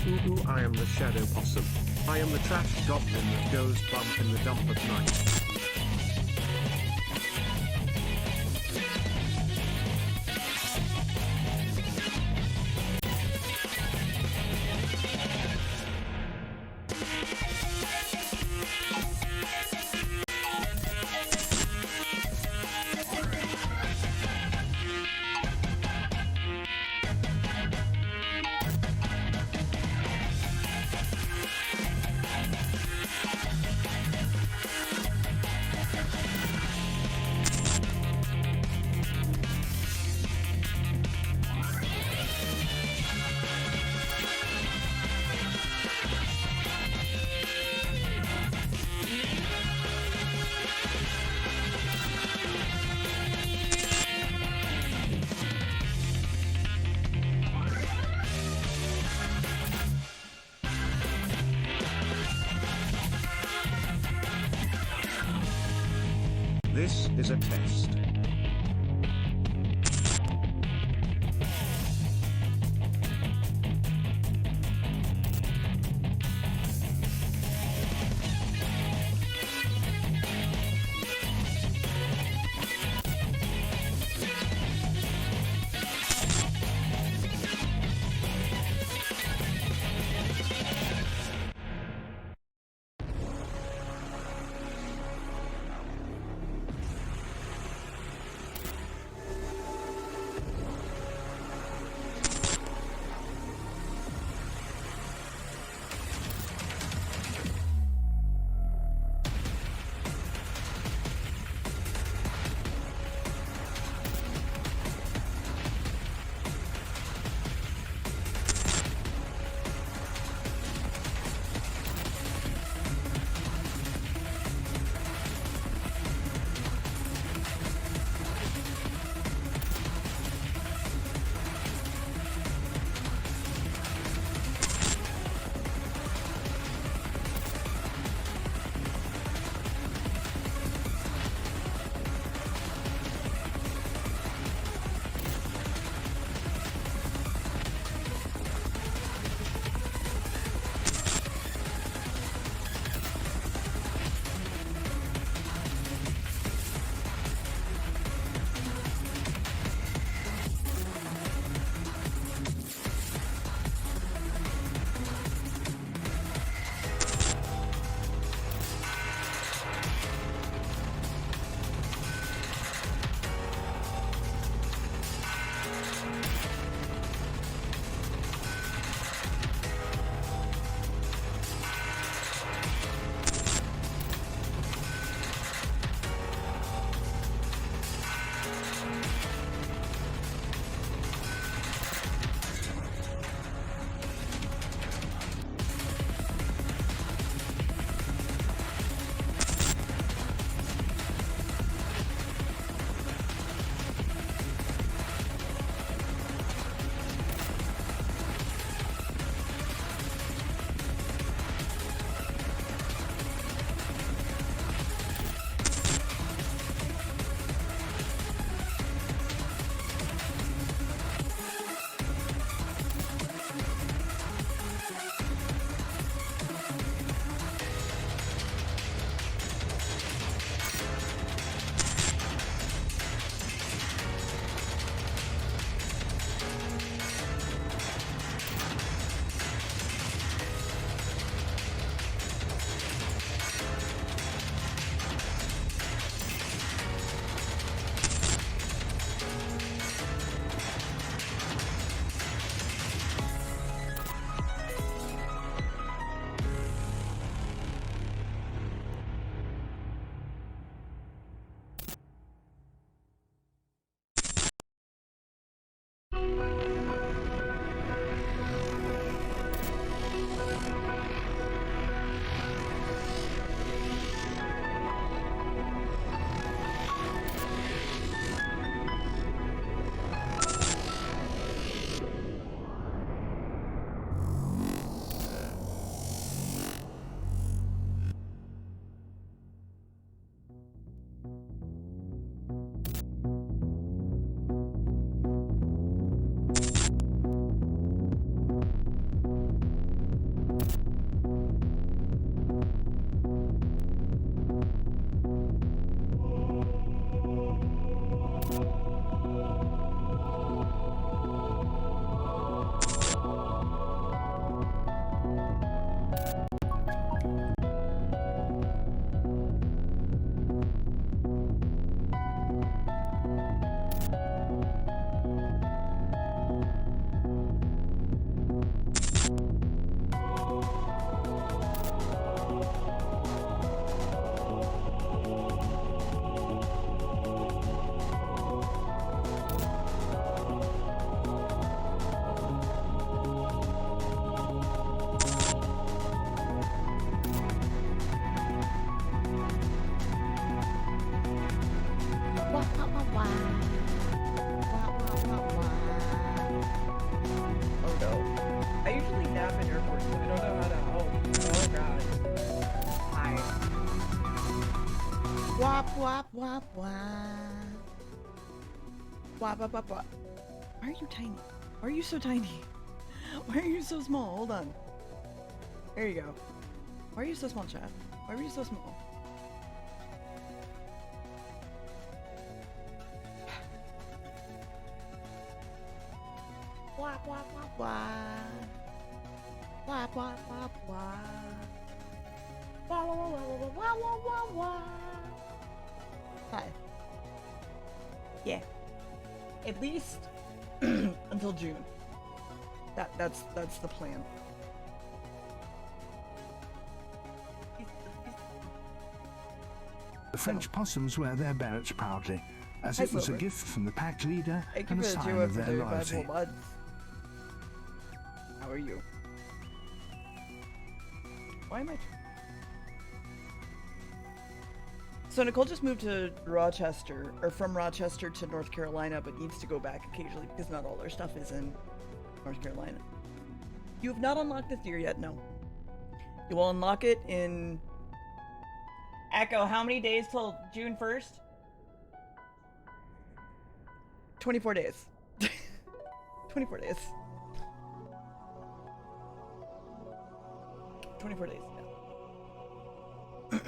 Ooh, I am the shadow possum. I am the trash goblin that goes bump in the dump at night. This is a test. wop, wop, wop. Wop, wop, wop, wop. Why are you tiny? Why are you so tiny? Why are you so small? Hold on. There you go. Why are you so small, chat? Why are you so small? Wop, wop, wop, wop. Wop, wop, wop, wop. Wah, wah, wah, wah, wah, wah, wah, wah. Hi. Yeah. At least until June. That's the plan. The French possums wear their berets proudly, as it was a gift from the pack leader and a sign of their loyalty. How are you? Why am I... So Nicole just moved to Rochester, or from Rochester to North Carolina, but needs to go back occasionally because not all their stuff is in North Carolina. You have not unlocked this deer yet, no. You will unlock it in... Echo, how many days till June 1st? 24 days. 24 days. 24 days, yeah.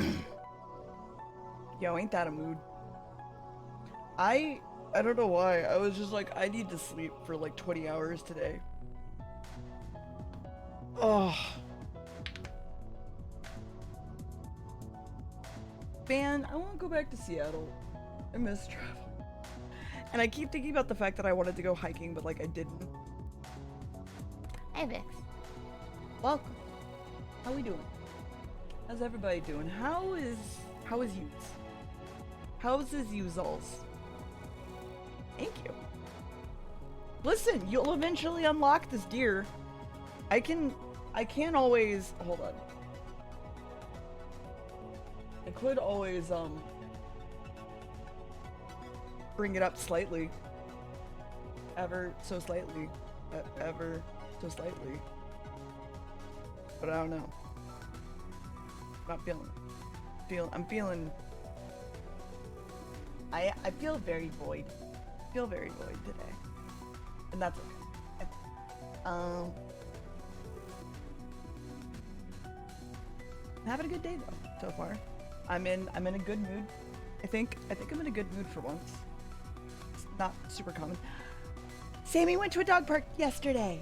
Yo, ain't that a mood? I don't know why. I was just like, I need to sleep for like 20 hours today. Oh. Man, I want to go back to Seattle. I miss travel. And I keep thinking about the fact that I wanted to go hiking, but like I didn't. Hey Vix. Welcome. How we doing? How's everybody doing? How is yous? How's his usals? Thank you. Listen, you'll eventually unlock this deer. I can always hold on. I could always bring it up slightly. Ever so slightly. Ever so slightly. But I don't know. Not feeling it. I'm feeling I feel very void. I feel very void today. And that's okay. I'm having a good day though, so far. I'm in a good mood. I think I'm in a good mood for once. It's not super common. Sammy went to a dog park yesterday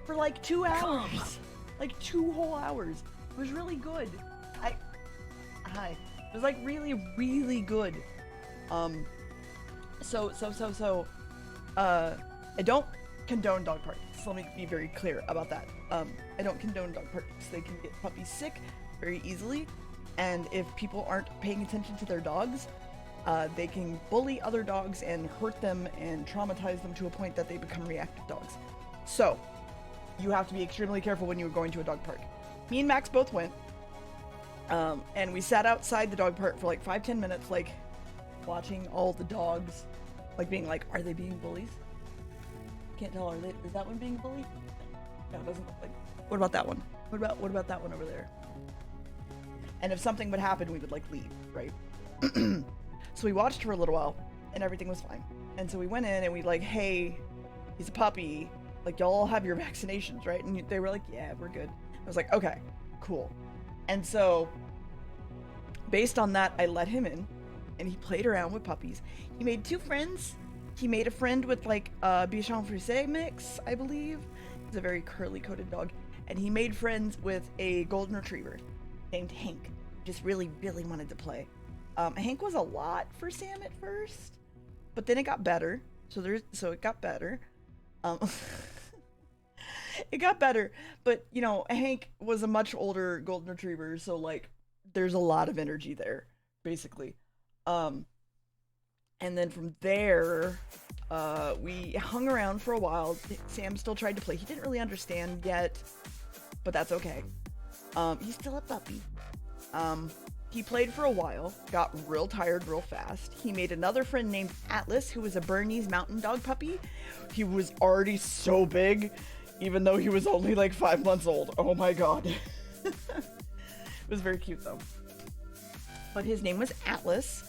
for like 2 hours. Like 2 whole hours. It was really good. Hi. It was like really, really good. So, I don't condone dog parks. So let me be very clear about that. I don't condone dog parks. They can get puppies sick very easily. And if people aren't paying attention to their dogs, they can bully other dogs and hurt them and traumatize them to a point that they become reactive dogs. So, you have to be extremely careful when you're going to a dog park. Me and Max both went. And we sat outside the dog park for like 5-10 minutes, like watching all the dogs, like being like, are they being bullies? Can't tell, is that one being bullied? No, it doesn't look like. What about that one? What about that one over there? And if something would happen, we would like leave, right? So we watched for a little while and everything was fine. And so we went in and we like, hey, he's a puppy. Like, y'all all have your vaccinations, right? And they were like, yeah, we're good. I was like, okay, cool. And so based on that, I let him in and he played around with puppies. He made 2 friends. He made a friend with like a Bichon Frise mix, I believe. He's a very curly coated dog. And he made friends with a golden retriever named Hank. Just really, really wanted to play. Hank was a lot for Sam at first, but then it got better. So it got better. It got better, but you know, Hank was a much older golden retriever, so like there's a lot of energy there, basically. And then from there, we hung around for a while. Sam still tried to play. He didn't really understand yet, but that's okay. He's still a puppy. He played for a while, got real tired real fast. He made another friend named Atlas, who was a Bernese mountain dog puppy. He was already so big, even though he was only like 5 months old. Oh my god. It was very cute though. But his name was Atlas.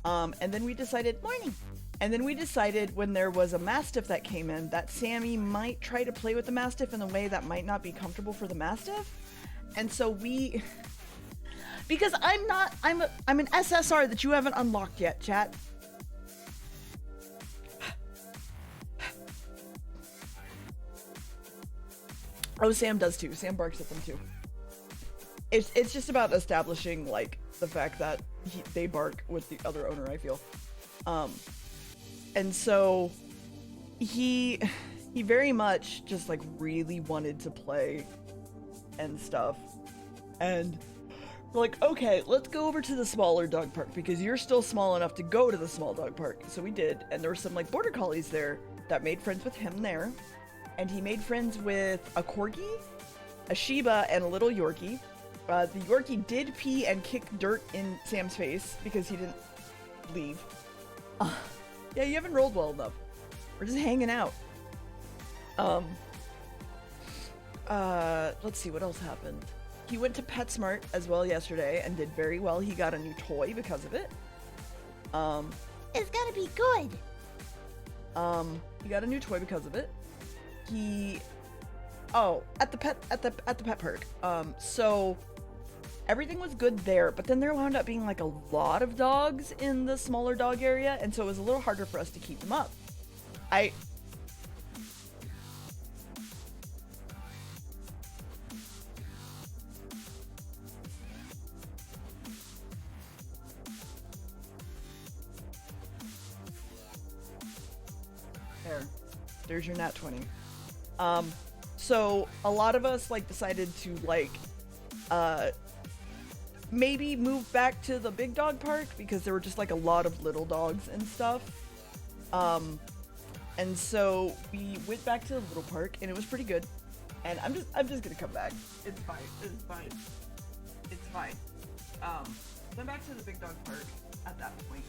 And then we decided, morning. And then we decided when there was a Mastiff that came in that Sammy might try to play with the Mastiff in a way that might not be comfortable for the Mastiff. And so because I'm an SSR that you haven't unlocked yet, chat. Oh, Sam does too. Sam barks at them too. It's just about establishing like the fact that they bark with the other owner, I feel. And so he very much just like really wanted to play and stuff. And we're like, okay, let's go over to the smaller dog park because you're still small enough to go to the small dog park. So we did, and there were some like border collies there that made friends with him there. And he made friends with a corgi, a Shiba, and a little Yorkie. The Yorkie did pee and kick dirt in Sam's face because he didn't leave. Yeah, you haven't rolled well enough. We're just hanging out. Let's see what else happened. He went to PetSmart as well yesterday and did very well. He got a new toy because of it. It's gonna be good. He got a new toy because of it. At the pet park. So everything was good there, but then there wound up being like a lot of dogs in the smaller dog area, and so it was a little harder for us to keep them up. There's your nat 20. So a lot of us like decided to like maybe move back to the big dog park because there were just like a lot of little dogs and stuff. And so we went back to the little park and it was pretty good. And I'm just gonna come back. It's fine. It's fine. Went back to the big dog park at that point.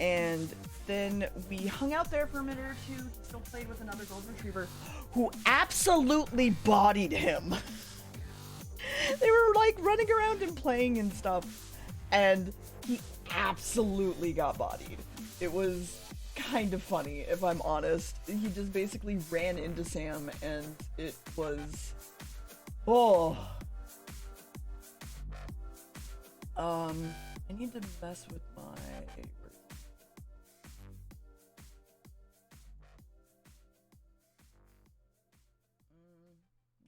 And then we hung out there for a minute or two. He still played with another golden retriever who absolutely bodied him. They were like running around and playing and stuff, and he absolutely got bodied. It was kind of funny, if I'm honest. He just basically ran into Sam, and it was... I need to mess with my...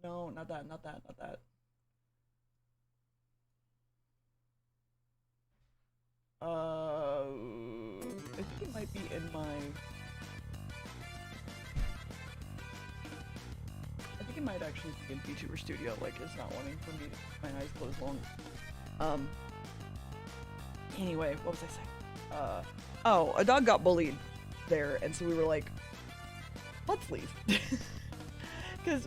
No, not that. I think it might be in my... I think it might actually be in VTuber Studio, like it's not wanting for me to keep my eyes closed long. Anyway, what was I saying? A dog got bullied there, and so we were like, let's leave. Because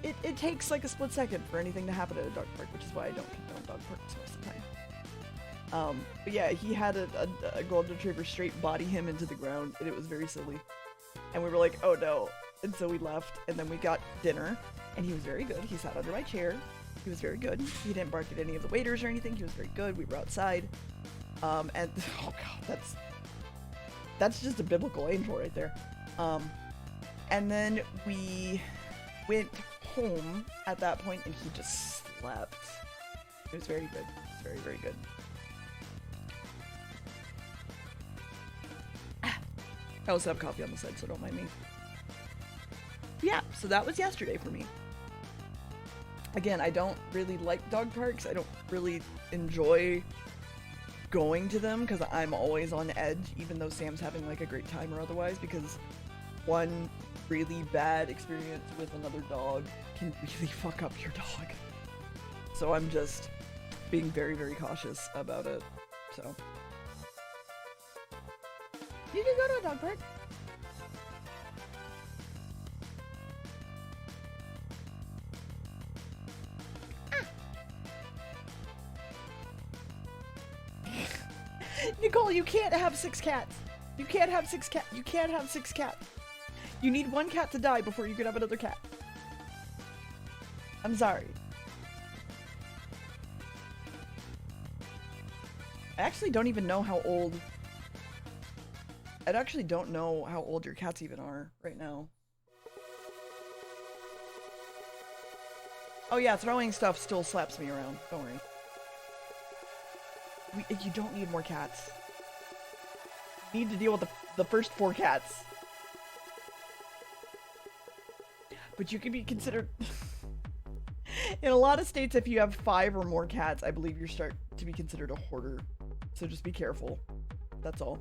it takes like a split second for anything to happen at a dog park, which is why I don't condone dog parks most of the time. But yeah, he had a golden retriever straight body him into the ground, and it was very silly. And we were like, oh no. And so we left, and then we got dinner, and he was very good. He sat under my chair. He was very good. He didn't bark at any of the waiters or anything. He was very good. We were outside. And oh god, that's just a biblical angel right there. And then we went home at that point, and he just slept. It was very good. Very, very good. I also have coffee on the side, so don't mind me. Yeah, so that was yesterday for me. Again, I don't really like dog parks. I don't really enjoy going to them because I'm always on edge, even though Sam's having like a great time or otherwise, because one really bad experience with another dog can really fuck up your dog. So I'm just being very, very cautious about it. So you can go to a dog park. Nicole, you can't have 6 cats. You can't have 6 cats. You can't have 6 cats. You need 1 cat to die before you can have another cat. I'm sorry. I actually don't even know how old I actually don't know how old your cats even are right now. Oh yeah, throwing stuff still slaps me around. Don't worry. You don't need more cats. You need to deal with the first 4 cats. But you can be considered... In a lot of states, if you have 5 or more cats, I believe you start to be considered a hoarder. So just be careful. That's all.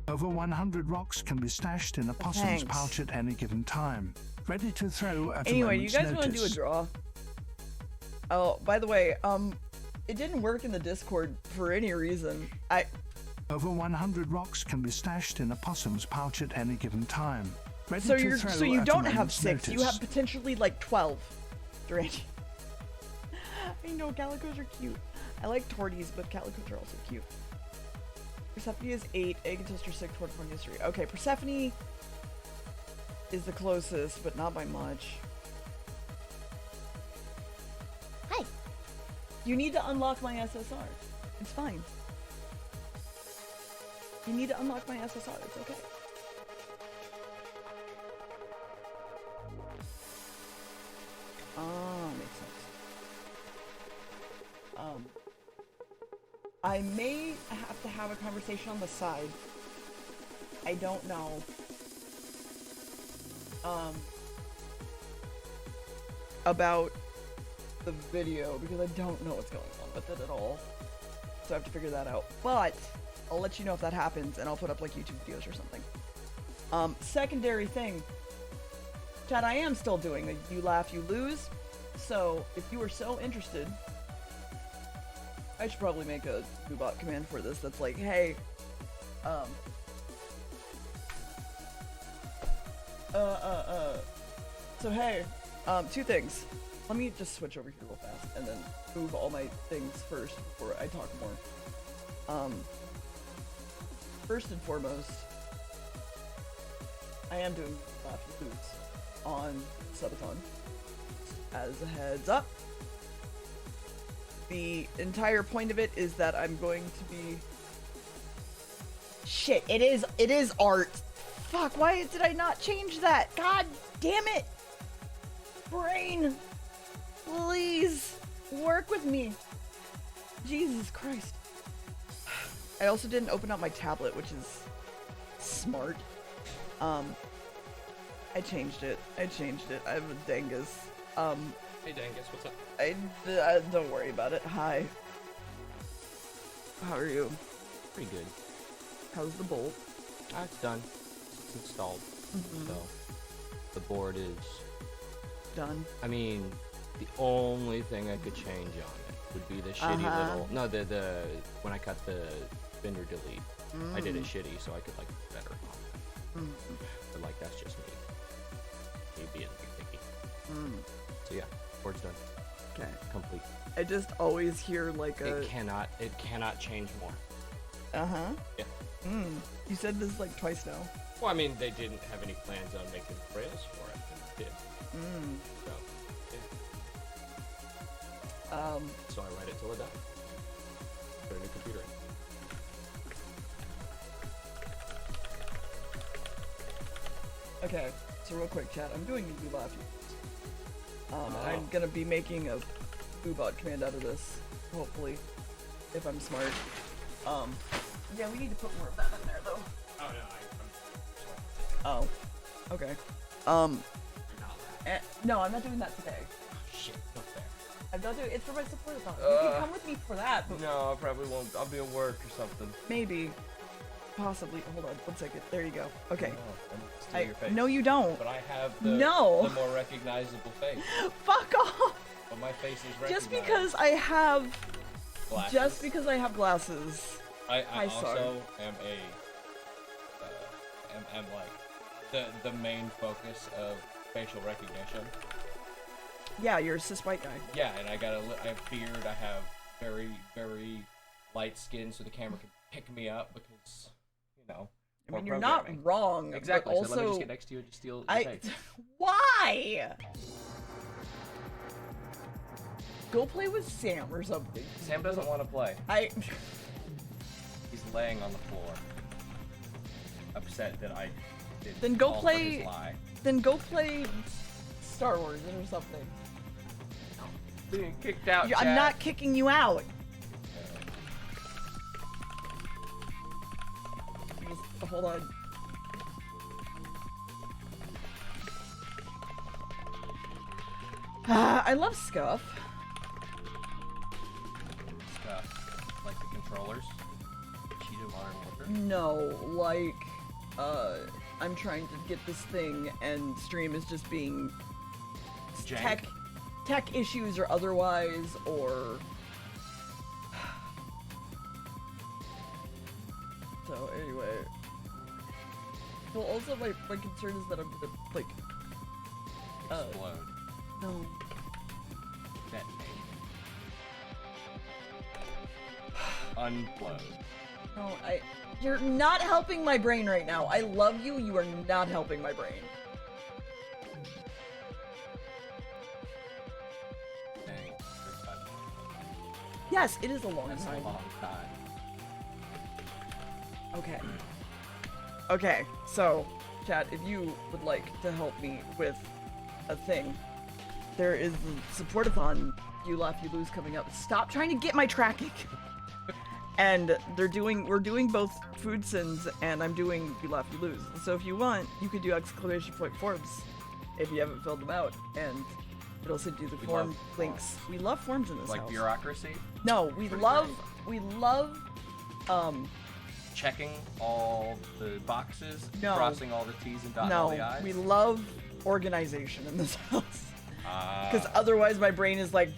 Over 100 rocks can be stashed in a possum's pouch at any given time, ready to throw at a moment's you guys want to notice. do a draw? Oh, by the way, it didn't work in the Discord for any reason. Over 100 rocks can be stashed in a possum's pouch at any given time. Ready So to throw you at don't a have moment's 6. You notice. have potentially like 12. Durant. I know calicos are cute. I like torties, but calicos are also cute. Persephone is 8, Egg and Toaster 6, 1 is 3. Okay, Persephone is the closest, but not by much. Hi. You need to unlock my SSR. It's fine. You need to unlock my SSR. It's okay. Makes sense. I may have to have a conversation on the side. I don't know. About the video, because I don't know what's going on with it at all. So I have to figure that out. But I'll let you know if that happens, and I'll put up like YouTube videos or something. Secondary thing. Chat, I am still doing the You Laugh, You Lose. So if you are so interested, I should probably make a Boobot command for this that's like, hey, so hey, 2 things. Let me just switch over here real fast and then move all my things first before I talk more. First and foremost, I am doing Laugh You Lose on Subathon. As a heads up. The entire point of it is that I'm going to be... Shit, it is art. Fuck, why did I not change that? God damn it! Brain! Please! Work with me! Jesus Christ. I also didn't open up my tablet, which is smart. I changed it. I have a Dangus. Hey Dangus, what's up? Don't worry about it. Hi. How are you? Pretty good. How's the bolt? It's done. It's installed. So the board is Done. I mean, the only thing I could change on it would be the shitty little the when I cut the vendor delete. I did it shitty so I could like better on it. But like that's just me. Me being picky. So yeah, board's done. Okay. Complete. I just always hear like a... It cannot change more. Yeah. You said this like twice now. Well, I mean, they didn't have any plans on making trails for it, and it did. So, yeah. So I write it till it dies. Put a new computer in. Okay, so real quick, chat. I'm doing a You Laugh You Lose. I'm gonna be making a Boobot command out of this, hopefully, if I'm smart. Yeah, we need to put more of that in there, though. Oh, no, Oh, okay. No, I'm not doing that today. shit, not fair. I'm not doing it's for my support-a-thon. You can come with me for that, but No, I probably won't. I'll be at work or something. maybe. Possibly. Hold on, 1 second. There you go. Okay. Steal your face. No, you don't. But I have the more recognizable face. Fuck off! But my face is recognized. Just because I have... Glasses. Just because I have glasses. I Hi, Sar. also am am like the main focus of facial recognition. Yeah, you're a cis white guy. Yeah, and I have beard. I have very very light skin, so the camera can pick me up because you know. I mean, you're not wrong. Exactly. But also, so let me just get next to you and just steal your face. Why? Go play with Sam or something. Sam doesn't want to play. laying on the floor, upset that I did Then go fall for play- his lie. Then go play Star Wars or something. Being kicked out. I'm Chad. not kicking you out. Just hold on. I love Scuff. Stuff like the controllers. Cheetah Modern Warfare. No, like, I'm trying to get this thing and stream is just being Jank. tech issues or otherwise, or so anyway. Well, also my concern is that I'm gonna like Explode. no. Detonate. Unplode. No, you're not helping my brain right now. I love you, you are not helping my brain. Dang. That's 5 minutes. Yes, it is a long That's time. a long time. Okay. Okay, so, chat, if you would like to help me with a thing, there is the supportathon, You Laugh, You Lose coming up. Stop trying to get my tracking! And we're doing both food sins, and I'm doing You Laugh, You Lose. So if you want, you could do exclamation point forms if you haven't filled them out, and it'll send you the We form love links. forms. We love forms in this Like house. bureaucracy. No, we Pretty love, great. Checking all the boxes. No. Crossing all the T's and dotting all the no, I's. we love organization in this house. Because Ah. otherwise my brain is like...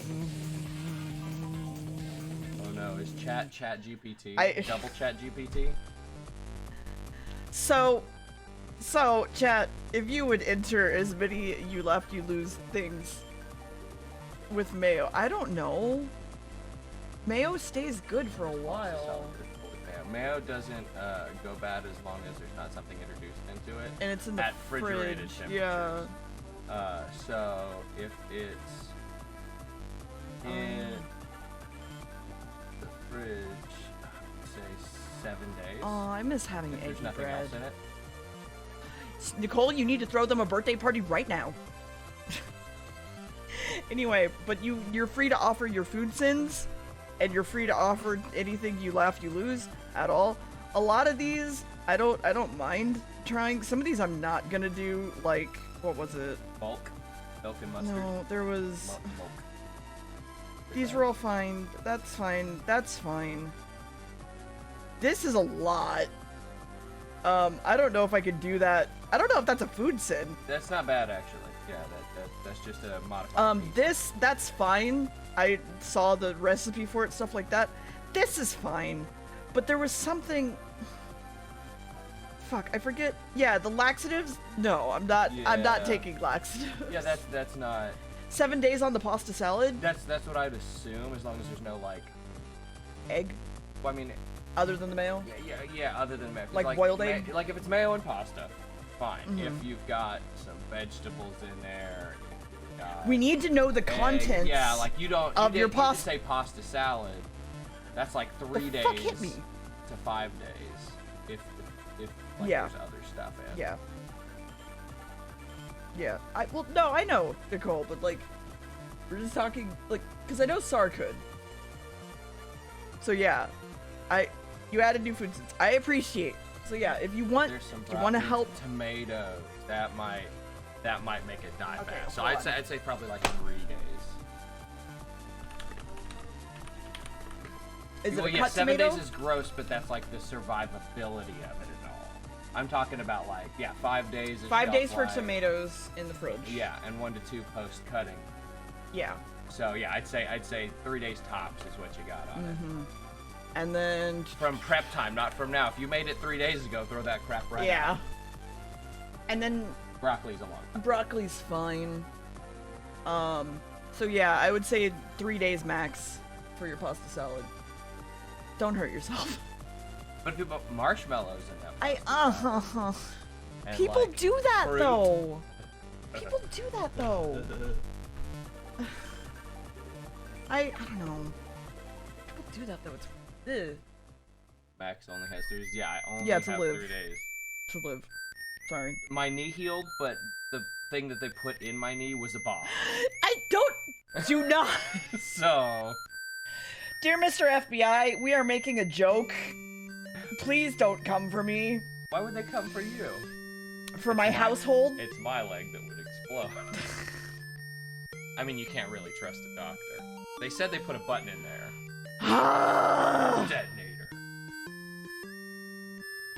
Oh no, is chat GPT? I- Double chat GPT? So, chat, if you would enter as many You Laugh, You Lose things with Mayo, I don't know. Mayo stays good for a while. Mayo doesn't go bad as long as there's not something introduced into it. And it's in the at refrigerated fridge. temperatures. Yeah. So if it's in the fridge, say 7 days. Oh, I miss having if there's eggy nothing bread. else in it. Nicole, you need to throw them a birthday party right now. Anyway, but you're free to offer your food sins, and you're free to offer anything You Laugh, You Lose at all. A lot of these, I don't mind trying. Some of these I'm not gonna do, like, what was it? Milk and mustard. No, there was... Milk. These were all fine. That's fine. That's fine. This is a lot. I don't know if I could do that. I don't know if that's a food sin. That's not bad actually. Yeah, that's just a modified piece. That's fine. I saw the recipe for it, stuff like that. This is fine. But there was something... Fuck, I forget. Yeah, the laxatives? No, I'm not Yeah. taking laxatives. Yeah, that's not. 7 days on the pasta salad? That's what I'd assume, as long as there's no like. Egg? Well, I mean, Other than the mayo? yeah. Other than mayo, 'cause, Like boiled egg? Like if it's mayo and pasta, fine. Mhm. If you've got some vegetables in there, if you've got We need to know the egg, contents. Yeah, like you don't. of you your didn't need to pasta. say pasta salad. That's like 3 The days fuck hit me? to 5 days. If like Yeah. there's other stuff in. Yeah. Yeah. Well, no, I know, Nicole, but like, we're just talking, like, because I know Sar could. So yeah, you added new food sins. I appreciate. So yeah, if you want, There's some if you want to broccoli, help, tomatoes. That might make it die Okay, fast. So hold I'd on. say probably like 3 days. is it Well, a yeah, cut 7 tomato? days is gross, but that's like the survivability of it and all. I'm talking about like 5 days. Is 5 days shelf for life. tomatoes in the fridge. Yeah, and 1 to 2 post cutting. Yeah. So yeah, I'd say 3 days tops is what you got on it. And then From prep time, not from now. If you made it 3 days ago, throw that crap right yeah. out. And then Broccoli's a long time. broccoli's fine. So yeah, I would say 3 days max for your pasta salad. Don't hurt yourself. But if you put marshmallows in them. And, People like, do that fruit. though. People do that though. I don't know. People do that though. It's ugh. Max only has 3 days. Yeah, I only Yeah, have to live. 3 days. To live. Sorry. My knee healed, but the thing that they put in my knee was a bomb. I don't. Do not. So, Dear Mr. FBI, we are making a joke. Please don't come for me. why would they come for you? For my household. It's my leg that would explode. I mean, you can't really trust a doctor. They said they put a button in there. Detonator.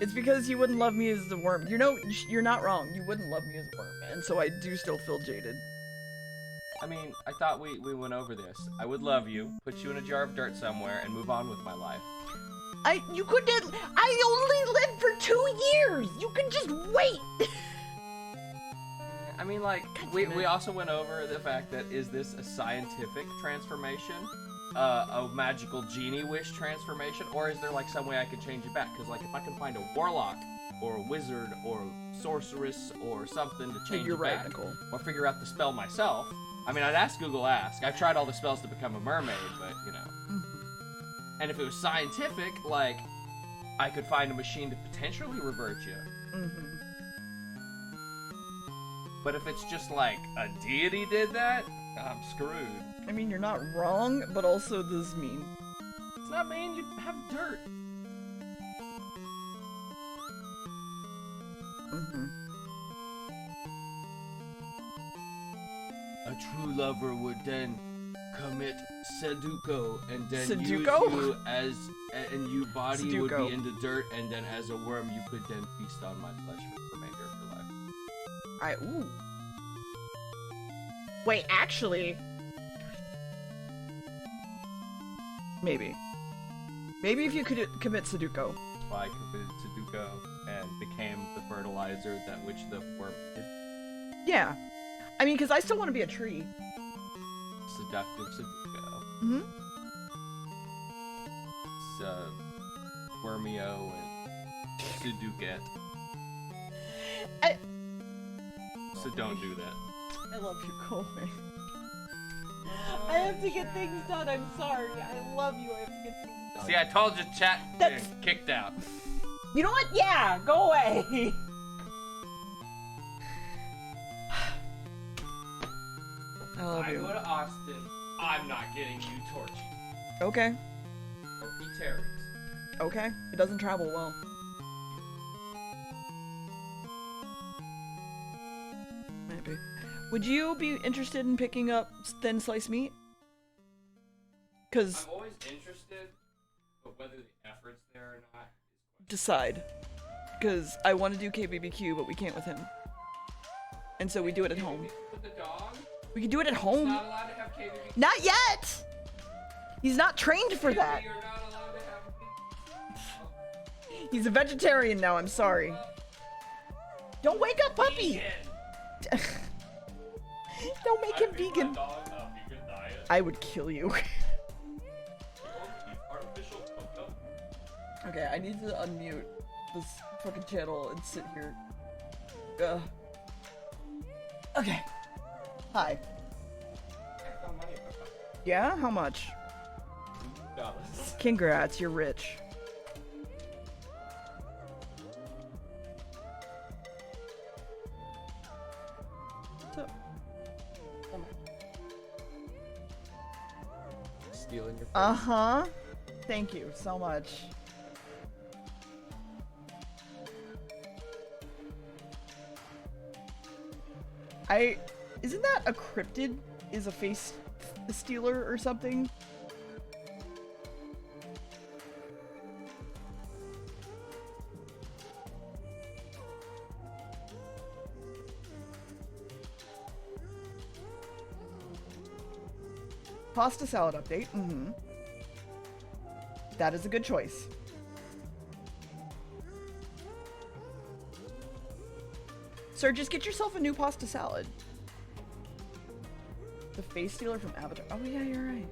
It's because you wouldn't love me as the worm. You know, you're not wrong. You wouldn't love me as a worm, and so I do still feel jaded. I mean, I thought we went over this. I would love you, put you in a jar of dirt somewhere, and move on with my life. You couldn't. I only lived for 2 years. You can just wait. I mean, like, we also went over the fact that, is this a scientific transformation? A magical genie wish transformation? Or is there, like, some way I could change it back? Because, like, if I can find a warlock, or a wizard, or a sorceress, or something to change You're it back, radical. or figure out the spell myself. I mean, I'd ask Google Ask. I've tried all the spells to become a mermaid, but, you know. And if it was scientific, like, I could find a machine to potentially revert you. But if it's just like a deity did that, I'm screwed. I mean, you're not wrong, but also this is mean. It's not mean, you have dirt. A true lover would then commit Seduko, and then use you as, and your body would be in the dirt, and then as a worm you could then feast on my flesh for the remainder of your life. Ooh. Wait, actually. Maybe. Maybe if you could commit Sudoku. That's why I committed Sudoku and became the fertilizer that which the worm did. Yeah. I mean, because I still want to be a tree. Seductive Sudoku. Mm-hmm. It's, Wormio and Sudoket. So don't do that. I love you, Colby. I have to get things done. I'm sorry. I love you. I have to get things done. See, I told you, chat. That's kicked out. You know what? Yeah, go away. I love you. I go to Austin. I'm not getting you tortured. Okay. Or Pete Terry's. Okay. It doesn't travel well. Maybe. Would you be interested in picking up thin sliced meat? Cause I'm always interested, but whether the effort's there or not is decide. Cause I want to do KBBQ, but we can't with him. And so we do it at home. with the dog. We can do it at He's home. not allowed to have KBBQ. Not yet! He's not trained for that. You're not allowed to have He's a vegetarian now, I'm sorry. Don't wake up, puppy! Don't make him vegan. I would kill you. Okay, I need to unmute this fucking channel and sit here. Ugh. Okay. Hi. Yeah? How much? Congrats, you're rich. So, Stealing your uh-huh. Thank you so much. Isn't that a cryptid? Is a face stealer or something? Pasta salad update. Mm-hmm. That is a good choice. Sir, just get yourself a new pasta salad. The face stealer from Avatar. Oh yeah, you're right.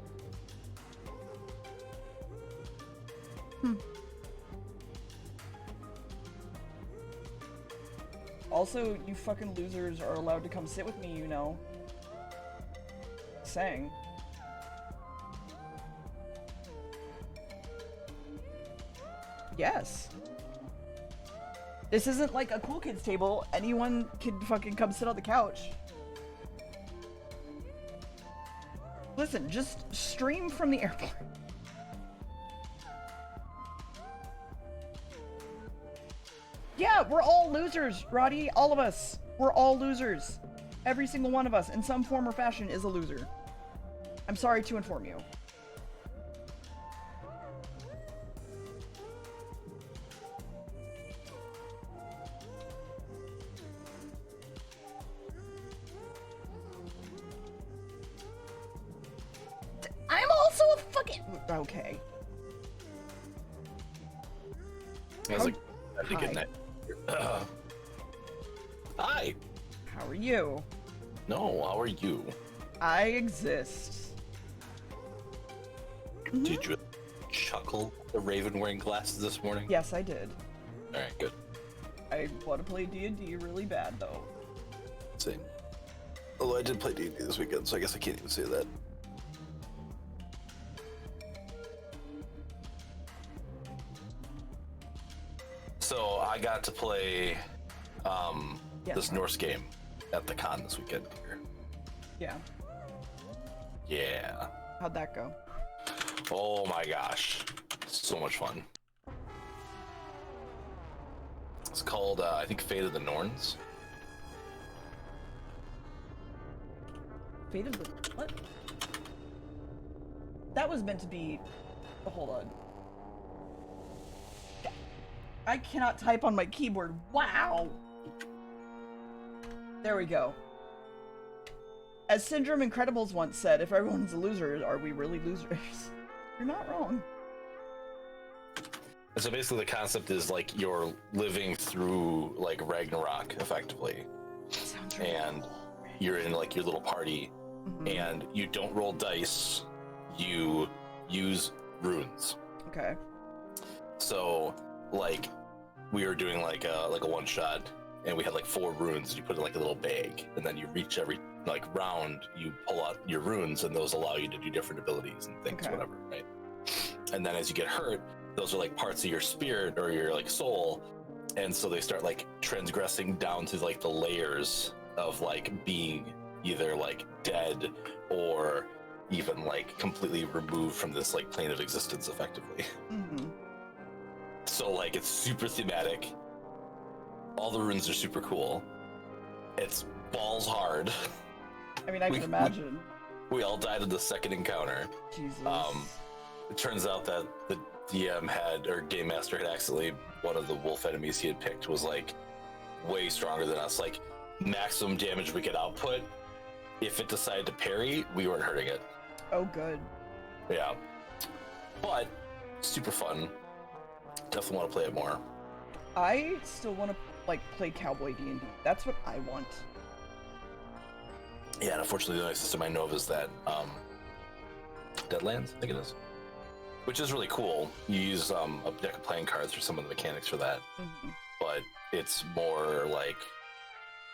Also, you fucking losers are allowed to come sit with me, you know. Saying. Yes. This isn't like a cool kids table. Anyone can fucking come sit on the couch. Listen, just stream from the airport. Yeah, we're all losers, Roddy. All of us. We're all losers. Every single one of us, in some form or fashion, is a loser. I'm sorry to inform you. I'm also a fucking... Okay. I was like, I had to Hi. get that. Hi. How are you? No, how are you? I exist. Did you chuckle the raven wearing glasses this morning? Yes, I did. All right, good. I want to play D&D really bad, though. Same. Although I did play D&D this weekend, so I guess I can't even say that. So I got to play Yes. this Norse game at the con this weekend. Yeah. Yeah. How'd that go? Oh my gosh. So much fun. It's called, I think, Fate of the Norns. Fate of the... What? That was meant to be... Oh, hold on. I cannot type on my keyboard. Wow! There we go. As Syndrome Incredibles once said, if everyone's a loser, are we really losers? You're not wrong. And so basically the concept is like you're living through like Ragnarok effectively. Sounds really And cool. you're in like your little party and you don't roll dice, you use runes. Okay. So like we were doing like a one shot and we had like 4 runes and you put it in like a little bag and then you reach every like round, you pull out your runes and those allow you to do different abilities and things, Okay. whatever, right? And then as you get hurt, those are like parts of your spirit or your like soul, and so they start like transgressing down to like the layers of like being either like dead or even like completely removed from this like plane of existence effectively. Mm-hmm. So like it's super thematic. All the runes are super cool. It's balls hard. I mean, I can imagine. We all died in the second encounter. Jesus. It turns out that the DM had, or Game Master had accidentally, one of the wolf enemies he had picked was like way stronger than us. Like maximum damage we could output. If it decided to parry, we weren't hurting it. Oh, good. Yeah. But super fun. Definitely want to play it more. I still want to like play Cowboy D&D. That's what I want. Yeah, and unfortunately the only system I know of is that Deadlands, I think it is. Which is really cool. You use a deck of playing cards for some of the mechanics for that. Mm-hmm. But it's more like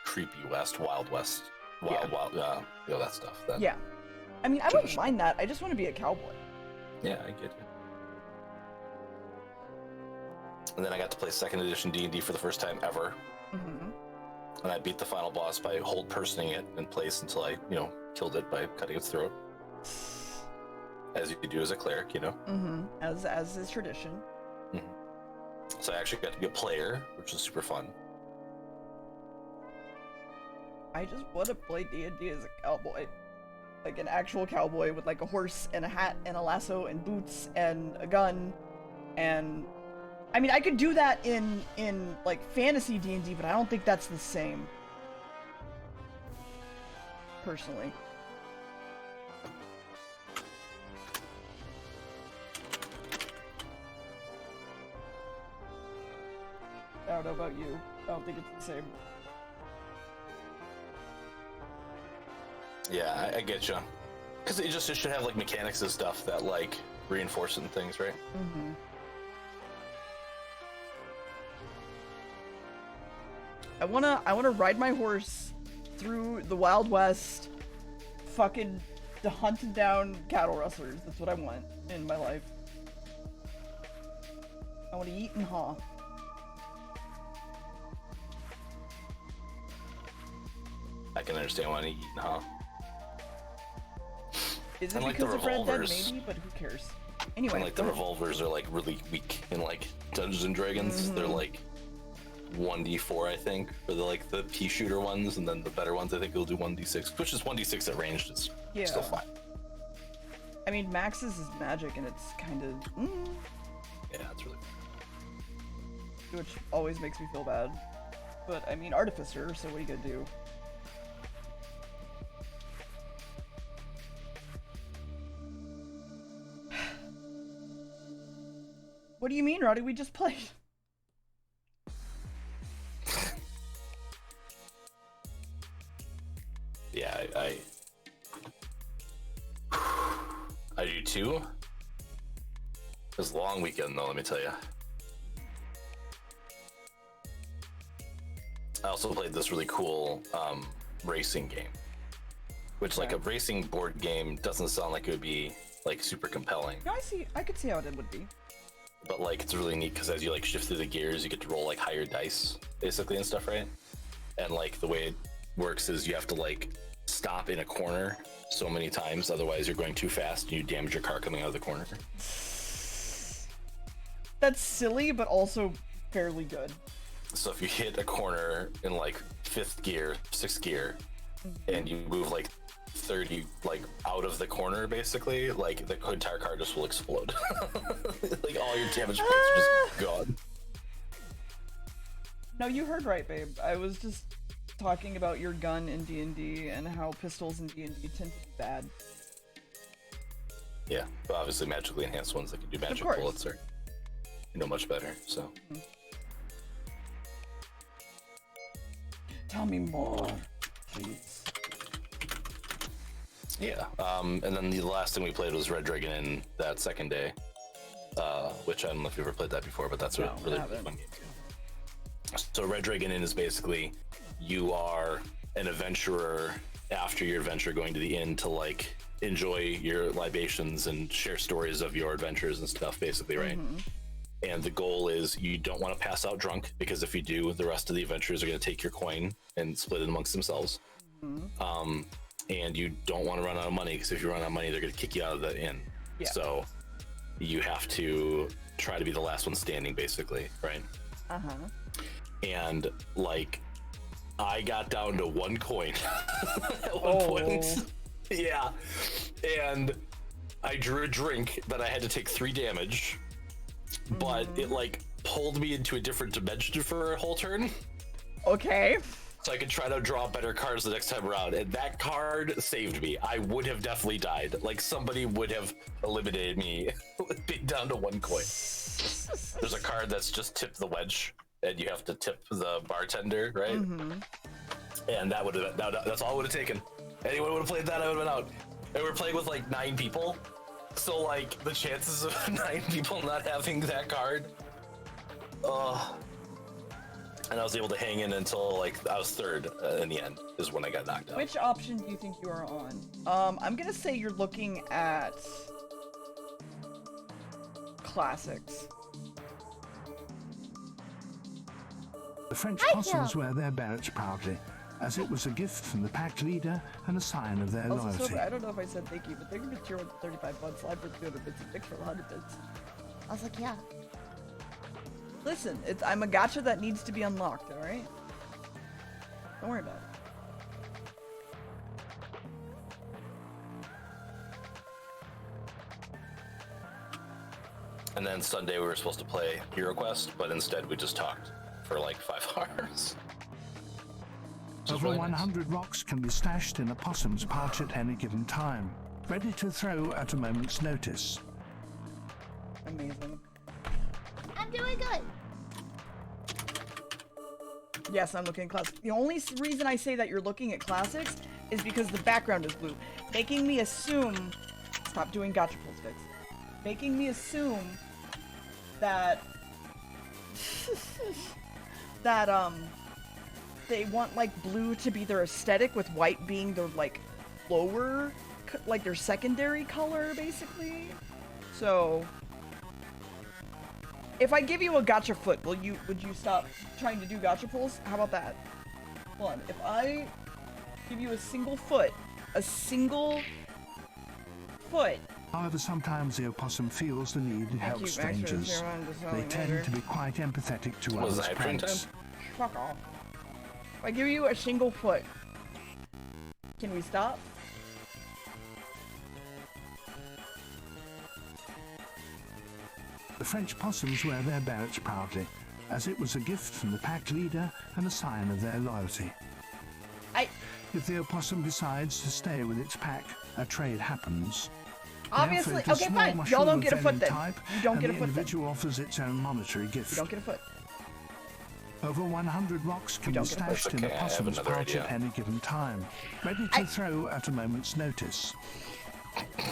creepy West, Wild West, wild, that stuff. Then. Yeah. I mean, I wouldn't mind that. I just want to be a cowboy. Yeah, I get you. And then I got to play 2nd edition D&D for the first time ever. Mm-hmm. And I beat the final boss by hold personing it in place until I, killed it by cutting its throat. As you do as a cleric, Mm-hmm. As is tradition. Mm-hmm. So I actually got to be a player, which was super fun. I just want to play D&D as a cowboy. Like an actual cowboy with like a horse and a hat and a lasso and boots and a gun. And I mean, I could do that in like fantasy D&D, but I don't think that's the same. Personally. I don't know about you. I don't think it's the same. Yeah, I get you. Because it should have like mechanics and stuff that like reinforce it and things, right? Mm-hmm. I wanna ride my horse through the Wild West, fucking hunting down cattle rustlers. That's what I want in my life. I want to eat and haw. I can understand why you eat, huh? Is it And, like, because the of Red Dead? revolvers. Maybe, but who cares? Anyway, And like the go ahead. revolvers are like really weak in like Dungeons and Dragons. They're like 1d4, I think, for the pea shooter ones, and then the better ones I think will do 1d6, which is 1d6 at ranged is still fine. I mean, Max's is magic, and it's kind of Yeah, it's really which always makes me feel bad. But I mean, Artificer. So what are you gonna do? What do you mean, Roddy? We just played. yeah. I do too. It was a long weekend though, let me tell you. I also played this really cool racing game, which like a racing board game doesn't sound like it would be like super compelling. No, I could see how it would be. But like it's really neat because as you like shift through the gears, you get to roll like higher dice basically and stuff, right? And like the way it works is you have to like stop in a corner so many times, otherwise you're going too fast and you damage your car coming out of the corner. That's silly, but also fairly good. So if you hit a corner in like 5th gear, 6th gear, and you move like 30 like out of the corner basically, like the entire car just will explode. Like all your damage points are just gone. No, you heard right, babe. I was just talking about your gun in D&D and how pistols in D&D tend to be bad. Yeah, but obviously magically enhanced ones that can do magic course. bullets are much better, so. Tell me more, please. Yeah, and then the last thing we played was Red Dragon Inn that second day, which I don't know if you've ever played that before, but that's a really fun game. So Red Dragon Inn is basically you are an adventurer after your adventure going to the inn to like enjoy your libations and share stories of your adventures and stuff basically, right? And the goal is you don't want to pass out drunk because if you do, the rest of the adventurers are going to take your coin and split it amongst themselves. And you don't want to run out of money because if you run out of money, they're going to kick you out of the inn. Yeah. So you have to try to be the last one standing basically, right? And like I got down to 1 coin at one point. Yeah. And I drew a drink that I had to take 3 damage, but it like pulled me into a different dimension for a whole turn. Okay. So I could try to draw better cards the next time around. And that card saved me. I would have definitely died. Like somebody would have eliminated me being down to 1 coin. There's a card that's just tip the wedge. And you have to tip the bartender, right? And that would have that's all it would have taken. Anyone would have played that, I would have been out. And we're playing with like 9 people. So like the chances of 9 people not having that card. And I was able to hang in until like I was 3rd in the end is when I got knocked out. Which option do you think you are on? I'm gonna say you're looking at classics. The French possums wear their berets proudly, as it was a gift from the pack leader and a sign of their Also, loyalty. Sophie, I don't know if I said thank you, but thank you for cheering with 35 bucks, live for 200 bits, and Vic for 100 bits. I was like, yeah. Listen, I'm a gacha that needs to be unlocked, alright? Don't worry about it. And then Sunday we were supposed to play Hero Quest, but instead we just talked for like 5 hours. Over 100 rocks can be stashed in a possum's pouch at any given time, ready to throw at a moment's notice. Amazing. I'm doing good. Yes, I'm looking at classics. The only reason I say that you're looking at classics is because the background is blue, making me assume. Stop doing gotcha pulls, Vix. Making me assume that they want like blue to be their aesthetic, with white being their like lower, like their secondary color, basically. So If I give you a gotcha foot, would you stop trying to do gotcha pulls? How about that? Hold on. If I give you a single foot. However, sometimes the opossum feels the need to help strangers. They tend to be quite empathetic to Was others' that print time? pranks. Fuck off. If I give you a single foot, can we stop? The French possums wear their berets proudly, as it was a gift from the pack leader and a sign of their loyalty. If the opossum decides to stay with its pack, a trade happens. Obviously, They offer it a okay, small fine. Y'all mushroom don't of get a foot venom then. type, You don't and get a the foot then. individual offers its own monetary gift. You don't get a foot. Over 100 rocks can be don't get a foot. stashed in Okay, a I have possum's another pouch idea. at any given time, ready to throw at a moment's notice.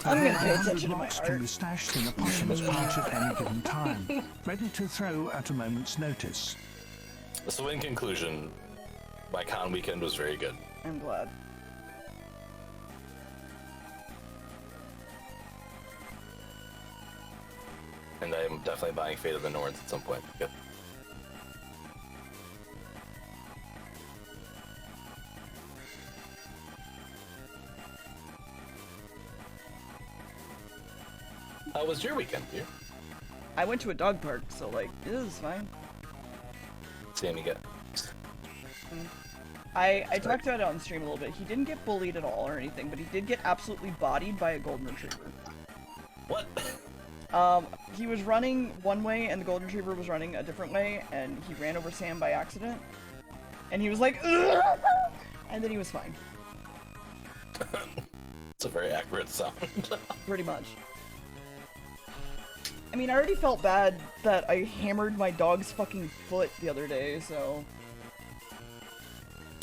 I'm gonna pay 100 attention to my rocks can art. be stashed in a possum's pouch at any given time, ready to throw at a moment's notice. So in conclusion, my con weekend was very good. I'm glad. And I'm definitely buying Fate of the Norns at some point. Good. How was your weekend, dear? I went to a dog park, so like, it was fine. Same you get. I talked about it on stream a little bit. He didn't get bullied at all or anything, but he did get absolutely bodied by a golden retriever. What? He was running one way and the golden retriever was running a different way, and he ran over Sam by accident. And he was like, "Ugh!" And then he was fine. It's a very accurate sound. Pretty much. I mean, I already felt bad that I hammered my dog's fucking foot the other day, so...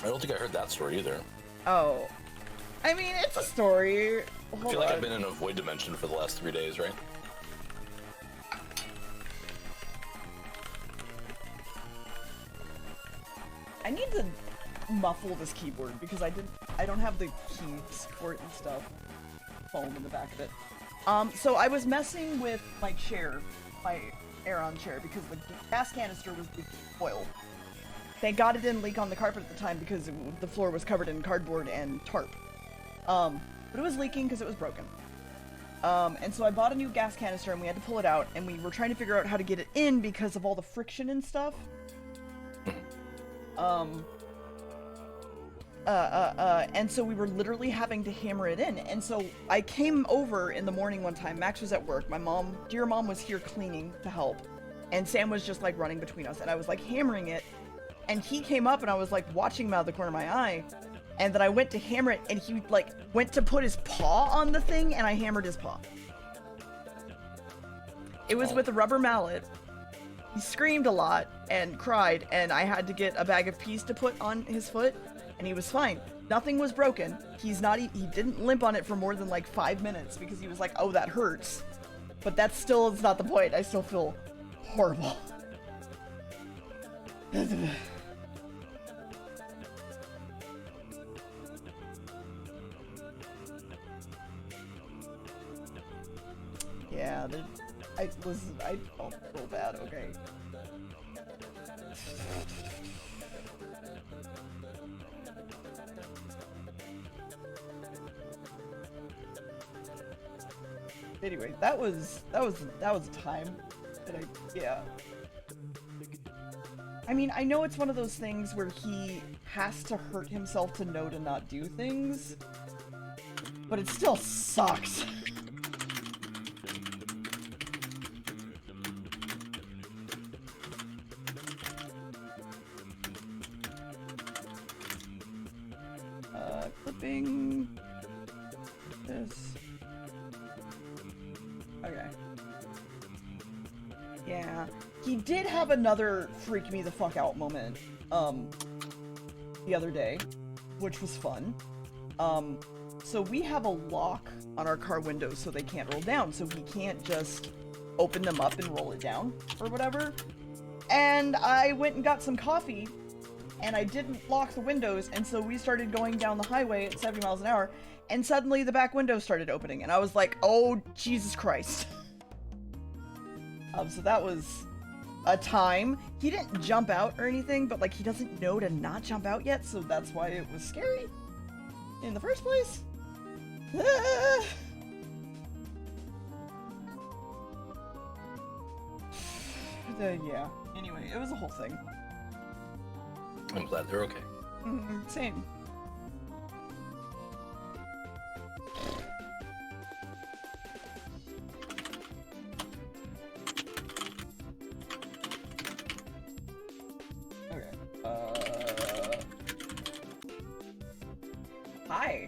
I don't think I heard that story either. Oh. I mean, it's a story. I Hold feel like on. I've been in a void dimension for the last 3 days, right? I need to muffle this keyboard because I don't have the keys for it and stuff. Foam in the back of it. So I was messing with my chair, my Aeron chair, because the gas canister was leaking oil. Thank God it didn't leak on the carpet at the time because the floor was covered in cardboard and tarp. But it was leaking because it was broken. And so I bought a new gas canister and we had to pull it out, and we were trying to figure out how to get it in because of all the friction and stuff. And so we were literally having to hammer it in. And so I came over in the morning one time. Max was at work. My mom, dear mom, was here cleaning to help. And Sam was just like running between us. And I was like hammering it. And he came up and I was like watching him out of the corner of my eye. And then I went to hammer it and he like went to put his paw on the thing and I hammered his paw. It was with a rubber mallet. He screamed a lot and cried, and I had to get a bag of peas to put on his foot, and he was fine. Nothing was broken. He didn't limp on it for more than like 5 minutes because he was like, oh, that hurts. But that still is not the point. I still feel horrible. Yeah, I felt so bad, okay. Anyway, that was a time that yeah. I mean, I know it's one of those things where he has to hurt himself to know to not do things, but it still sucks. Clipping this. Okay. Yeah. He did have another freak me the fuck out moment, the other day, which was fun. So we have a lock on our car windows so they can't roll down, so he can't just open them up and roll it down or whatever. And I went and got some coffee, and I didn't lock the windows, and so we started going down the highway at 70 miles an hour, and suddenly the back window started opening, and I was like, oh, Jesus Christ. So that was a time. He didn't jump out or anything, but like he doesn't know to not jump out yet, so that's why it was scary in the first place. Yeah. Anyway, it was a whole thing. I'm glad they're okay. Same. Okay. Hi.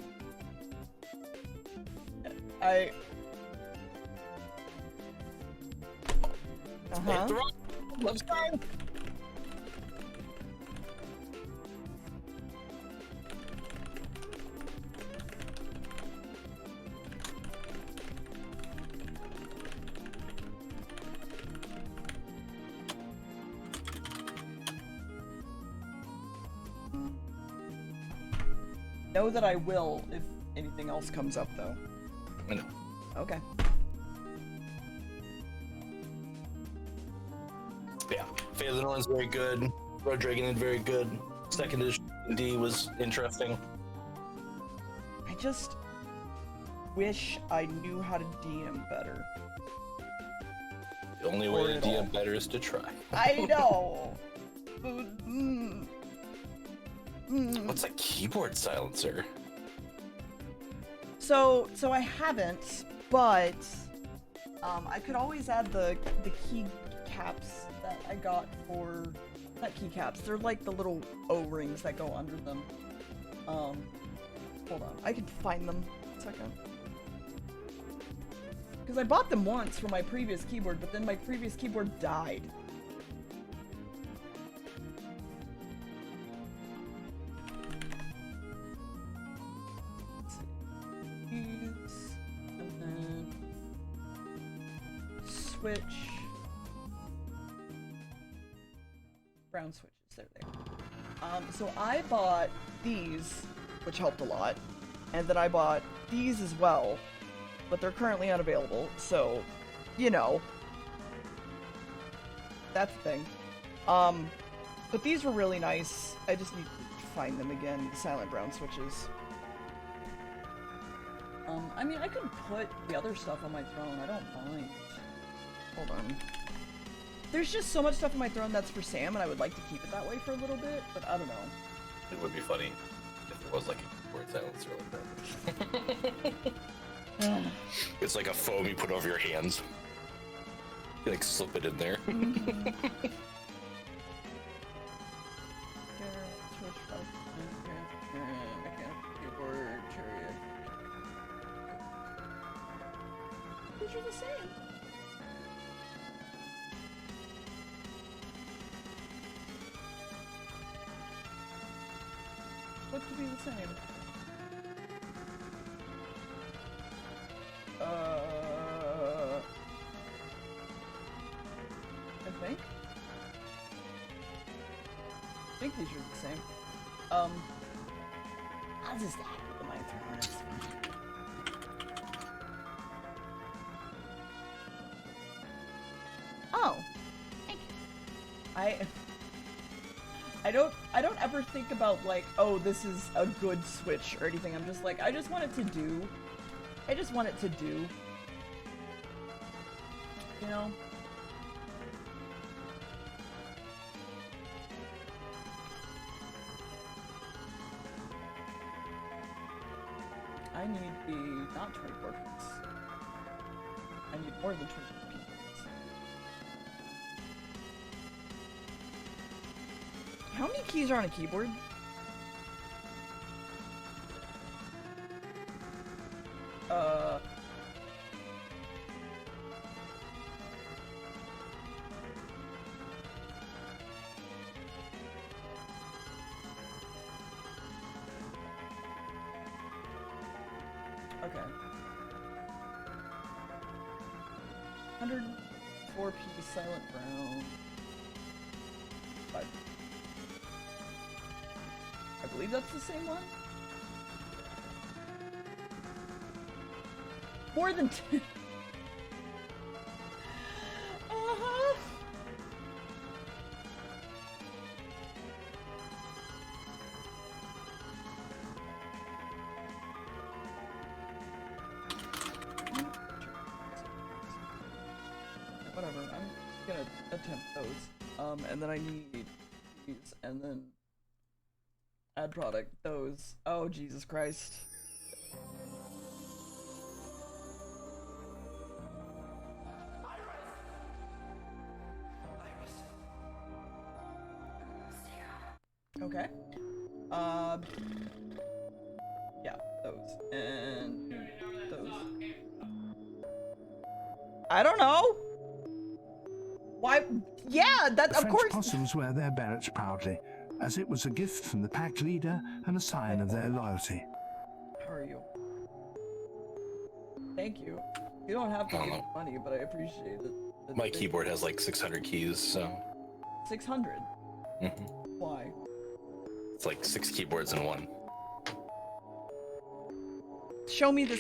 Let's go. Know that I will if anything else comes up, though. I know. Okay. Yeah, Fate of the Norn's very good. Red Dragon is very good. Second edition D was interesting. I just wish I knew how to DM better. The only way to DM better is to try. I know. What's a keyboard silencer? So I haven't, but I could always add the key caps that I got for, not keycaps, they're like the little O-rings that go under them. Hold on, I can find them a second. Because I bought them once for my previous keyboard, but then my previous keyboard died. Let's see. These, and then switch. Brown switches, there they are. So I bought these, which helped a lot, and then I bought these as well, but they're currently unavailable, so, you know, that's the thing. But these were really nice. I just need to find them again, the silent brown switches. I mean, I could put the other stuff on my throne, I don't mind. Hold on. There's just so much stuff on my throne that's for Sam, and I would like to keep it that way for a little bit, but I don't know. It would be funny if there was like a keyboard silencer like that. It's like a foam you put over your hands. You like slip it in there. These are the same. Look to be the same. I think these are the same. I'll just add it to my throne. It's fine. Oh, thank you. I don't ever think about like, oh, this is a good switch or anything. I'm just like, I just want it to do. I just want it to do. You know? I need the not 24 pieces. I need more than 24 pieces. How many keys are on a keyboard? Okay. 104 piece silent brown. 5. I believe that's the same one. More than 2. temp those. And then I need these, and then add product those. Oh, Jesus Christ. Okay. Yeah, those and those. I don't know. Why? Yeah, that The of French course. possums wear their berets proudly, as it was a gift from the pack leader and a sign of their loyalty. How are you? Thank you. You don't have to give me money, but I appreciate it. My keyboard has like 600 keys, so 600. Why? it's like 6 keyboards in one. Show me this.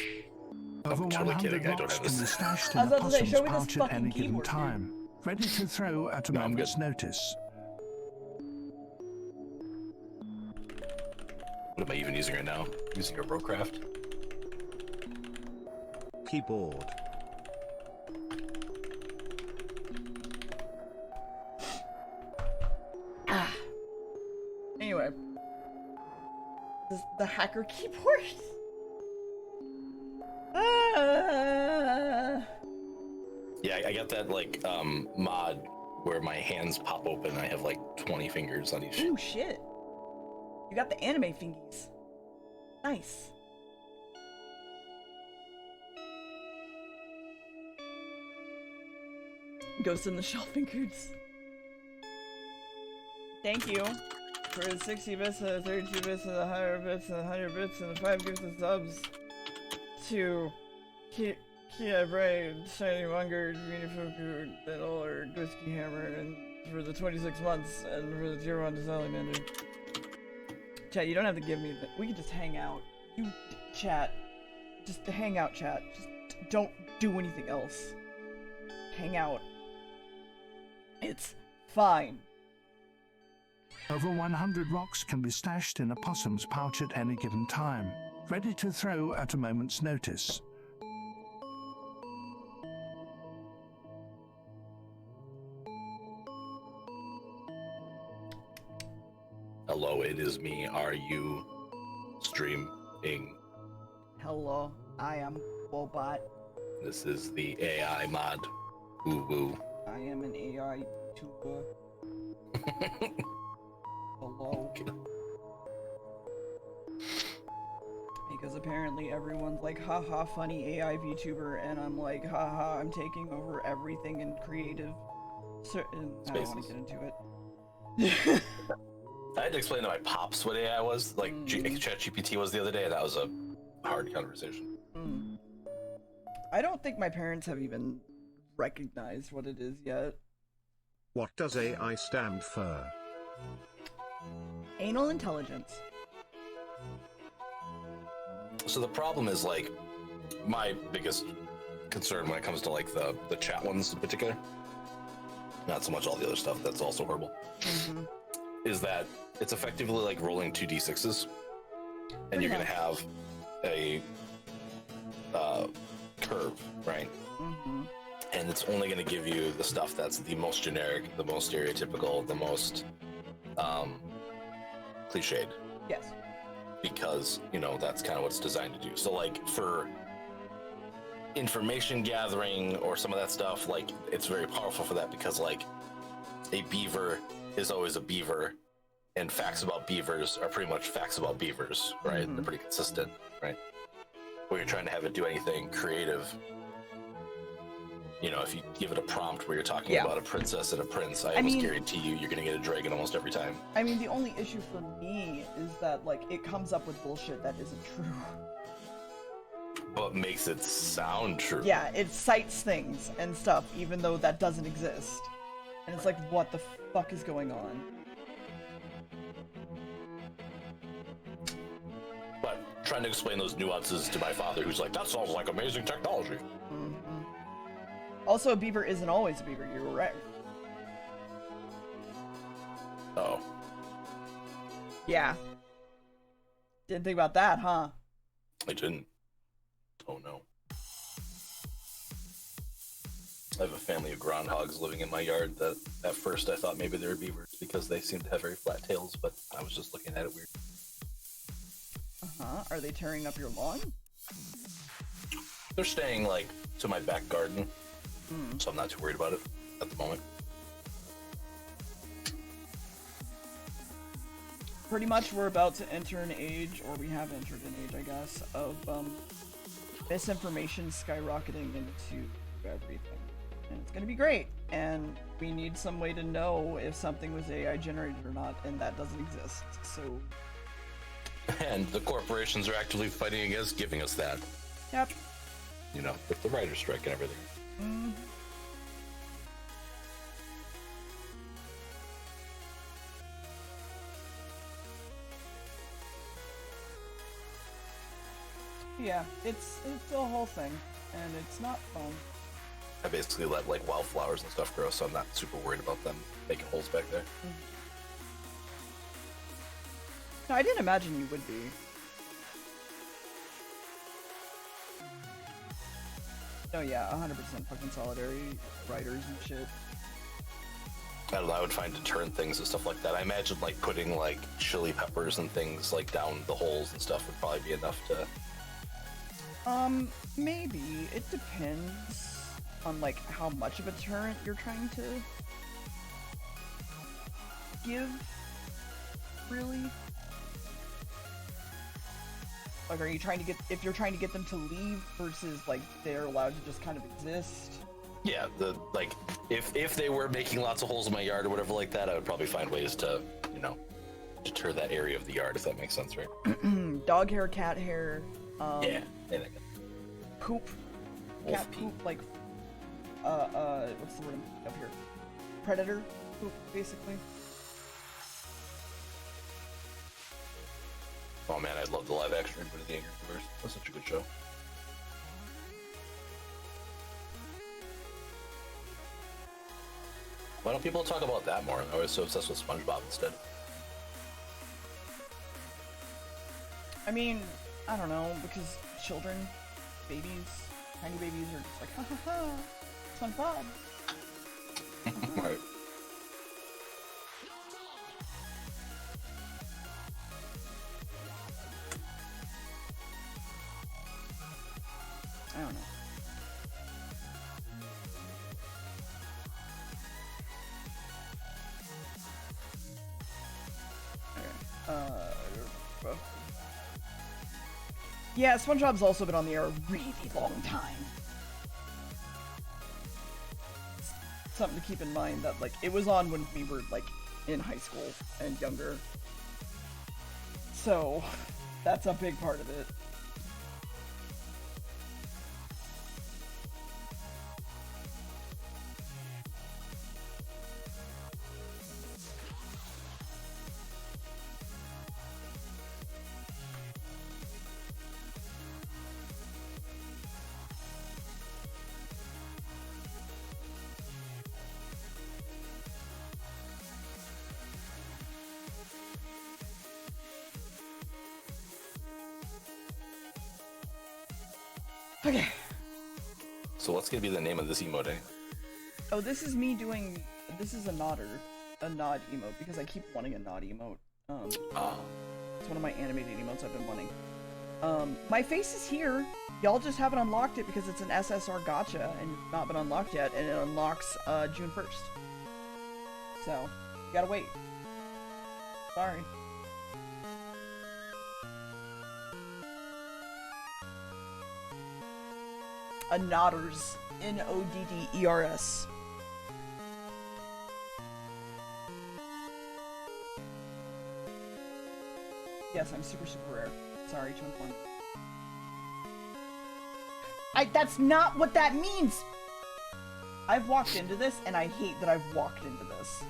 Over totally 100 kidding, I don't rocks have can this. be stashed I in was a about to say, possum's show me this pouch at fucking any given keyboard, dude. time, ready to throw at a No, I'm moment's good. notice. What am I even using right now? Using a Rowcraft? Keyboard. Anyway. This the hacker keyboard. Yeah, I got that like mod where my hands pop open and I have like 20 fingers on each. Ooh, shit. You got the anime fingies. Nice. Ghost in the Shell fingers. Thank you for the 60 bits and the 32 bits and the 100 bits and the 100 bits and the 5 gifts and subs to Kia Braid, Shiny Munger, Minafuku, Diddle, or Whiskey Hammer, and for the 26 months, and for the tier 1 to Salamander. Chat, you don't have to give me we can just hang out. You, chat, just hang out, chat. Just don't do anything else. Hang out. It's fine. Over 100 rocks can be stashed in a possum's pouch at any given time, ready to throw at a moment's notice. Hello, it is me. Are you streaming? Hello, I am Wobot. This is the AI mod. Woo woo. I am an AI tuber. Hello. Okay. Because apparently everyone's like, haha, funny AI VTuber, and I'm like, haha, I'm taking over everything in creative. And I don't want to get into it. I had to explain to my pops what AI was, like ChatGPT was the other day, and that was a hard conversation. I don't think my parents have even recognized what it is yet. What does AI stand for? Anal intelligence. So the problem is, like, my biggest concern when it comes to like the chat ones in particular, not so much all the other stuff that's also horrible, is that it's effectively like rolling 2d6s, and you're gonna have a curve, right? And it's only gonna give you the stuff that's the most generic, the most stereotypical, the most cliched. Yes. Because, you know, that's kind of what it's designed to do. So, like, for information gathering or some of that stuff, like, it's very powerful for that because, like, a beaver is always a beaver, and facts about beavers are pretty much facts about beavers, right? They're pretty consistent, right? When you're trying to have it do anything creative, you know, if you give it a prompt where you're talking about a princess and a prince, I almost guarantee you're going to get a dragon almost every time. I mean, the only issue for me is that, like, it comes up with bullshit that isn't true. But makes it sound true. Yeah, it cites things and stuff, even though that doesn't exist. And it's like, what the fuck is going on? But trying to explain those nuances to my father, who's like, that sounds like amazing technology. Also, a beaver isn't always a beaver, you're right. Oh. Yeah. Didn't think about that, huh? I didn't. Oh no. I have a family of groundhogs living in my yard that at first I thought maybe they were beavers because they seem to have very flat tails, but I was just looking at it weird. Uh-huh. Are they tearing up your lawn? They're staying, like, to my back garden, so I'm not too worried about it at the moment. Pretty much we're about to enter an age, or we have entered an age, I guess, of misinformation skyrocketing into everything. And it's gonna be great, and we need some way to know if something was AI generated or not, and that doesn't exist, so... And the corporations are actively fighting against giving us that. Yep. You know, with the writer's strike and everything. Yeah, it's a whole thing, and it's not fun. I basically let, like, wildflowers and stuff grow, so I'm not super worried about them making holes back there. No, I didn't imagine you would be. Oh yeah, 100% fucking solidarity, writers and shit. I don't know, I would find deterrent things and stuff like that. I imagine, like, putting, like, chili peppers and things, like, down the holes and stuff would probably be enough to... Maybe. It depends on, like, how much of a deterrent you're trying to give, really. Like, are you trying to get, if you're trying to get them to leave versus, like, they're allowed to just kind of exist? Yeah, like, if they were making lots of holes in my yard or whatever like that, I would probably find ways to, you know, deter that area of the yard, if that makes sense, right? Dog hair, cat hair, yeah, anything. poop, Wolf cat pee. poop, like, what's the word up here? Predator poop, basically. Oh man, I'd love the live action reboot of the Angry Universe. That's such a good show. Why don't people talk about that more? I'm always so obsessed with SpongeBob instead. I mean, I don't know, because children, babies, tiny babies are just like, ha ha ha, SpongeBob. Right. I don't know. Yeah, SpongeBob's also been on the air a really long time. Something to keep in mind that, like, it was on when we were, like, in high school and younger. So, that's a big part of it. Okay. So what's gonna be the name of this emote? Oh, this is me doing. This is a nod emote because I keep wanting a nod emote. It's one of my animated emotes I've been wanting. My face is here. Y'all just haven't unlocked it because it's an SSR gacha and it's not been unlocked yet, and it unlocks June 1st. So, you gotta wait. Sorry. A Nodders. Nodders. Yes, I'm super rare. Sorry to inform. That's not what that means! I've walked into this, and I hate that I've walked into this.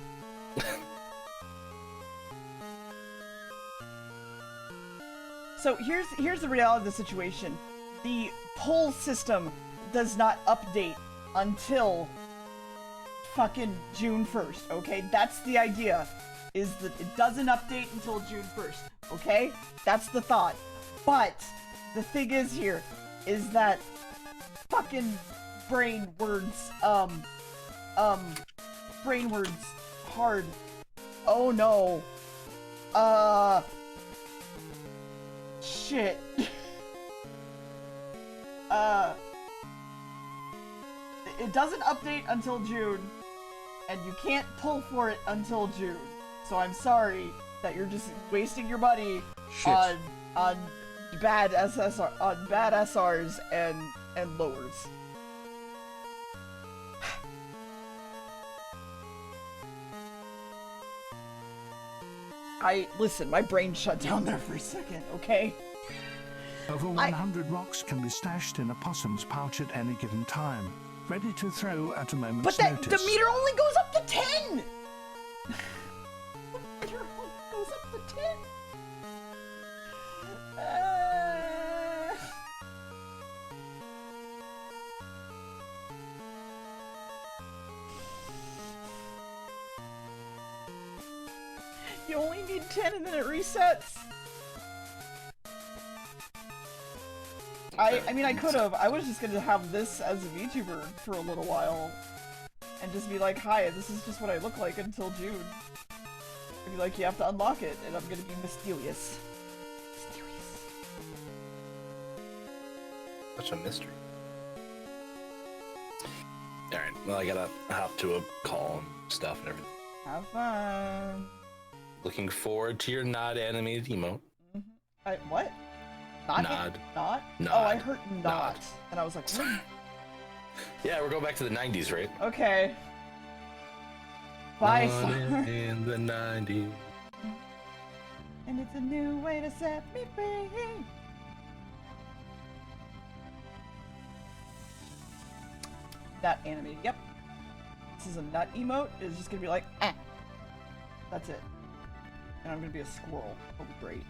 So here's the reality of the situation. The poll system does not update until fucking June 1st, okay? That's the idea, is that it doesn't update until June 1st, okay? That's the thought. But the thing is here, is that fucking brain words, brain words hard. Oh no. Shit. It doesn't update until June, and you can't pull for it until June. So I'm sorry that you're just wasting your money on bad SRs and lowers. Listen, my brain shut down there for a second, okay? Over 100 rocks can be stashed in a possum's pouch at any given time, ready to throw at a moment's notice. But the meter only goes up to 10! The meter only goes up to 10! You only need 10 and then it resets. I mean, I could have. I was just gonna have this as a VTuber for a little while. And just be like, hi, this is just what I look like until June. I'd be like, you have to unlock it, and I'm gonna be mysterious. Mysterious. Such a mystery. Alright, well, I gotta hop to a call and stuff and everything. Have fun. Looking forward to your nod animated emote. What? Not? Nod. Not? Nod. Oh, I heard not. Nod. And I was like, what? Yeah, we're going back to the 90s, right? Okay. Bye, Born Summer. in the 90s. And it's a new way to set me free. Nut animated, yep. This is a nut emote. It's just gonna be like, eh. That's it. And I'm gonna be a squirrel. It'll be great.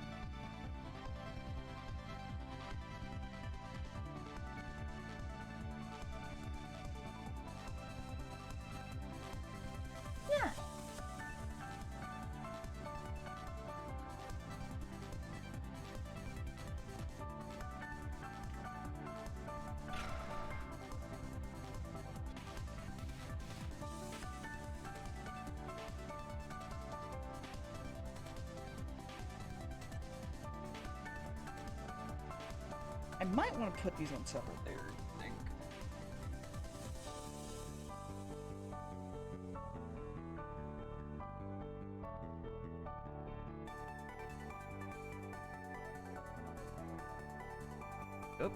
Yeah. I might want to put these on separate layers, I think. Oop.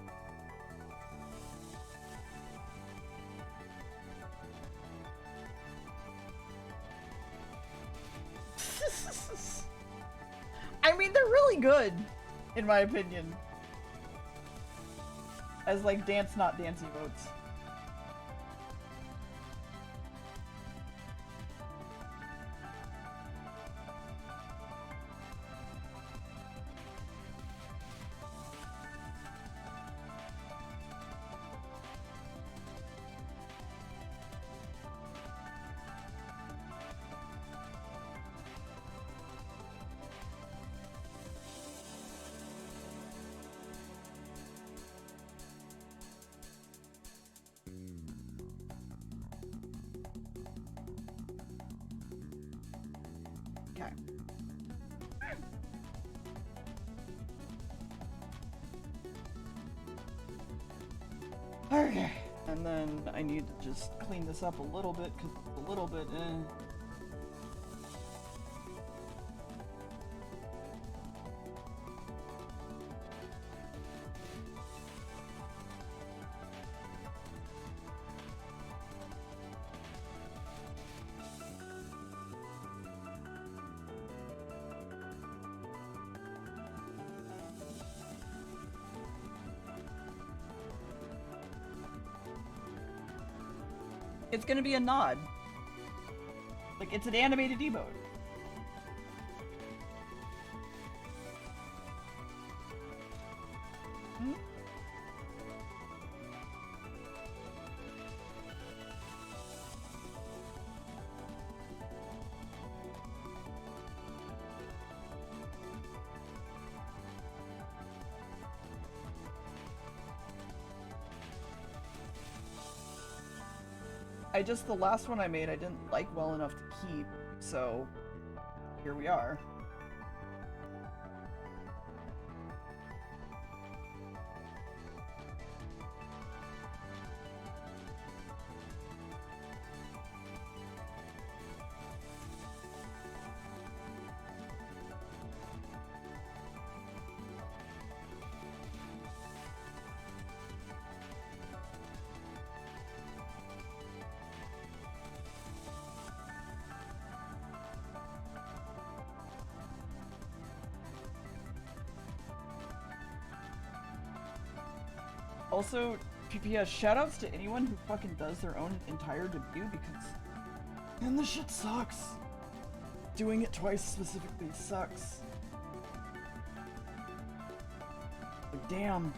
I mean, they're really good, in my opinion. As like dance not dance emotes. Okay. Okay. And then I need to just clean this up a little bit because it's a little bit It's gonna be a nod. Like, it's an animated emote. Hmm? the last one I made I didn't like well enough to keep, so here we are. Also, PPS, shoutouts to anyone who fucking does their own entire debut because, man, this shit sucks. Doing it twice specifically sucks. But damn.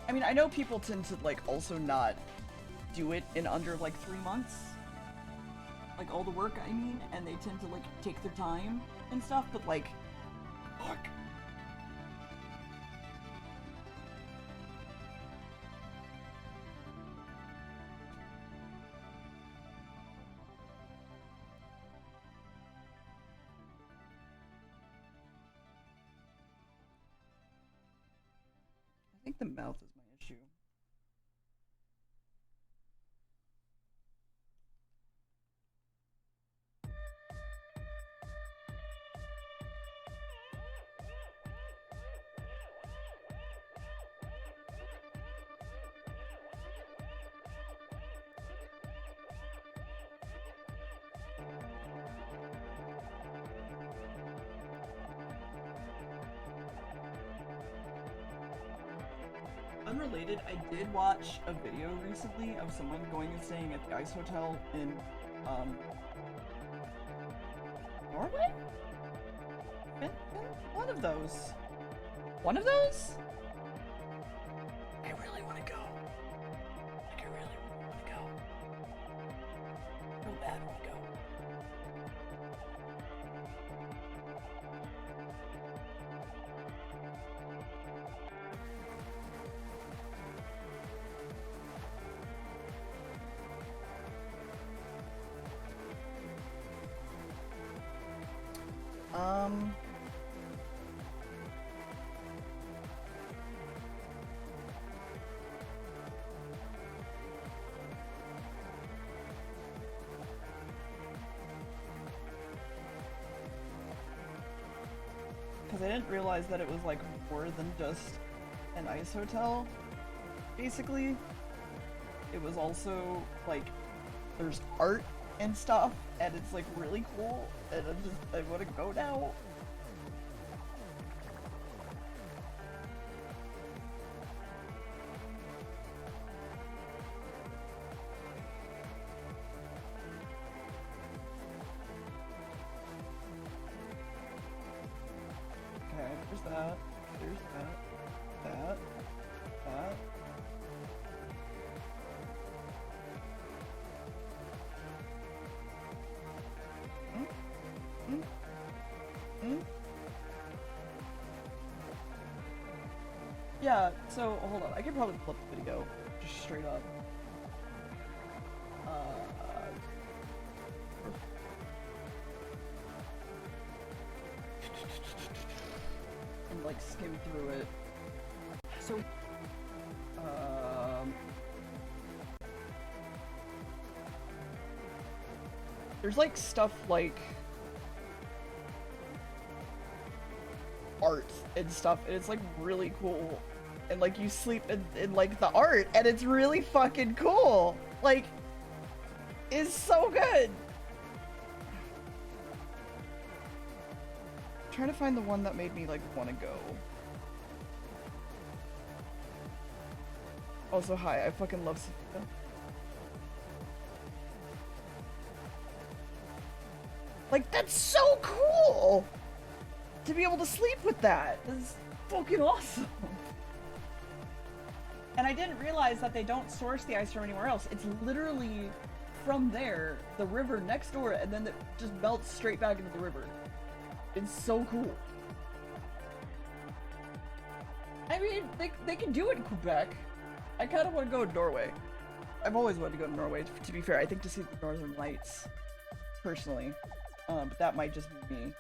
I mean, I know people tend to, like, also not do it in under, like, 3 months. Like, all the work, I mean, and they tend to, like, take their time and stuff, but, like, fuck. I think the mouth is my issue. Unrelated, I did watch a video recently of someone going and staying at the ice hotel in, Norway? One of those. One of those? I really want to go. Like, I really want to go. Real bad want to go. Because I didn't realize that it was, like, more than just an ice hotel, basically. It was also, like, there's art and stuff, and it's, like, really cool, and I want to go now. Okay, there's that, that. Yeah, so, hold on, I could probably flip the video, just straight up. And, like, skim through it. So, there's, like, stuff like art and stuff, and it's, like, really cool. And, like, you sleep in like, the art, and it's really fucking cool! Like, it's so good! I'm trying to find the one that made me, like, want to go. Also, hi, I fucking love Sophia. Like, that's so cool! to be able to sleep with that. This is fucking awesome. And I didn't realize that they don't source the ice from anywhere else. It's literally from there, the river next door, and then it just melts straight back into the river. It's so cool. I mean, they can do it in Quebec. I kind of want to go to Norway. I've always wanted to go to Norway, to be fair. I think to see the Northern Lights, personally. But that might just be me.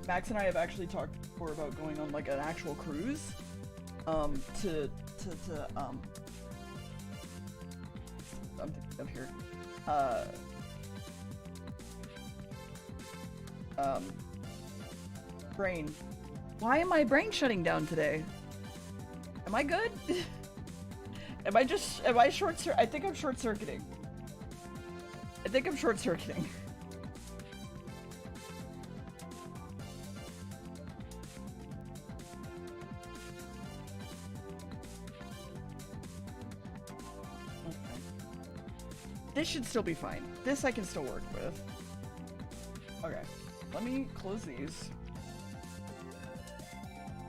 Max and I have actually talked before about going on like an actual cruise, I'm thinking of here, brain. Why am my brain shutting down today? Am I good? am I short-circuiting? I think I'm short-circuiting. This should still be fine. This I can still work with. Okay, let me close these.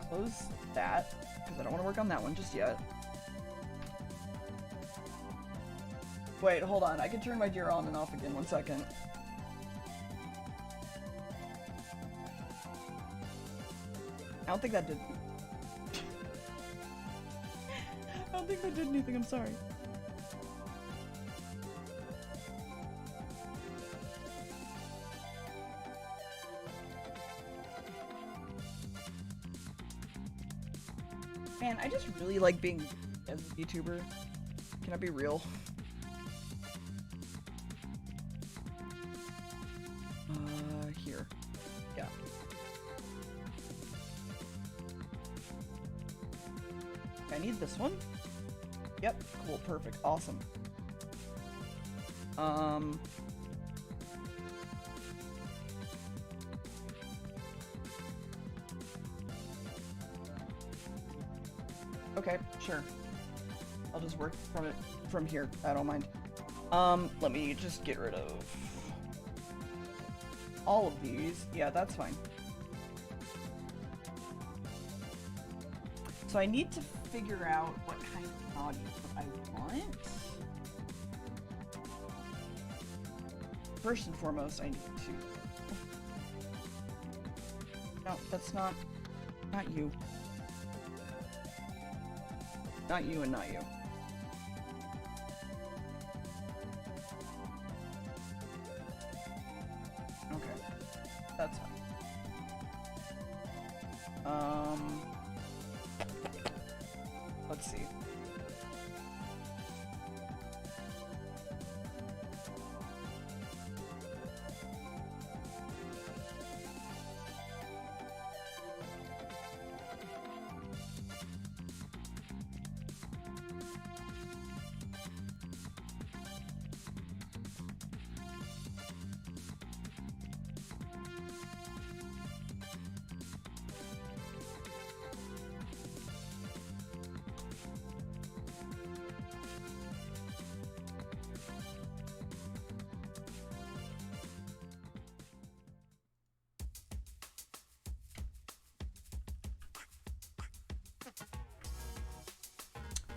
Close that, because I don't want to work on that one just yet. Wait, hold on. I can turn my deer on and off again. 1 second. I don't think that did... I don't think that did anything. I'm sorry. Man, I just really like being as a YouTuber. Can I be real? Here. Yeah. I need this one. Yep, cool, perfect, awesome. Okay, sure. I'll just work from here. I don't mind. Let me just get rid of all of these. Yeah, that's fine. So I need to figure out what kind of audio I want. First and foremost, I need to... No, that's not you. Not you and not you. Okay. That's fine. Let's see.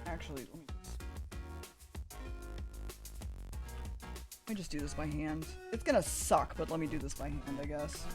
Actually, let me just do this by hand. It's gonna suck, but let me do this by hand, I guess.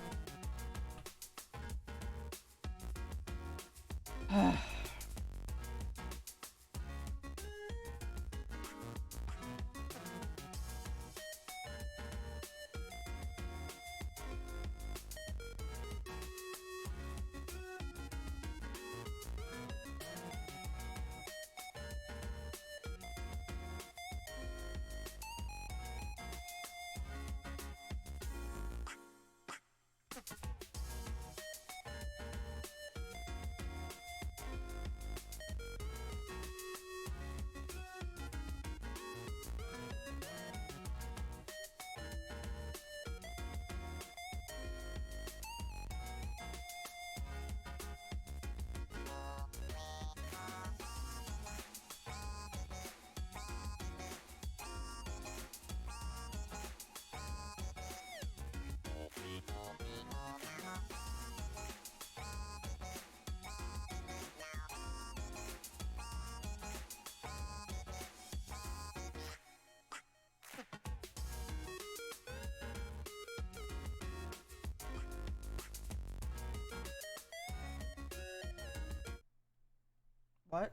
What?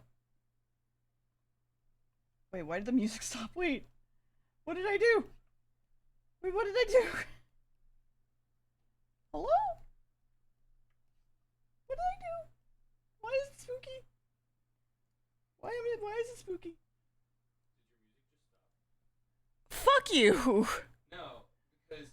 Wait, why did the music stop? Wait. What did I do? Wait, what did I do? Hello? What did I do? Why is it spooky? Why is it spooky? Fuck you! No, because, and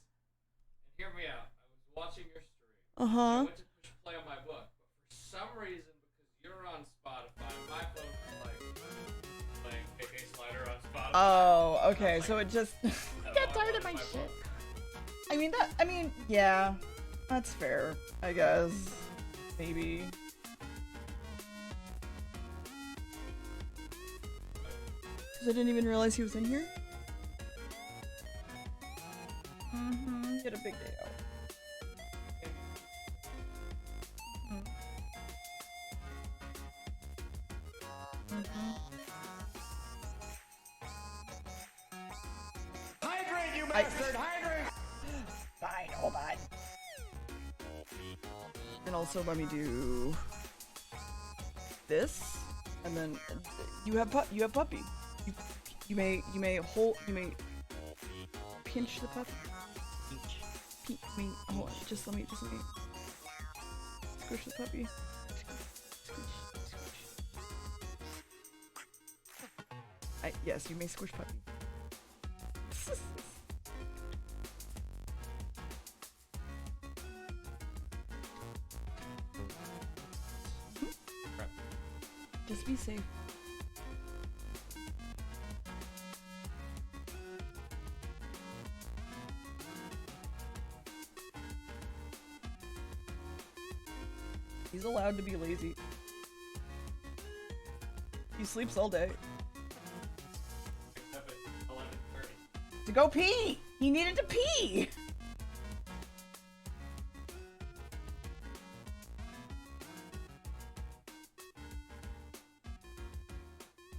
hear me out, I was watching your stream. Uh-huh. I went to push play on my book, but for some reason, because you're on Spotify, my phone was like playing KK Slider on Spotify. Oh, okay, so it just... I got tired of my shit. I mean, yeah. That's fair, I guess. Maybe. Because I didn't even realize he was in here? Mm-hmm, he had a big day out. Hydrate, you bastard! Hydrate! Fine, hold on. And also let me do this, and then you have puppy. You may pinch the puppy. I mean, hold on, just let me squish the puppy. Yes, you may squish puppy. Just be safe. He's allowed to be lazy. He sleeps all day. Except at 11:30. To go pee! He needed to pee!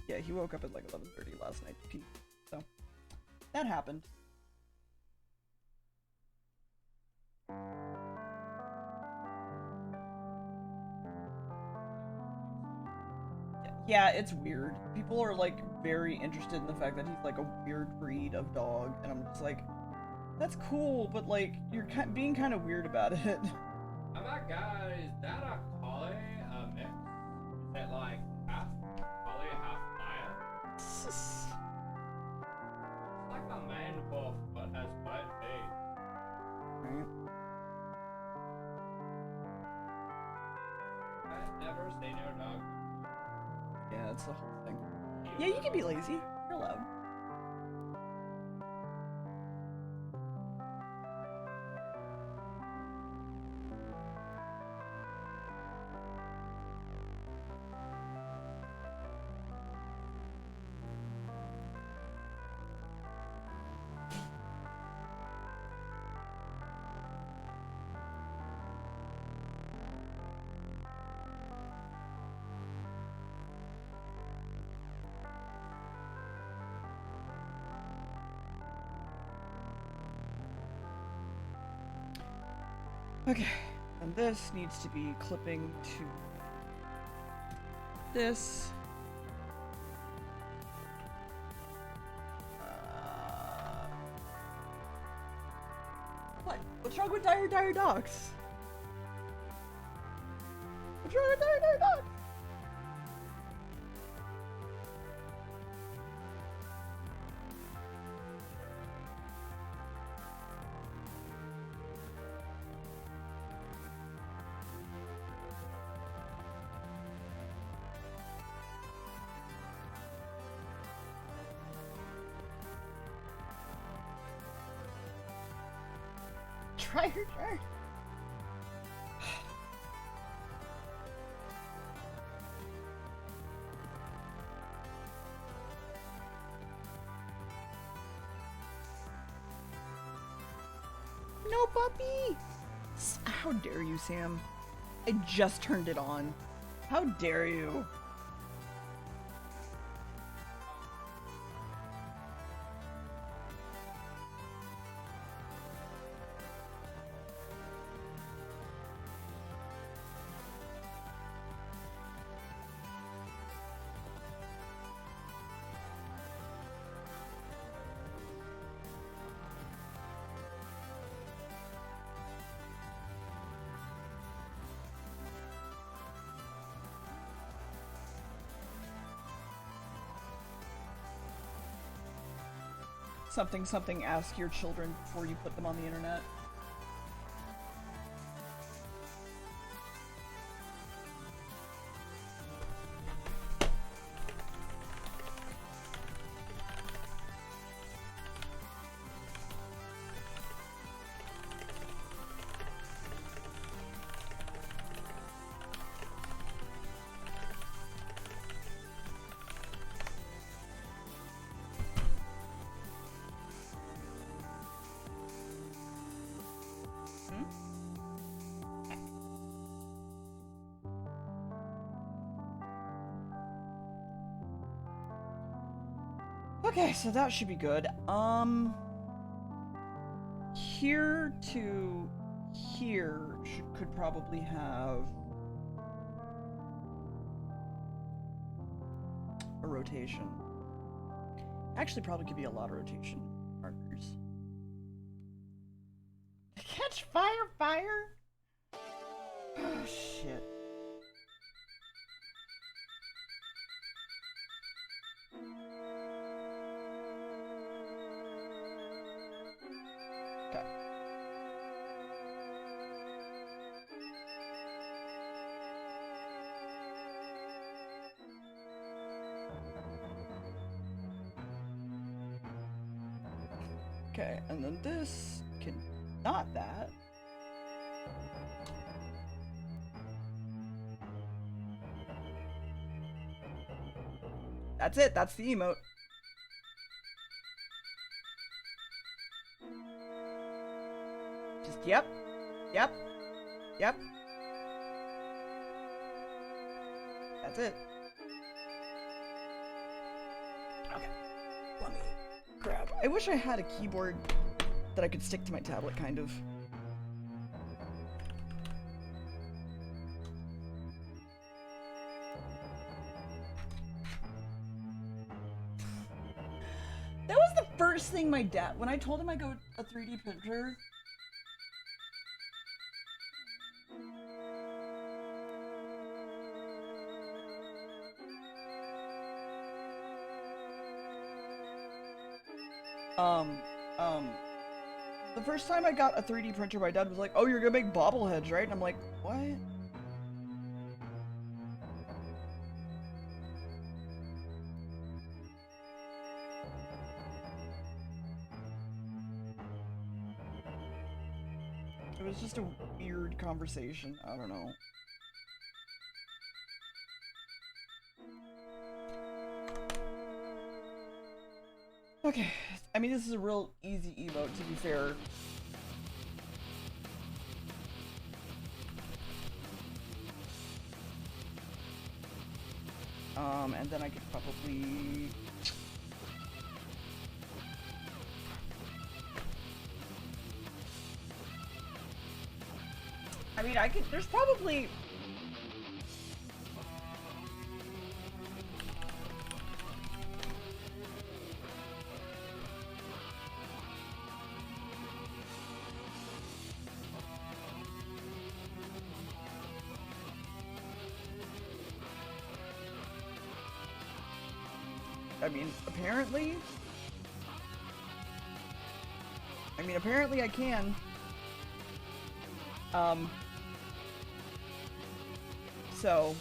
Yeah, he woke up at like 11:30 last night to pee. So, that happened. Yeah, it's weird. People are like very interested in the fact that he's like a weird breed of dog, and I'm just like, that's cool, but like, you're being kind of weird about it. I'm that guy, is that a collie, a mix? Is it like half collie, half Maya? It's like a man wolf, but has white face. Right. I've never seen your dog. Yeah, that's the whole thing. Yeah, you can be lazy. You're allowed. Okay, and this needs to be clipping to this. What? What's wrong with dire dogs? What's wrong with dire dogs? Try your turn. No puppy! How dare you, Sam? I just turned it on. How dare you? something something ask your children before you put them on the internet. Okay, so that should be good. Here to here could probably have a rotation. Actually, probably could be a lot of rotation markers. Catch fire, fire! Oh, shit. Okay. Okay, and then this can not that. That's it, that's the emote. Just yep. Yep. Yep. That's it. Okay. Let me grab. I wish I had a keyboard that I could stick to my tablet, kind of. That was the first thing my dad, when I told him I go a 3D printer. The first time I got a 3D printer, my dad was like, "Oh, you're gonna make bobbleheads, right?" And I'm like, "What?" It was just a weird conversation. I don't know. Okay, I mean, this is a real easy emote, to be fair. And then I could probably... I mean, I could, there's probably... apparently I can. So.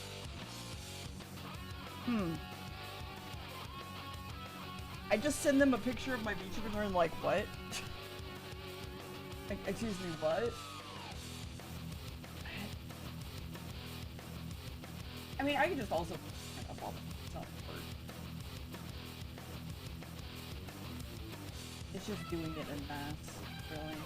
I just send them a picture of my VTuber and they're like, what? Excuse me, what? I mean, I could just also print up all the stuff. It's just doing it en masse, really.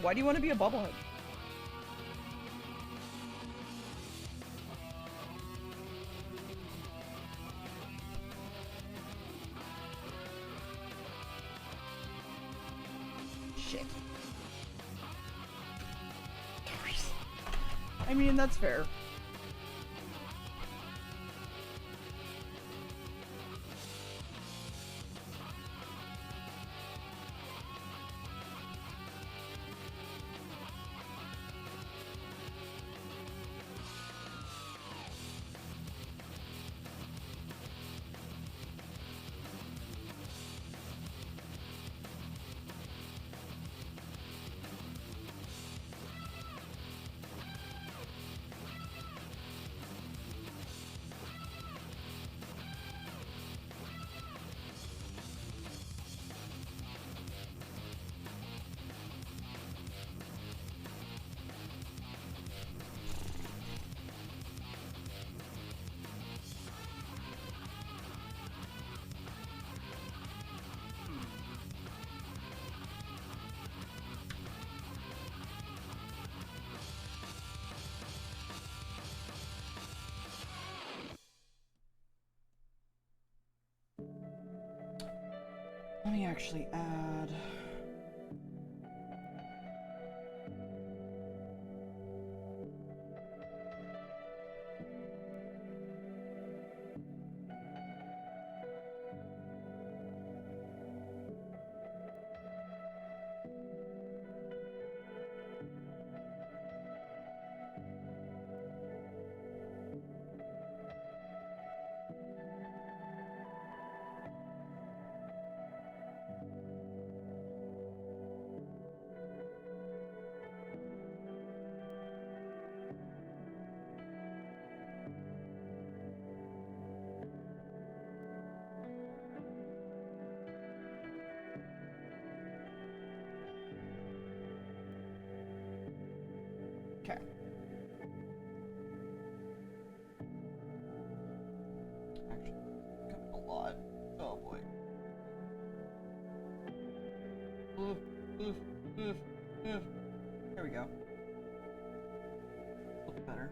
Why do you want to be a bubblehead? Shit. I mean, that's fair. me actually add. Okay. Actually, coming a lot. Oh boy. There we go. Looks better.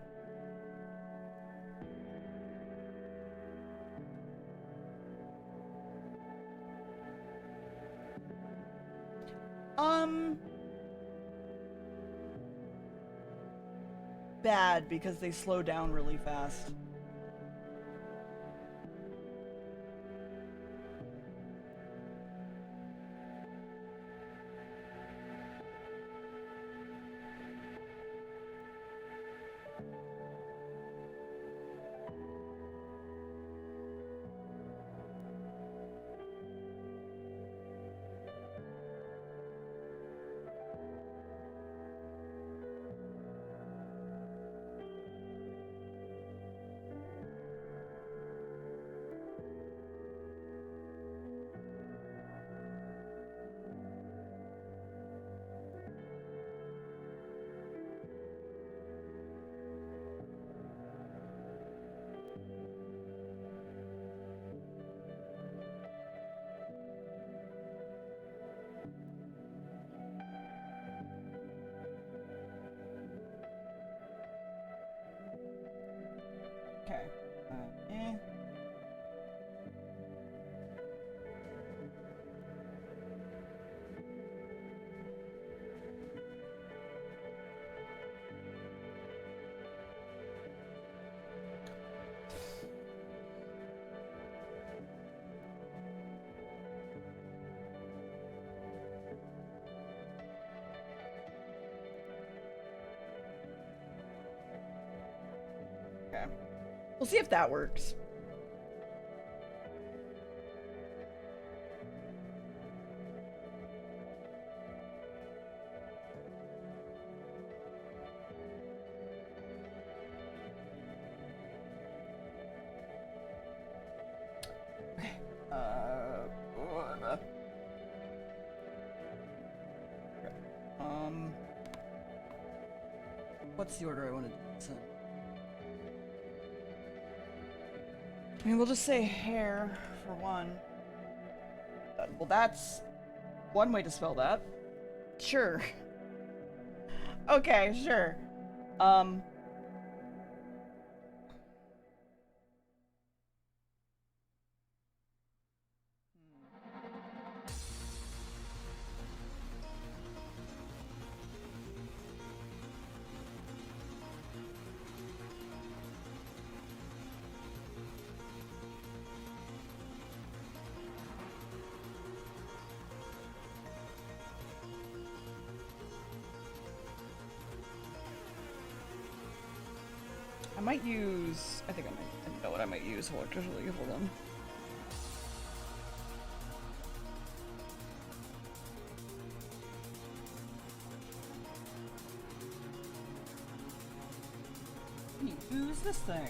Bad because they slow down really fast. Okay. Okay. We'll see if that works. Okay. What's the order I want to do this in? I mean, we'll just say hair for one. Well, that's one way to spell that. Sure. Okay, sure. I might use. I think I know what I might use. Hold on. Can you use this thing?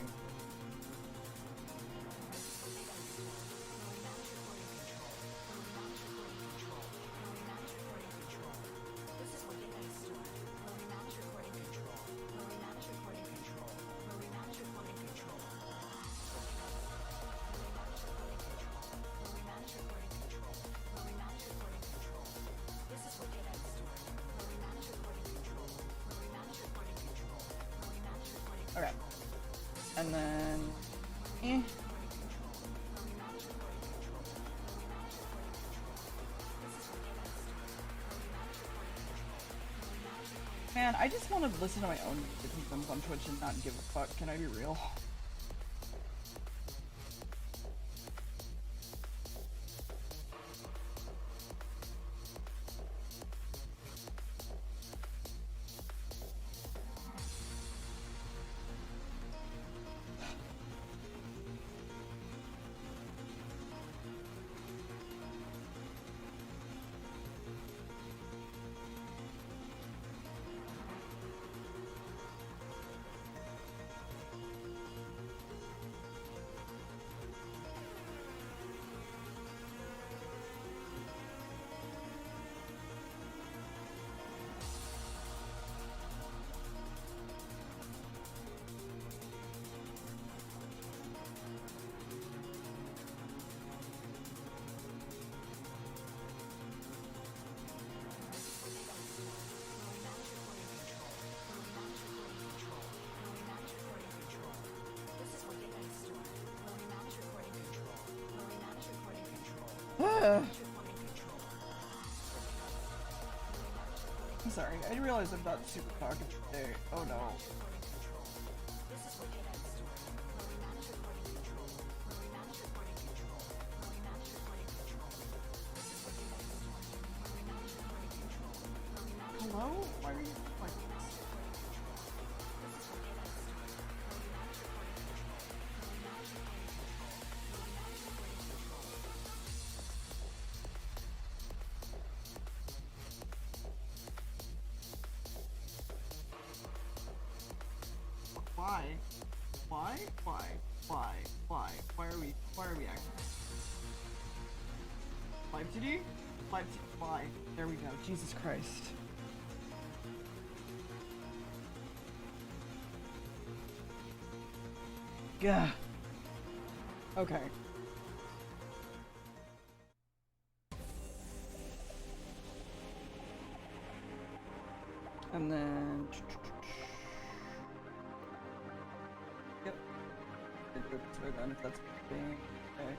Okay. And then... Man, I just want to listen to my own music sometimes on Twitch and not give a fuck. Can I be real? I'm sorry, I realize I'm not super talkative today. Oh no. Hello? Why are you like this? Why? Why? Why? Why? Why? Why are we acting? Live TD? Live TD. Why? There we go. Jesus Christ. Gah. Okay. And then... Yep. It goes this way then, if that's being... Okay.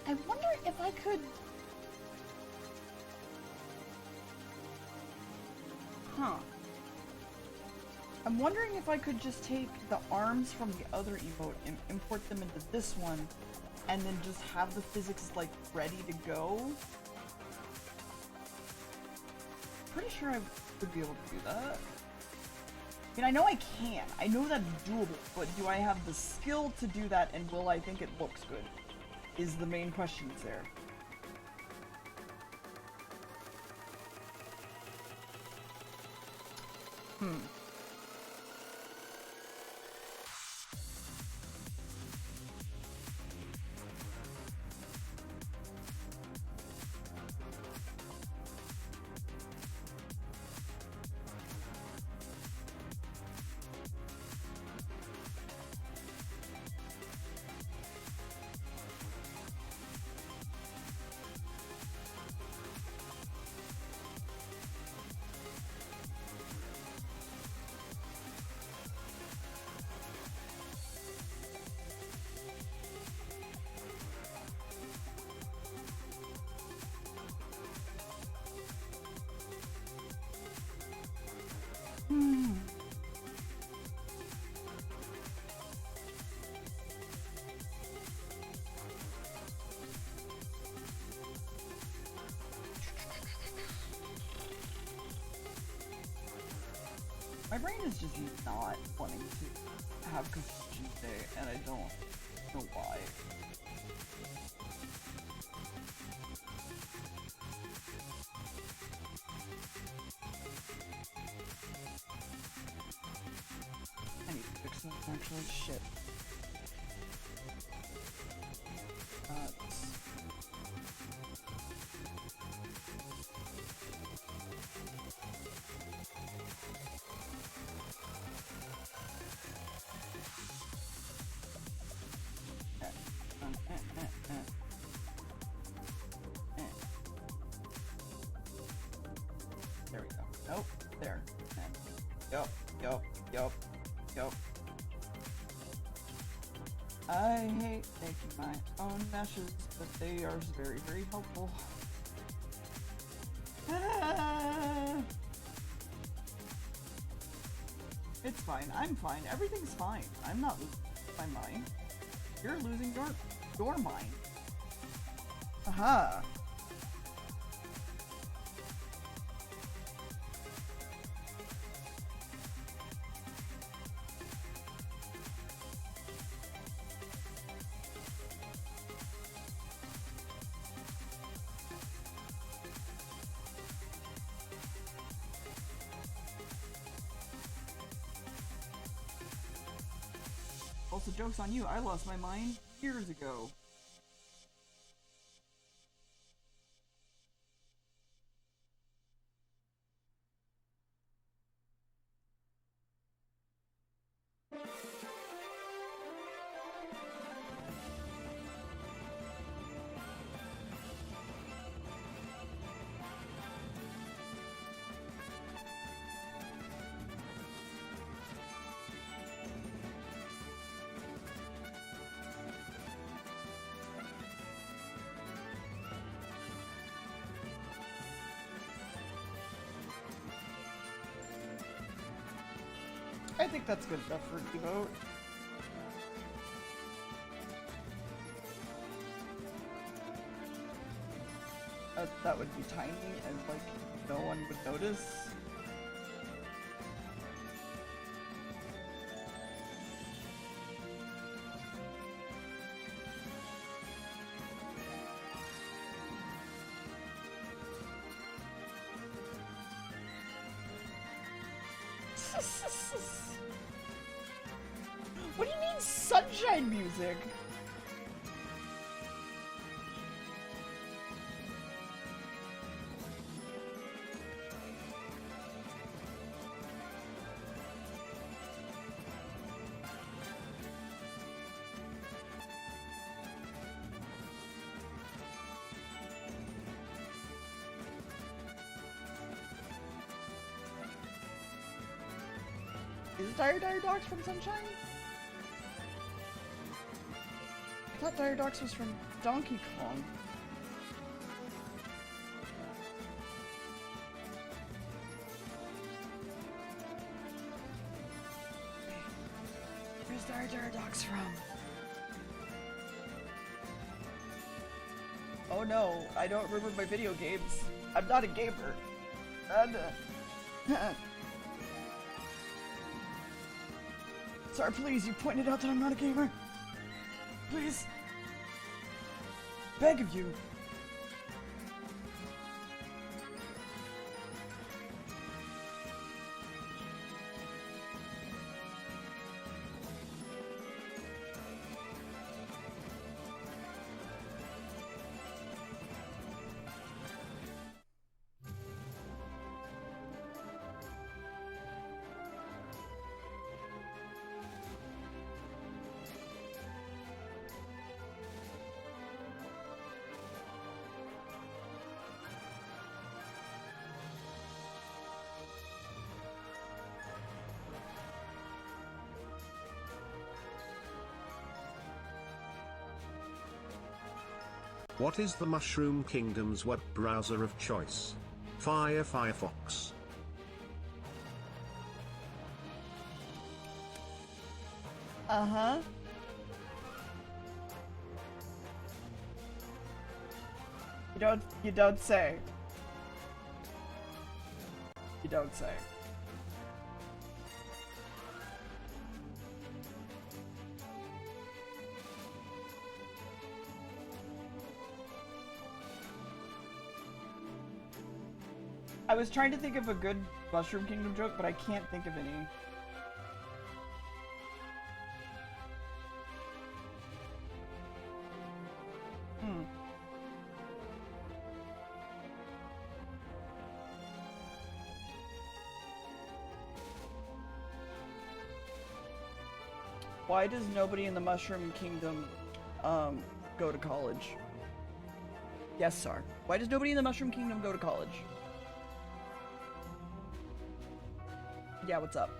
I wonder if I could... Huh. I'm wondering if I could just take the arms from the other emote and import them into this one, and then just have the physics, like, ready to go. Pretty sure I would be able to do that. I mean, I know I can. I know that's doable, but do I have the skill to do that, and will I think it looks good? Is the main question there. My brain is just not wanting to have confusion today, and I don't know why. I need to fix that actually. Shit. There we go. Nope. There. Yup. Yup. Yup. Yup. I hate making my own meshes, but they are very, very helpful. It's fine. I'm fine. Everything's fine. I'm not losing my mind. You're losing your mind. Aha. Also, joke's on you, I lost my mind years ago. I think that's good enough for an emote. That would be tiny and like no one would notice. What do you mean sunshine music? Is Dire Dogs from Sunshine? I thought Dire Dogs was from Donkey Kong. Where's Dire Dogs from? Oh no, I don't remember my video games. I'm not a gamer. Sorry, please, you pointed out that I'm not a gamer. Please. Beg of you. What is the Mushroom Kingdom's web browser of choice? Firefox. Uh-huh. You don't say. You don't say. I was trying to think of a good Mushroom Kingdom joke, but I can't think of any. Why does nobody in the Mushroom Kingdom go to college? Yes, sir. Why does nobody in the Mushroom Kingdom go to college? Yeah, what's up?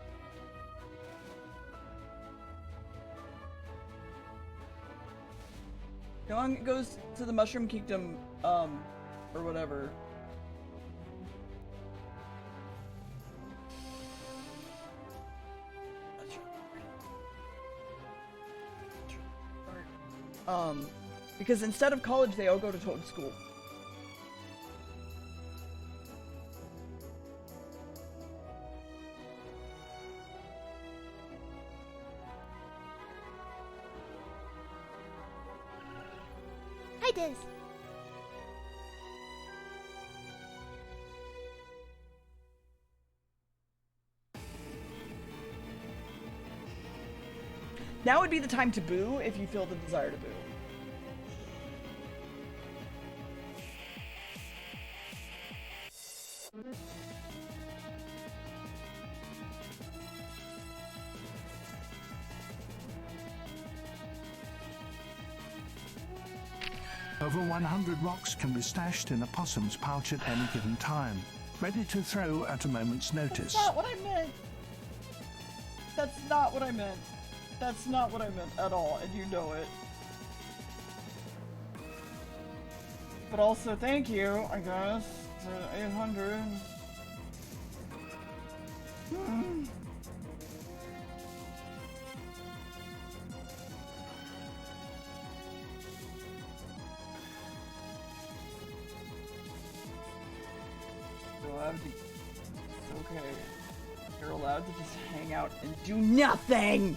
Young goes to the Mushroom Kingdom, or whatever. Because instead of college, they all go to Toad School. Hi, Diz. Now would be the time to boo if you feel the desire to boo. Over 100 rocks can be stashed in a possum's pouch at any given time, ready to throw at a moment's notice. That's not what I meant. That's not what I meant. That's not what I meant at all, and you know it. But also, thank you, I guess, for the 800. It's okay. You're allowed to just hang out and do nothing!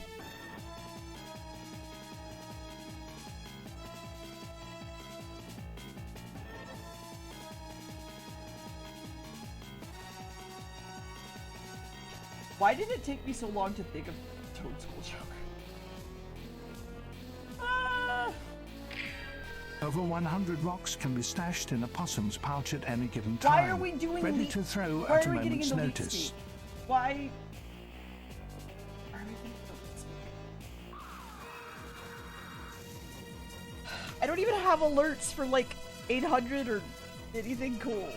Why did it take me so long to think of Toad School joke? Over 100 rocks can be stashed in a possum's pouch at any given time. Why are we doing ready to throw why at a are we getting moment's into leak notice? speak? Why are we getting into leak speak? I don't even have alerts for like 800 or anything cool.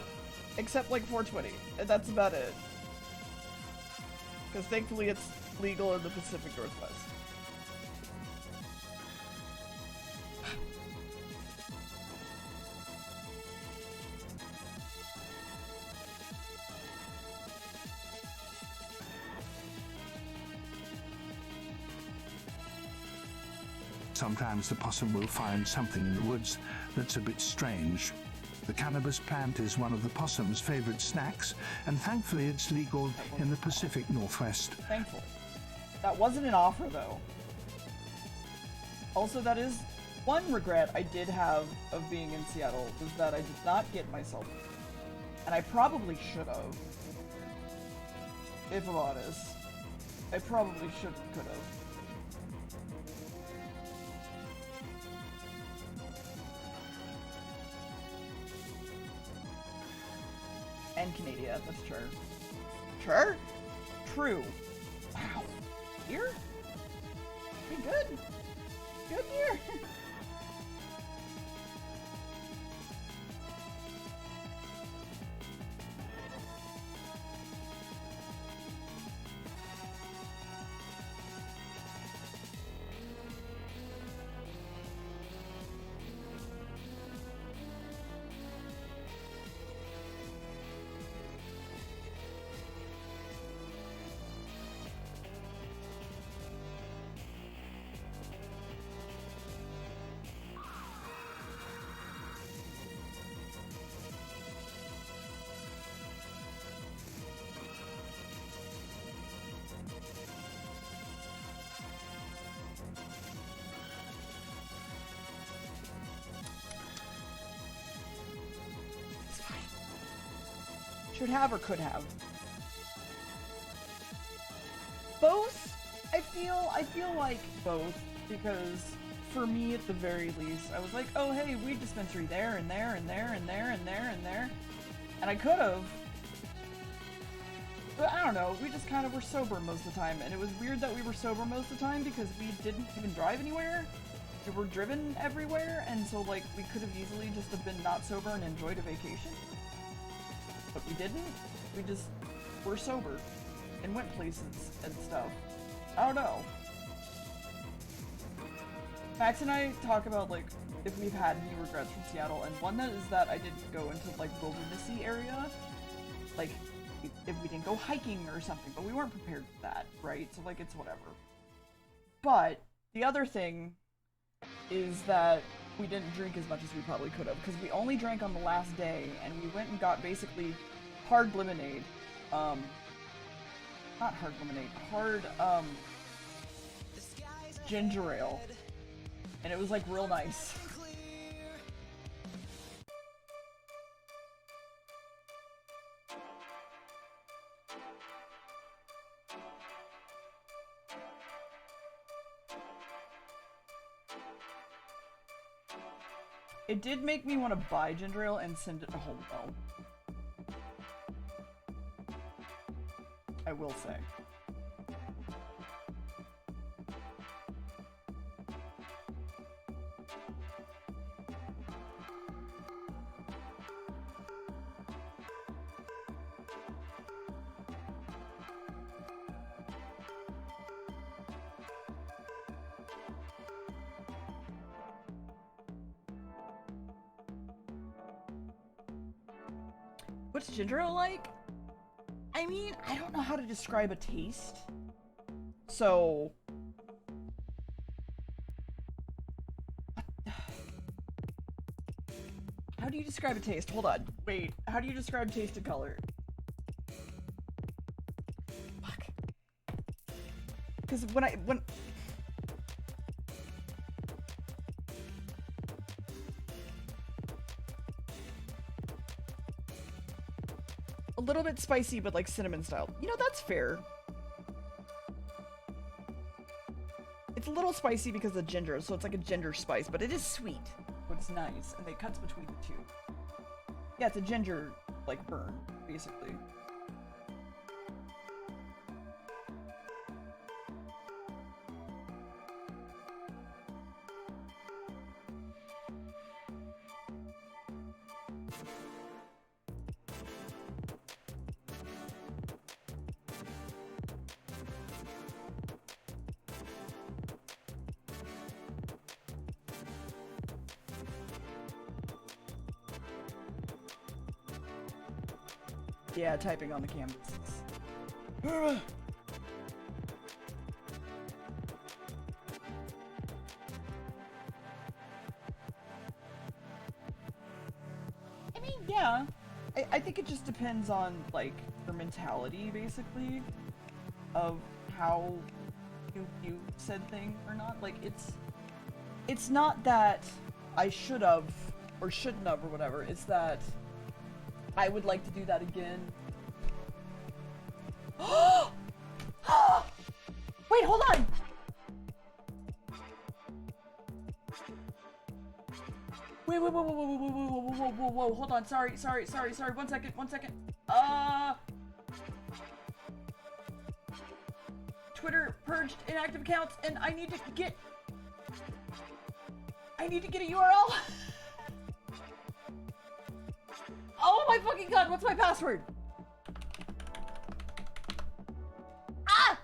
Except like 420. And that's about it. Because thankfully it's legal in the Pacific Northwest. Sometimes the possum will find something in the woods that's a bit strange. The cannabis plant is one of the possum's favorite snacks, and thankfully it's legal in the Pacific Northwest. Thankful. That wasn't an offer, though. Also, that is one regret I did have of being in Seattle, was that I did not get myself. And I probably should have. If I'm honest. I probably should have, could have. And Canada, that's true. True? True. Wow. Here? Okay, good. Good year. Should have or could have. Both. I feel like both, because for me at the very least, I was like, oh hey, weed dispensary there and there and there and there and there and there, and I could have. But I don't know, we just kind of were sober most of the time, and it was weird that we were sober most of the time because we didn't even drive anywhere. We were driven everywhere, and so like we could have easily just have been not sober and enjoyed a vacation. But we didn't. We just were sober and went places and stuff. I don't know. Max and I talk about, like, if we've had any regrets from Seattle, and one that is that I didn't go into, like, wildernessy area. Like, if we didn't go hiking or something, but we weren't prepared for that, right? So, like, it's whatever. But the other thing is that we didn't drink as much as we probably could have, because we only drank on the last day, and we went and got basically hard lemonade. Not hard lemonade, hard, ginger ale. And it was, like, real nice. It did make me want to buy ginger ale and send it home, though. I will say. What's ginger ale like? I mean, I don't know how to describe a taste. So... How do you describe a taste? Hold on. Wait. How do you describe taste and color? Fuck. Because when... A little bit spicy, but like cinnamon style. You know, that's fair. It's a little spicy because of ginger, so it's like a ginger spice, but it is sweet. But it's nice, and it cuts between the two. Yeah, it's a ginger, like, burn, basically. Yeah, typing on the canvas. I mean, yeah. I think it just depends on, like, your mentality, basically, of how you said thing or not. Like, it's not that I should have or shouldn't have or whatever. It's that I would like to do that again. Wait, hold on! Wait, whoa, hold on, sorry, 1 second. Twitter purged inactive accounts, and I need to get a URL! Oh my fucking god, what's my password? Ah!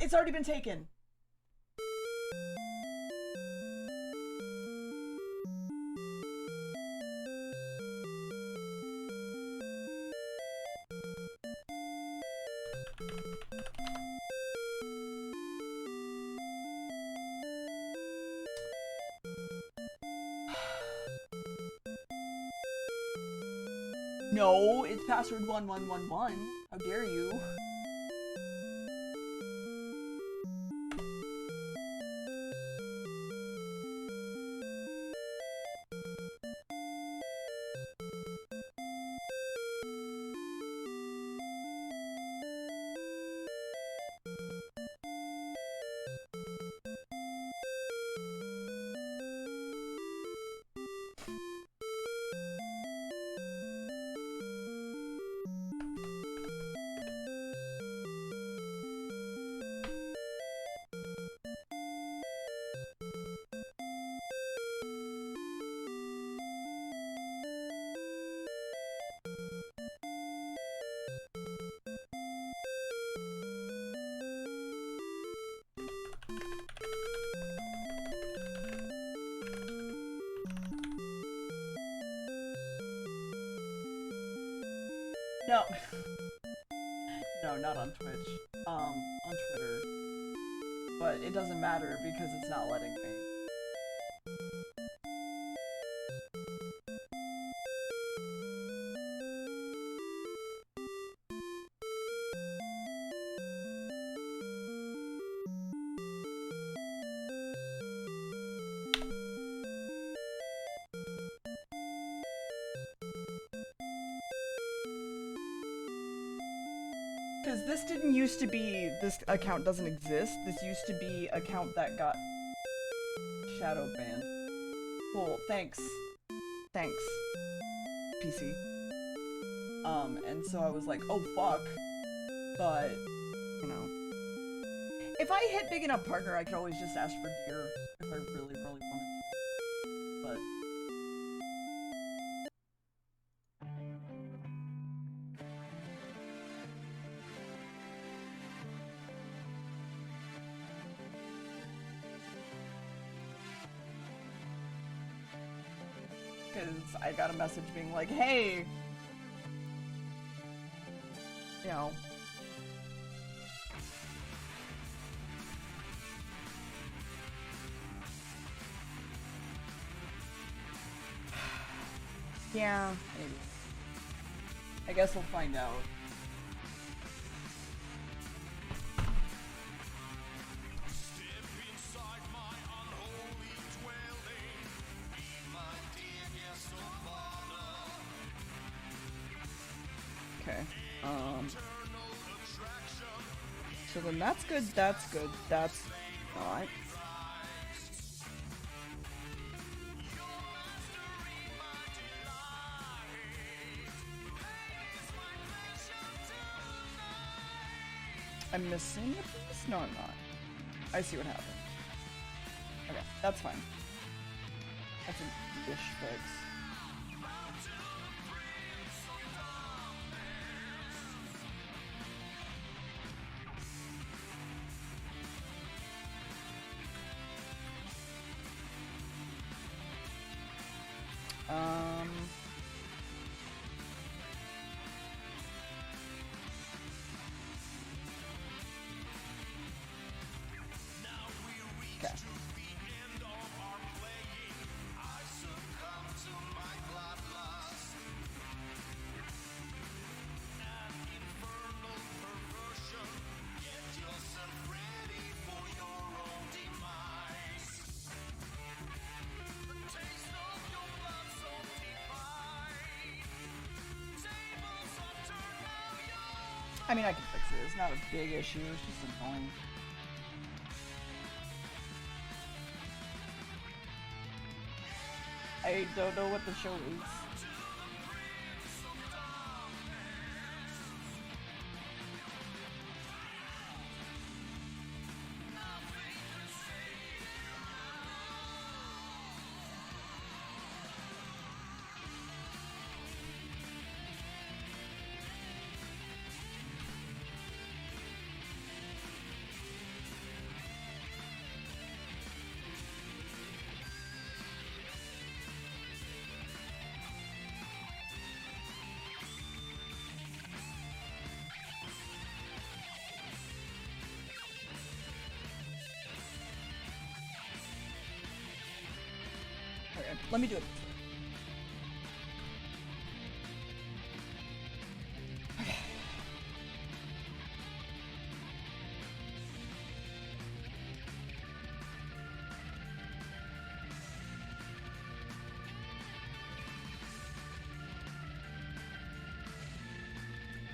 It's already been taken. No, it's password 1111. How dare you? No. No, not on Twitch. On Twitter. But it doesn't matter because it's not letting me. Because this didn't used to be, this account doesn't exist. This used to be account that got shadow banned. Cool, thanks. Thanks, PC. And so I was like, oh fuck. But, you know. If I hit big enough partner, I could always just ask for Deer if I really, really wanted to. But... because I got a message being like, hey, you know, yeah, maybe. I guess we'll find out. Okay, so then that's good, that's not. I'm missing a piece? No, I'm not. I see what happened. Okay, that's fine. That's an ish fix. Okay. I mean, I can fix it. It's not a big issue. It's just annoying. I don't know what the show is. Okay, let me do it. Okay.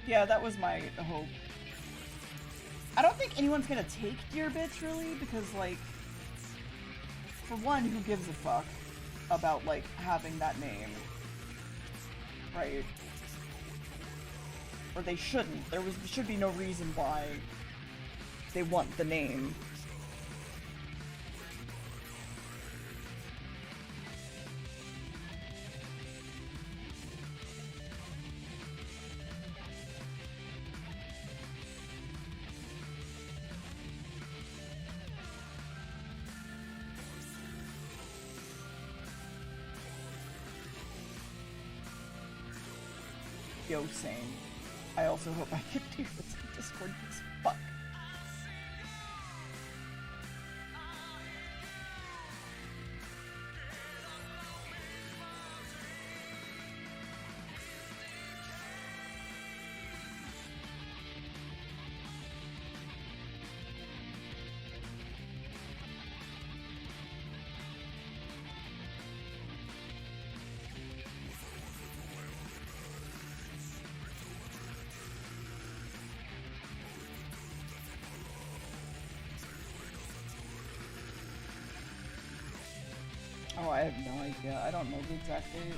Yeah, that was my hope. I don't think anyone's gonna take DeerBits really, because like, for one, who gives a fuck about like having that name, right? Or they shouldn't. There should be no reason why they want the name. Yo, same. I also hope I can do this in Discord because fuck. Oh, I have no idea. I don't know the exact date.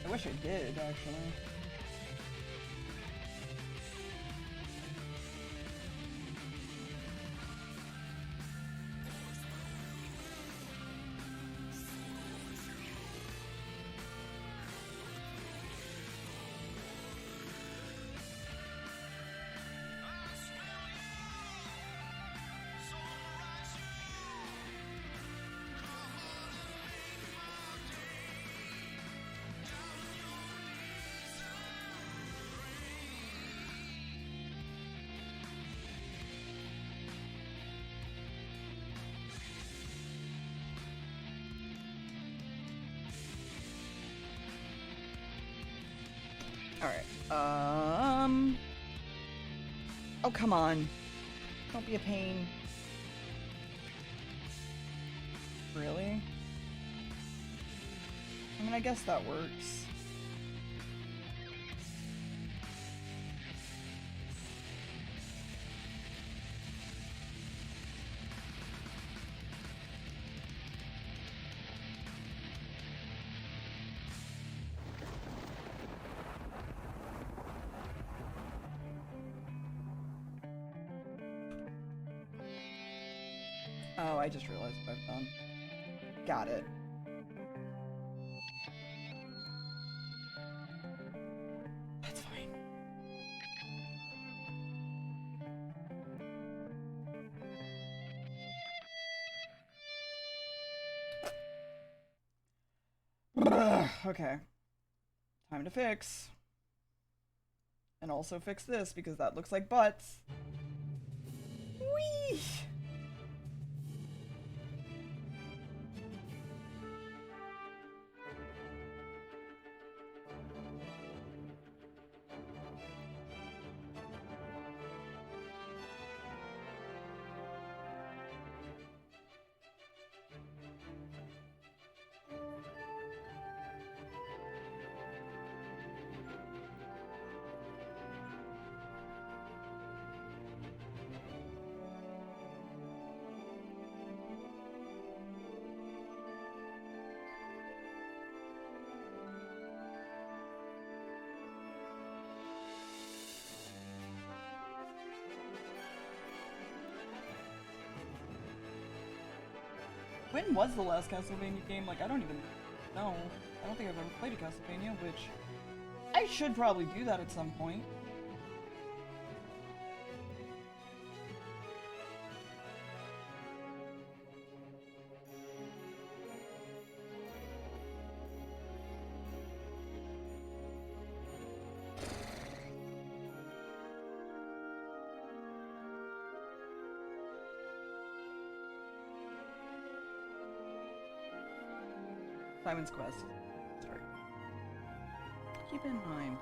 I wish I did, actually. Alright, oh, come on. Don't be a pain. Really? I mean, I guess that works. Oh, I just realized what I've done. Got it. That's fine. Okay. Time to fix. And also fix this, because that looks like butts. Whee! When was the last Castlevania game? Like, I don't even know. I don't think I've ever played a Castlevania, which I should probably do that at some point. Simon's Quest. Sorry. Keep in mind.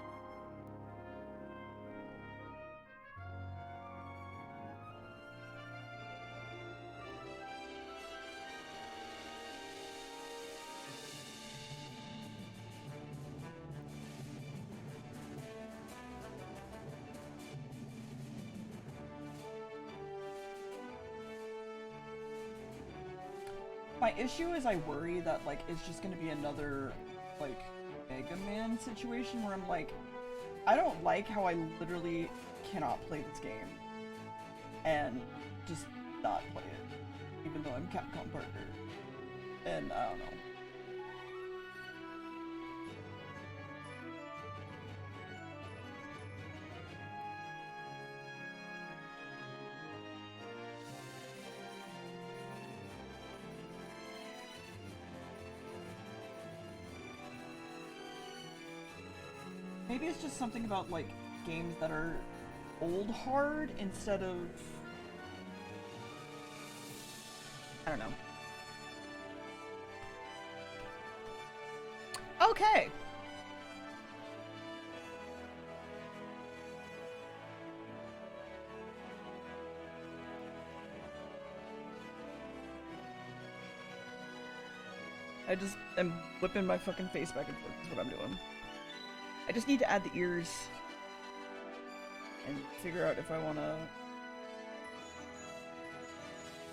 My issue is I worry that, like, it's just gonna be another, like, Mega Man situation where I'm like, I don't like how I literally cannot play this game and just not play it, even though I'm Capcom partner. And I don't know. Maybe it's just something about, like, games that are old hard instead of... I don't know. Okay. I just am whipping my fucking face back and forth is what I'm doing. I just need to add the ears and figure out if I wanna...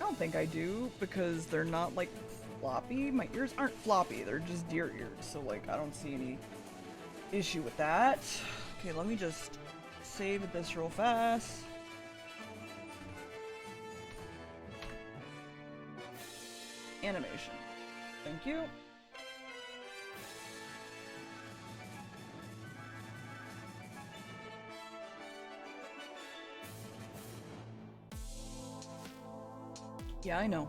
I don't think I do, because they're not like floppy. My ears aren't floppy, they're just deer ears, so like I don't see any issue with that. Okay, let me just save this real fast. Animation. Thank you. Yeah, I know.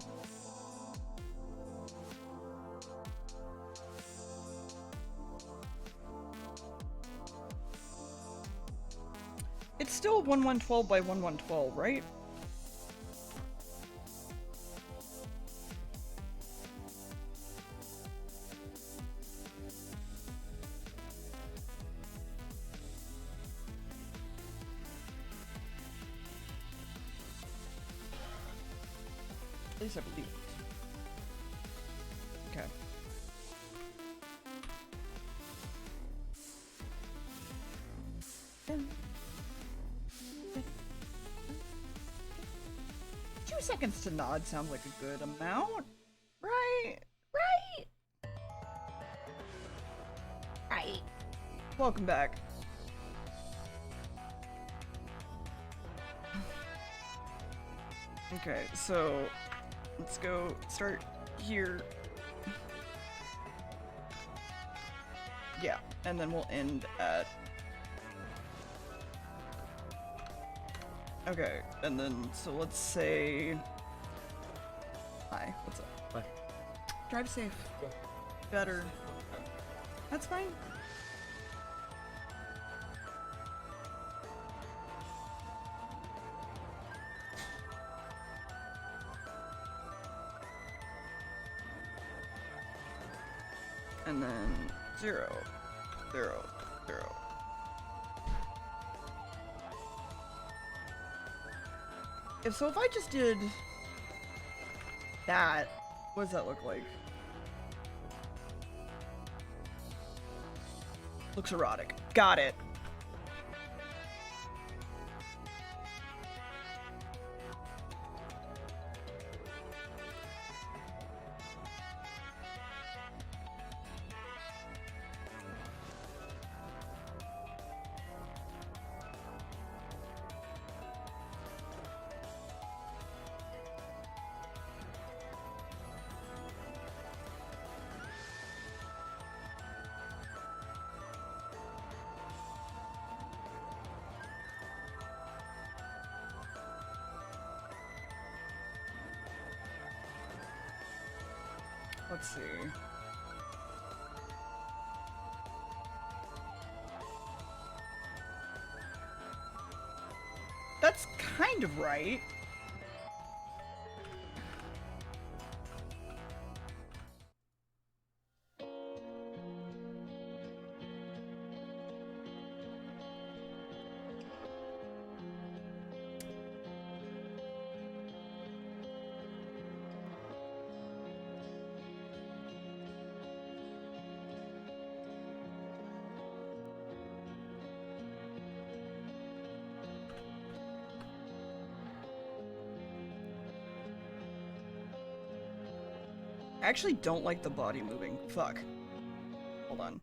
It's still 1112 by 1112, right? At least I believe it. Okay. Two seconds to nod sounds like a good amount, right? Right? Right. Welcome back. Okay, so let's go start here. Yeah, and then we'll end at... Okay, and then, so let's say... Hi, what's up? Bye. Drive safe. Go. Better. That's fine. And then 0, 0, 0. If I just did that, what does that look like? Looks erotic. Got it. Let's see. That's kind of right. I actually don't like the body moving. Fuck. Hold on.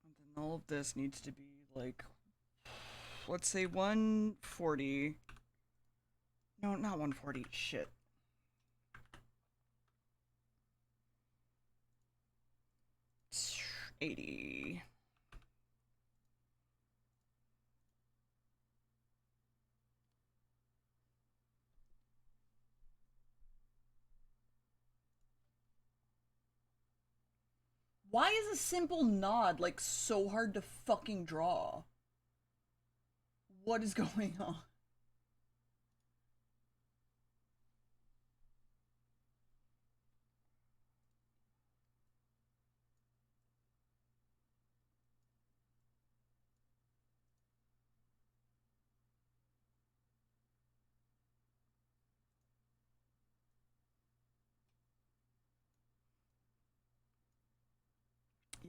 And then all of this needs to be like, let's say 140. No, not 140. Shit. It's 80. Why is a simple nod, like, so hard to fucking draw? What is going on?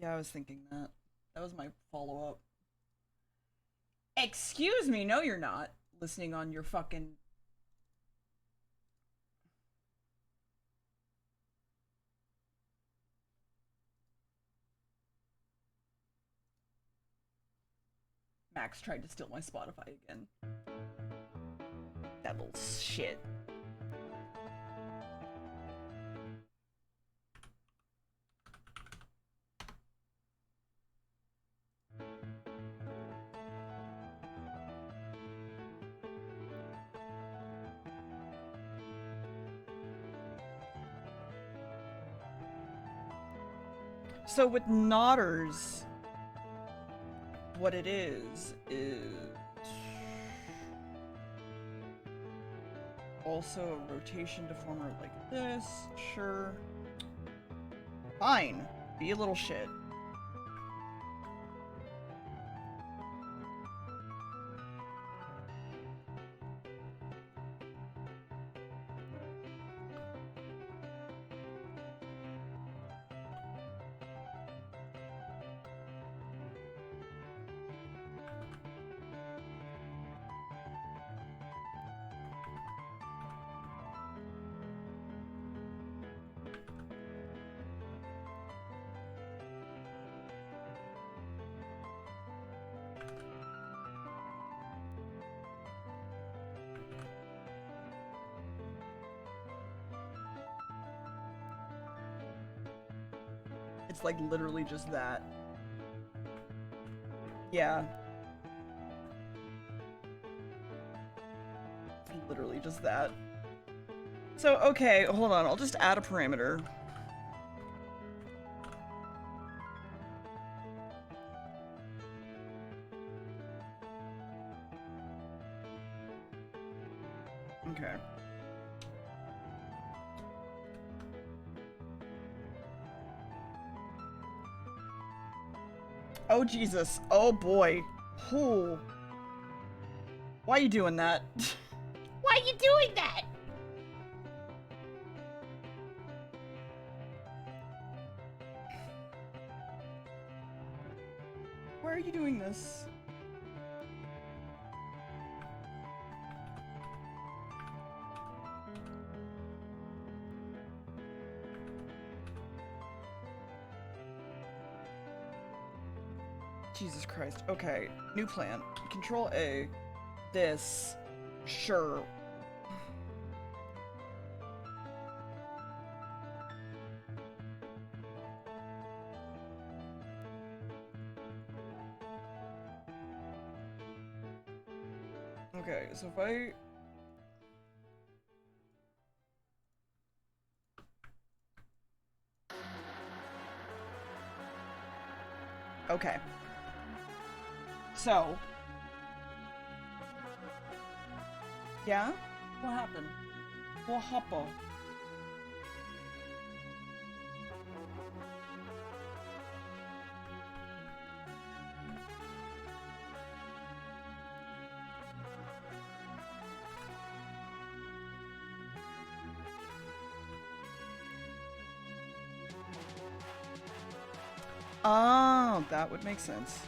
Yeah, I was thinking that. That was my follow-up. Excuse me, no you're not. Listening on your fucking... Max tried to steal my Spotify again. That little shit. So with Nodders, what it is also a rotation deformer like this, sure. Fine, be a little shit. It's like literally just that. Yeah. Literally just that. So, okay, hold on. I'll just add a parameter. Okay. Oh, Jesus. Oh, boy. Ooh. Why are you doing that? Why are you doing that? Why are you doing this? Jesus Christ. Okay, new plan. Control A. This. Sure. Okay, so if I... Okay. So... Yeah? What happened? What happened? Oh, that would make sense.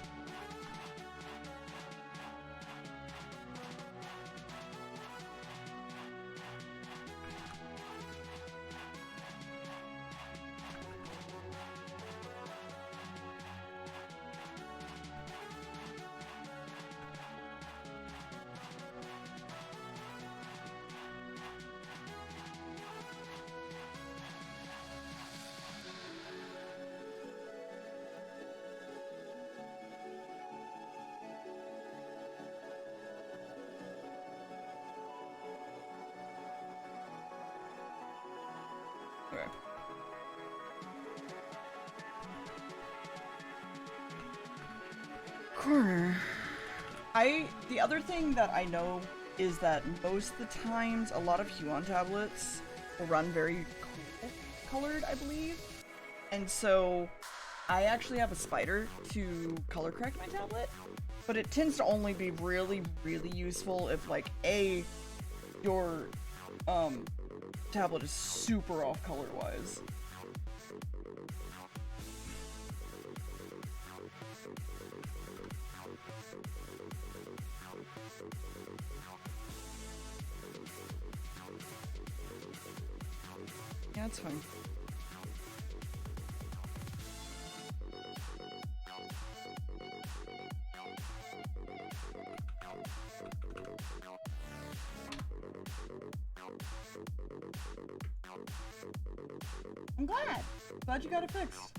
Okay. corner. The other thing that I know is that most of the times a lot of Huon tablets will run very cool colored, I believe. And so I actually have a spider to color correct my tablet, but it tends to only be really, really useful if like your tablet is super off color wise. Yeah, it's fine. I'm glad. Glad you got it fixed.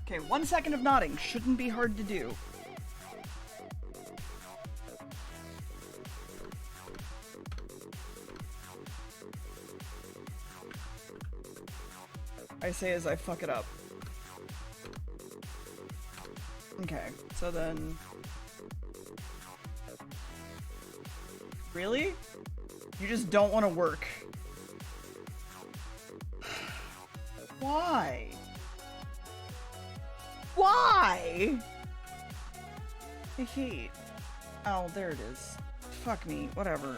Okay, 1 second of nodding shouldn't be hard to do. I say as I fuck it up. Okay, so then... Really? You just don't want to work. Why? Why? I hate... Oh, there it is. Fuck me, whatever.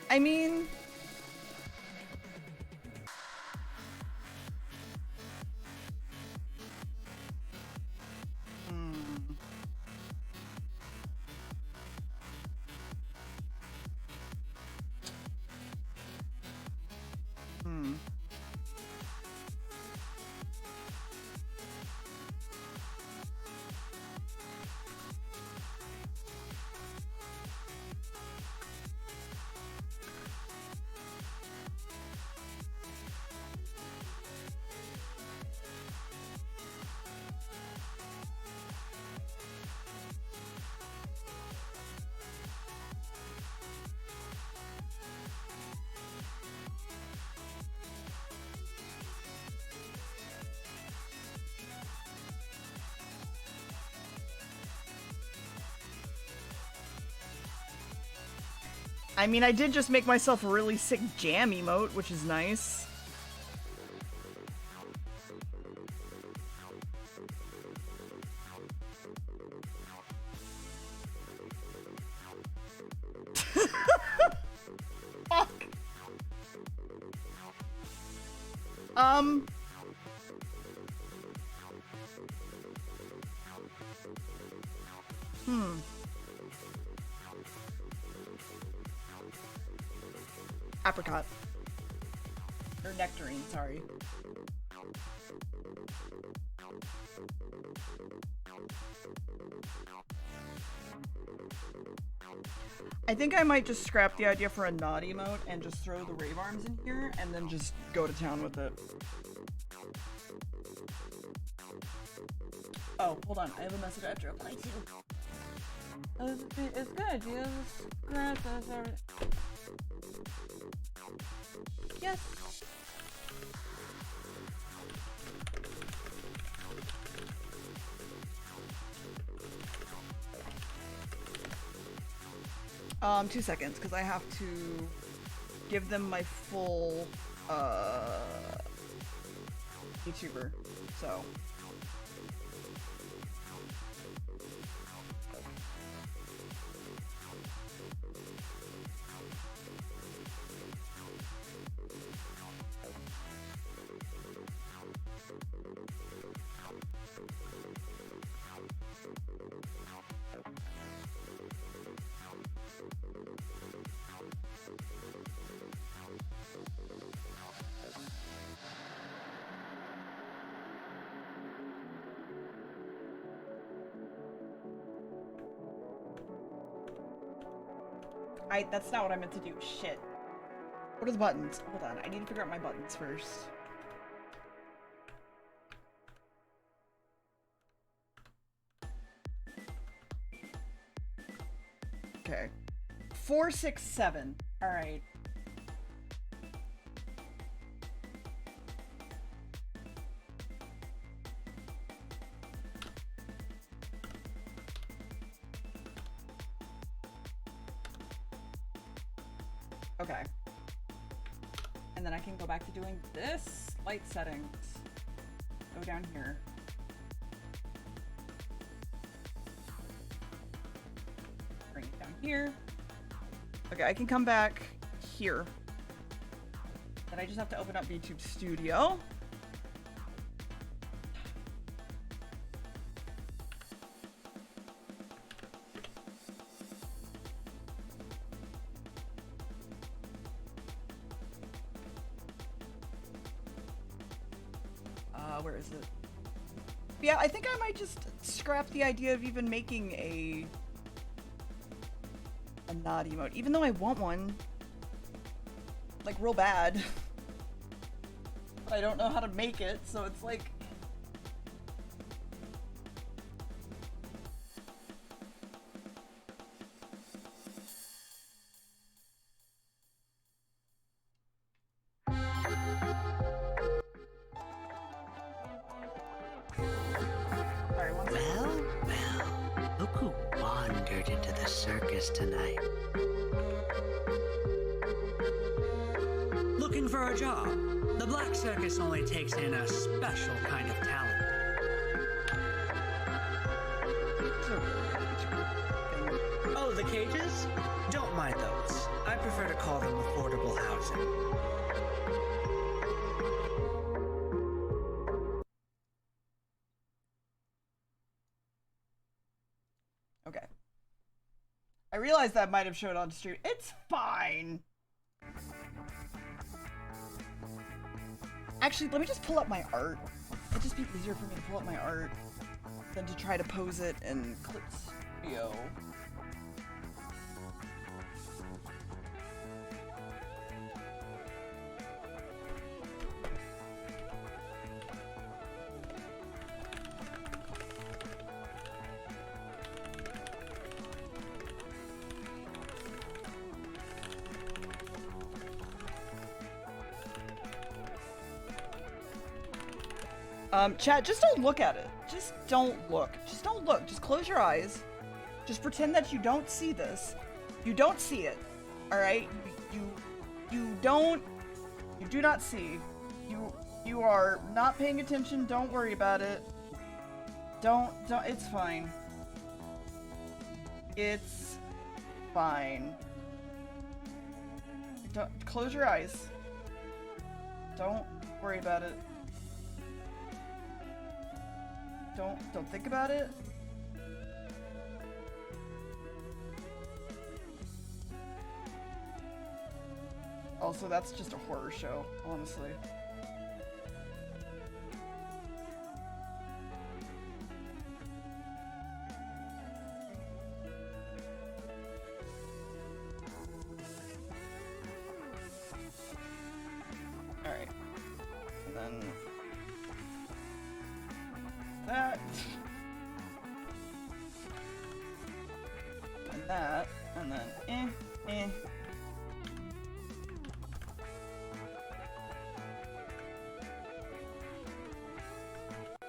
I mean... I mean, I did just make myself a really sick jam emote, which is nice. Fuck. Apricot. Or nectarine, sorry. I think I might just scrap the idea for a nod emote and just throw the rave arms in here and then just go to town with it. Oh, hold on. I have a message I have to reply to. It's good. You Yes. Two seconds, because I have to give them my full, YouTuber, so. That's not what I meant to do. Shit. What are the buttons? Hold on, I need to figure out my buttons first. Okay. 4, 6, 7. Alright. Okay. And then I can go back to doing this. Light settings. Go down here. Bring it down here. Okay, I can come back here. Then I just have to open up YouTube Studio. Where is it? Yeah, I think I might just scrap the idea of even making a nod emote, even though I want one, like, real bad. But I don't know how to make it, so it's like... Tonight. Looking for a job? The Black Circus only takes in a special kind of talent. Oh, the cages? Don't mind those. I prefer to call them affordable housing. Okay. I realized that might have showed on stream. It's fine. Actually, let me just pull up my art. It'd just be easier for me to pull up my art than to try to pose it in Clip Studio. Chat, just don't look at it. Just don't look. Just don't look. Just close your eyes. Just pretend that you don't see this. You don't see it. Alright? You do not see. You are not paying attention. Don't worry about it. Don't, it's fine. It's fine. Don't, close your eyes. Don't worry about it. Don't think about it. Also, that's just a horror show, honestly. Alright. And then... that... that, and then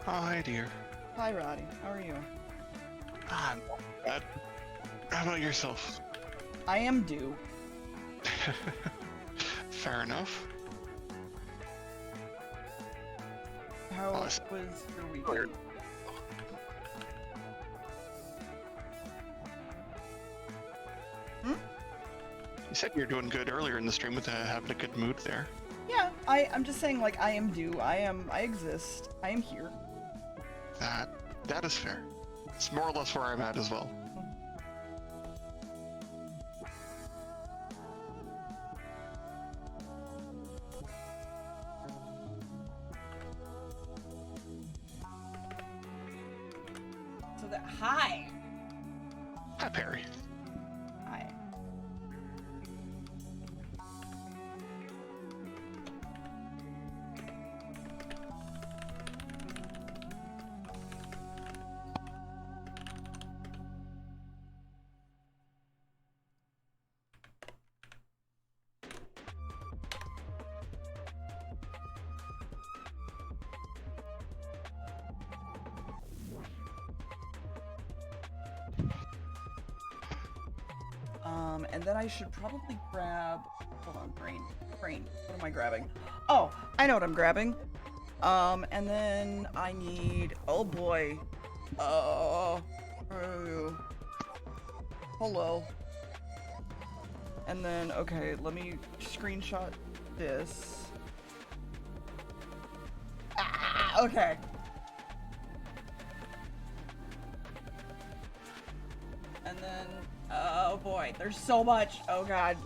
Hi, dear. Hi, Roddy. How are you? I'm not bad. How about yourself? I am due. Fair enough. How was your weekend? You said you were doing good earlier in the stream with having a good mood there. Yeah, I'm just saying, like, I am due. I exist. I am here. That is fair. It's more or less where I'm at as well. So that hi. Hi, Perry. Hi. And then I should probably grab, hold on, brain, what am I grabbing? Oh, I know what I'm grabbing. And then I need, oh boy, hello. And then, okay, let me screenshot this. Okay. And then, oh boy, there's so much. Oh god.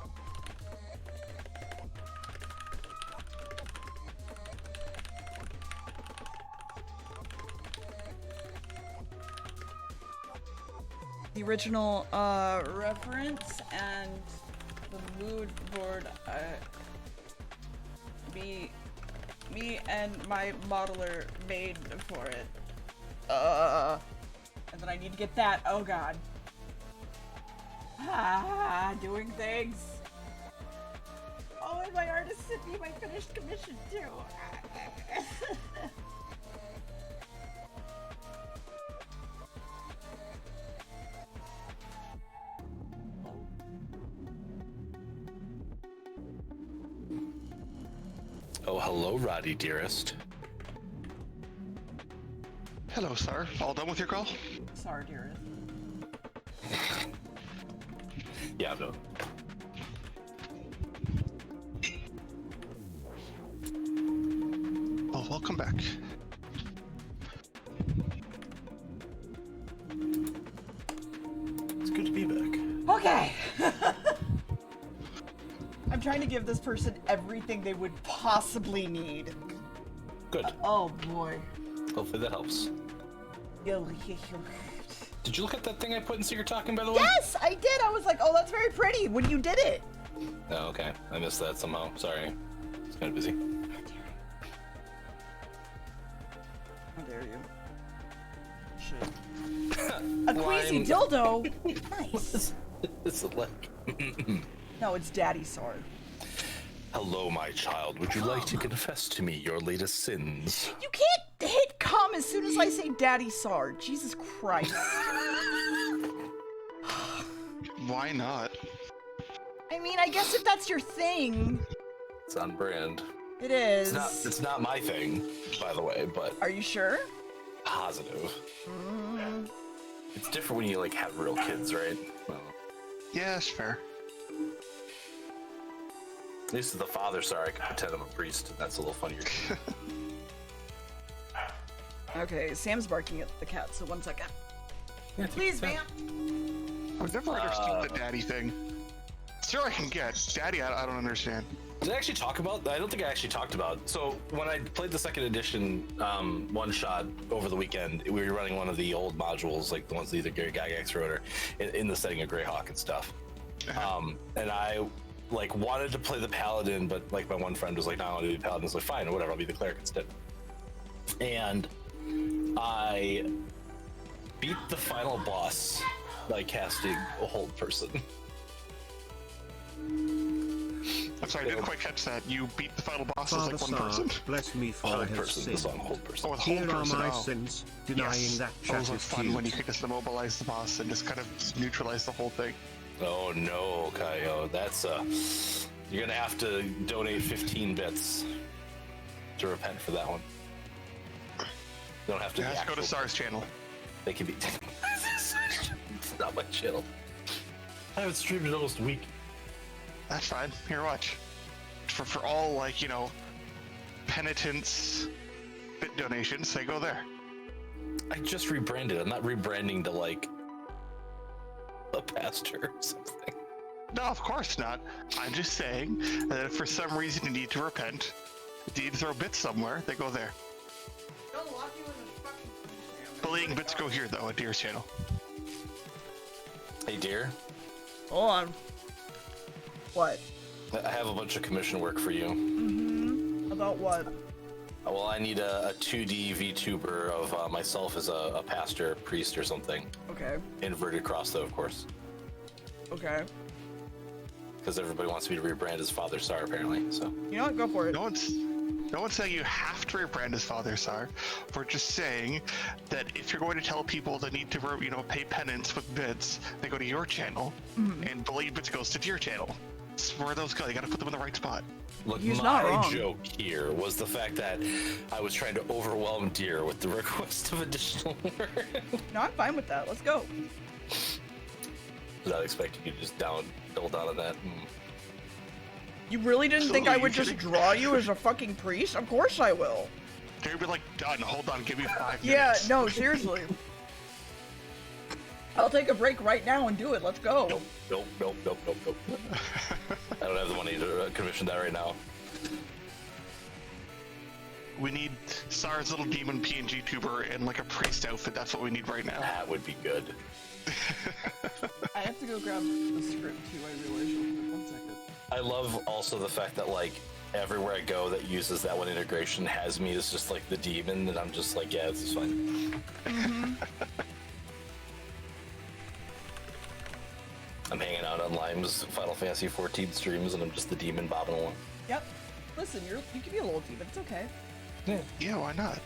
The original reference and the mood board, me and my modeler made for it. And then I need to get that. Oh god. Doing things. Oh, and my artist sent me my finished commission too. Oh, hello, Roddy, dearest. Hello, sir. All done with your call? Sorry, dearest. Yeah, no. Well, welcome back. It's good to be back. Okay. I'm trying to give this person everything they would possibly need. Good. Oh boy. Hopefully that helps. Did you look at that thing I put in Secret Talking, by the way? Yes, I did. I was like, oh, that's very pretty when you did it. Oh, okay. I missed that somehow. Sorry. It's kind of busy. How dare you? Shit. A queasy dildo? Nice. It's like... No, it's Daddy Sword. Hello, my child. Would you like to confess to me your latest sins? You can't hit come as soon as I say Daddy Sword. Jesus Christ. Why not? I mean, I guess if that's your thing. It's on brand. It is. It's not my thing, by the way, but... Are you sure? Positive. It's different when you, like, have real kids, right? Well, Yeah, that's fair. at least as the father, sorry, I can pretend I'm a priest. That's a little funnier. Okay, Sam's barking at the cat, so 1 second. Yeah, Please, ma'am. I've never understood the daddy thing. Sure, I can get. Daddy, I don't understand. Did I actually talk about? I don't think I actually talked about. So when I played the second edition one shot over the weekend, we were running one of the old modules, like the ones that either Gary Gygax wrote, or in the setting of Greyhawk and stuff. And I like wanted to play the paladin, but like my one friend was like, "No, I want to be paladin." I was like, "Fine, whatever. I'll be the cleric instead." And I beat the final boss by casting a hold person. I'm sorry, I didn't quite catch that. You beat the final boss as Father like one Sar, person? bless me for I Hold have person, the sinned. song hold person. Oh, with hold Here are person. my Oh. sins, denying Yes, that those chat are is fun when you cute. could just immobilize the boss and just kind of neutralize the whole thing. Oh no, Kaio, that's you're gonna have to donate 15 bits to repent for that one. You don't have to. Yeah, be let's go to actual- Sar's channel. They can be. It's not my channel. I haven't streamed in almost a week. That's fine. Here, watch. For all, like, you know, penitence bit donations, they go there. I just rebranded. I'm not rebranding to like a pastor or something. No, of course not. I'm just saying that if for some reason you need to repent, you need to throw bits somewhere, they go there. Bullying bits go here, though, at Deer's channel. Hey, dear. Hold on. What? I have a bunch of commission work for you. About what? Well, I need a 2D VTuber of myself as a pastor, priest, or something. Okay. Inverted cross, though, of course. Okay. Because everybody wants me to rebrand as Father Sar, apparently. So. You know what? Go for it. No one's saying you have to rebrand as Father Sar. We're just saying that if you're going to tell people they need to, you know, pay penance with bits, they go to your channel, and Bullying Bits goes to your channel. It's where those go. You gotta put them in the right spot. Look, He's not my wrong. joke here was the fact that I was trying to overwhelm Deer with the request of additional work. No, I'm fine with that. Let's go. Not expecting you to just double down on that. You really didn't think I Absolutely, would just kidding? draw you as a fucking priest? Of course I will. They'd be like, done. Hold on, give me 5 minutes. Yeah, no, seriously. I'll take a break right now and do it. Let's go. Nope. I don't have the money to commission that right now. We need Sar's little demon PNG tuber and like a priest outfit. That's what we need right now. That would be good. I have to go grab the script too. I realize. Real quick. 1 second. I love also the fact that like everywhere I go that uses that one integration has me as just like the demon, and I'm just like, yeah, this is fine. I'm hanging out on Lime's Final Fantasy 14 streams, and I'm just the demon bobbing along. Yep. Listen, you can be a little demon. It's okay. Yeah, why not?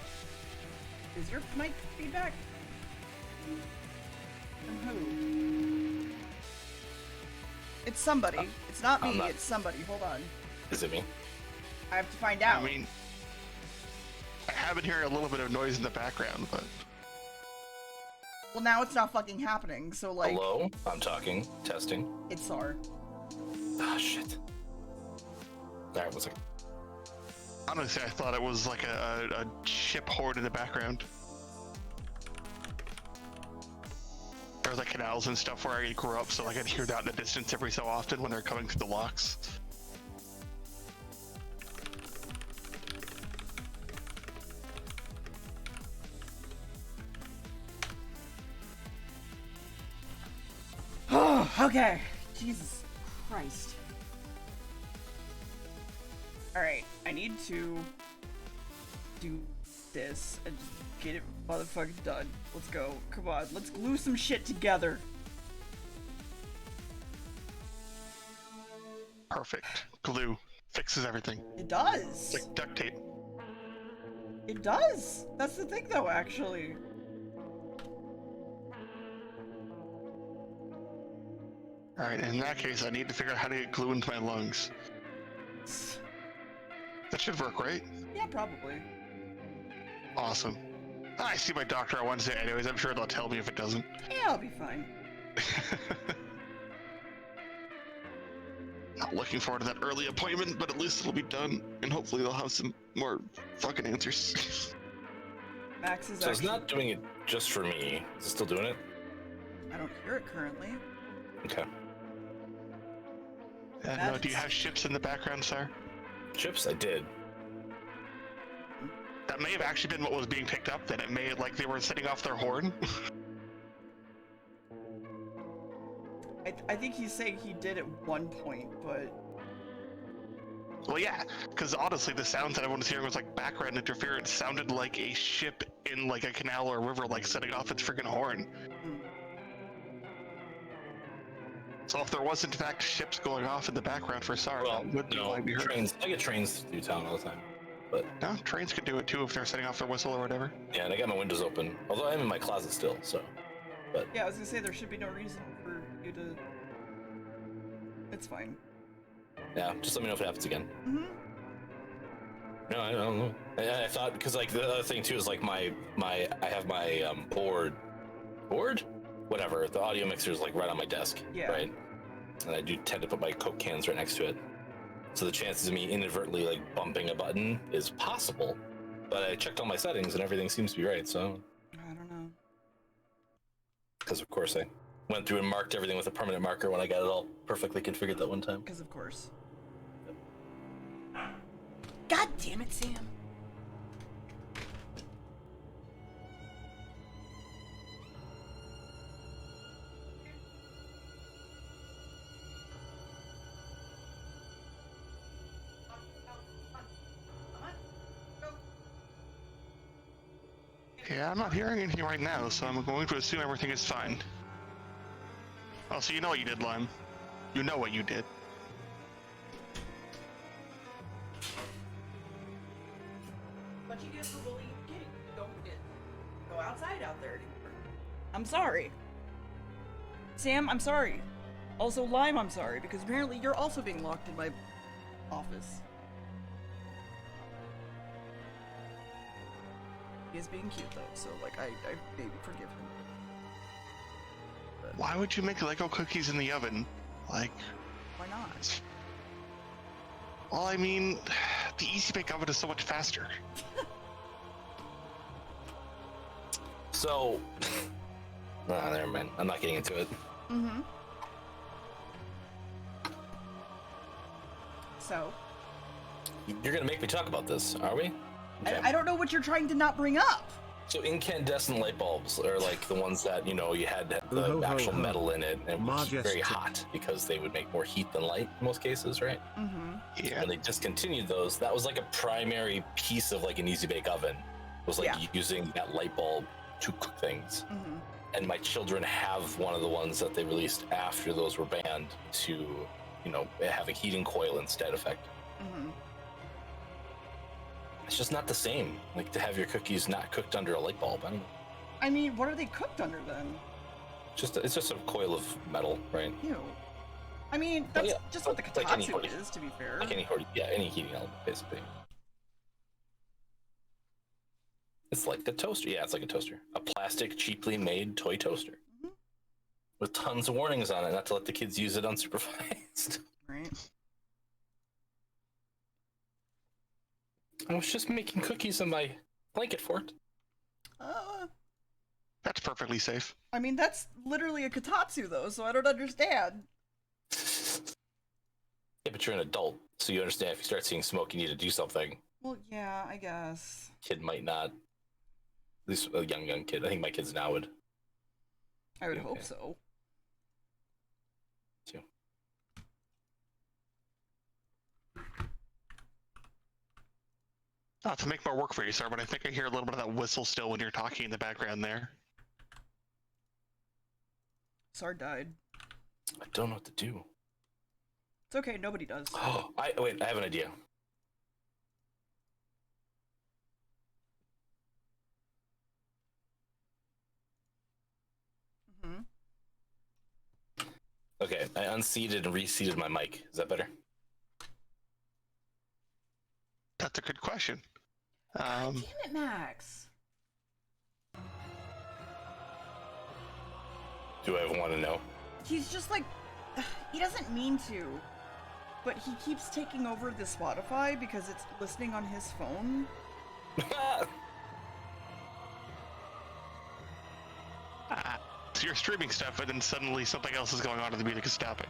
Is your mic feedback? From who? It's somebody. It's not me. I'm not- It's somebody. Hold on. Is it me? I have to find out. I mean, I have been hearing a little bit of noise in the background, but well, now it's not fucking happening. So like, Hello? I'm talking. Testing. it's Sar. Ah, shit. Alright, one second. honestly, I thought it was like a ship horde in the background. There was like canals and stuff where I grew up, so like I'd hear that in the distance every so often when they're coming through the locks. Oh, okay. Jesus Christ. Alright, I need to do this and just get it motherfucking done. Let's go. Come on, let's glue some shit together. Perfect. Glue fixes everything. It does. It's like duct tape. It does. That's the thing though, actually. Alright, in that case, I need to figure out how to get glue into my lungs. That should work, right? Yeah, probably. Awesome. I see my doctor on Wednesday anyways. I'm sure they'll tell me if it doesn't. Yeah, I'll be fine. Not looking forward to that early appointment, but at least it'll be done, and hopefully they'll have some more fucking answers. Max is So it's actually... not doing it just for me. Is it still doing it? I don't hear it currently. Okay. And do you have ships in the background, sir? Chips? I did. That may have actually been what was being picked up then. It may like they were setting off their horn. I think he's saying he did at one point, but... Well, yeah, because honestly, the sounds that everyone was hearing was like background interference. Sounded like a ship in like a canal or a river, like setting off its freaking horn. So if there was in fact ships going off in the background for SAR, Well, that would be no, why we heard. trains. I get trains through town all the time. But No, trains could do it too if they're setting off their whistle or whatever. yeah, and I got my windows open. Although I'm in my closet still, so. But Yeah, I was gonna say there should be no reason for you to. It's fine. yeah, just let me know if it happens again. Mm-hmm. No, I don't know. I thought because like the other thing too is like I have my board, whatever. The audio mixer is like right on my desk, Yeah. right? And I do tend to put my Coke cans right next to it. So the chances of me inadvertently like bumping a button is possible, but I checked all my settings and everything seems to be right. So I don't know. because of course I went through and marked everything with a permanent marker when I got it all perfectly configured that one time. Because of course. God damn it, Sam. Yeah, I'm not hearing anything right now, so I'm going to assume everything is fine. Oh, so you know what you did, Lime. You know what you did. What you get for bullying a kid, don't go outside out there anymore. I'm sorry. Sam, I'm sorry. Also, Lime, I'm sorry, because apparently you're also being locked in my office. He is being cute, though, so, like, I maybe forgive him. But Why would you make Lego cookies in the oven? Like, why not? well, I mean, the Easy Bake Oven is so much faster. So, never mind. I'm not getting into it. Mm-hmm. So? You're gonna make me talk about this, are we? Okay. I don't know what you're trying to not bring up. So incandescent light bulbs are like the ones that, you know, you had the Ho, ho, actual ho. metal in it and would keep very Majestic. hot because they would make more heat than light in most cases, right? Mm-hmm. Yeah. When they discontinued those, that was like a primary piece of like an easy bake oven, was like Yeah. using that light bulb to cook things. Mm-hmm. And my children have one of the ones that they released after those were banned to, you know, have a heating coil instead effect. Mm-hmm. It's just not the same. Like to have your cookies not cooked under a light bulb. I don't know. I mean, what are they cooked under then? It's just a coil of metal, right? Ew. I mean, that's yeah, just what the like any katatsu hoodie. is, to be fair. Like any heating element, basically. It's like a toaster. Yeah, it's like a toaster. A plastic, cheaply made toy toaster. Mhm. With tons of warnings on it, not to let the kids use it unsupervised. Right. I was just making cookies in my blanket fort. That's perfectly safe. I mean, that's literally a katatsu, though, so I don't understand. Yeah, but you're an adult, so you understand if you start seeing smoke, you need to do something. Well, yeah, I guess. Kid might not. At least a young kid. I think my kids now would. I would Okay. hope so. Too. Not to make more work for you, sir, but I think I hear a little bit of that whistle still when you're talking in the background there. Sar died. I don't know what to do. It's okay, nobody does. Oh, wait, I have an idea. Mm-hmm. Okay, I unseated and reseated my mic. Is that better? That's a good question. Damn it, Max. Do I want to know? He's just like, he doesn't mean to, but he keeps taking over the Spotify because it's listening on his phone. So you're streaming stuff, and then suddenly something else is going on and the music is stopping.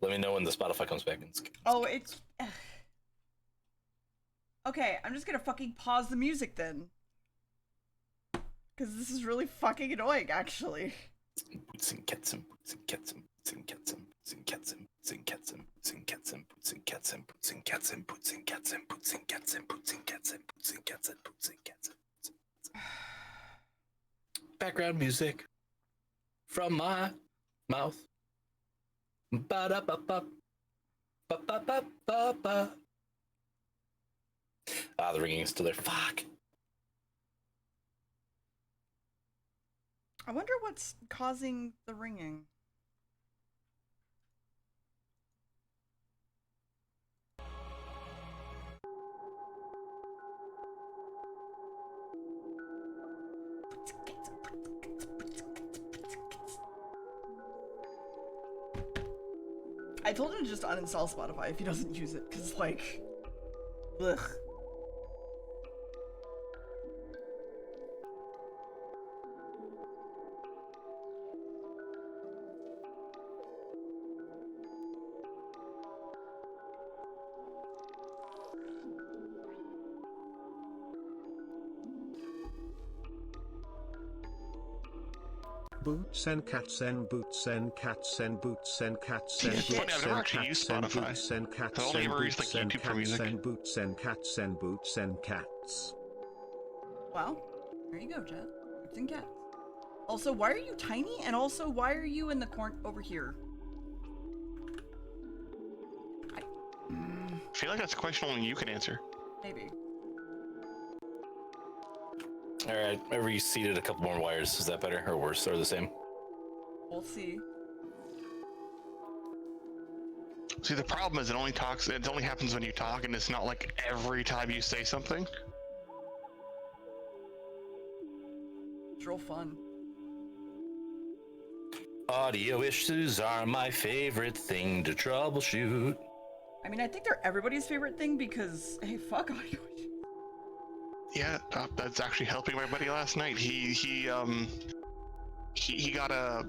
Let me know when the Spotify comes back. Oh, it's... Okay, I'm just gonna fucking pause the music then. Because this is really fucking annoying, actually. Boots and cats and boots and cats and boots and cats and boots and cats and boots and cats and boots and cats and boots and cats and boots and cats and boots and cats and boots and cats and boots and cats and boots and cats and boots and cats and boots and cats. Background music. from my mouth. Ba-da-ba-ba. Ba-ba-ba-ba-ba. Ah, the ringing is still there. Fuck. I wonder what's causing the ringing. I told him to just uninstall Spotify if he doesn't use it, because, like, ugh. Boots and cats and boots and cats and boots and cats and It's funny, boots I've never and actually used cats and Spotify. boots and cats I've only and ever used, boots like, and YouTube for cats music. and boots and cats and boots and cats. Well, there you go, Chad. Boots and cats. Also, why are you tiny? And also, why are you in the corner over here? I feel like that's a question only you can answer. Maybe. Alright, I reseated a couple more wires. Is that better or worse or the same? We'll see. See, the problem is it only happens when you talk, and it's not like every time you say something. It's real fun. Audio issues are my favorite thing to troubleshoot. I mean, I think they're everybody's favorite thing because, hey, fuck audio issues. Yeah, that's actually helping my buddy last night. He got a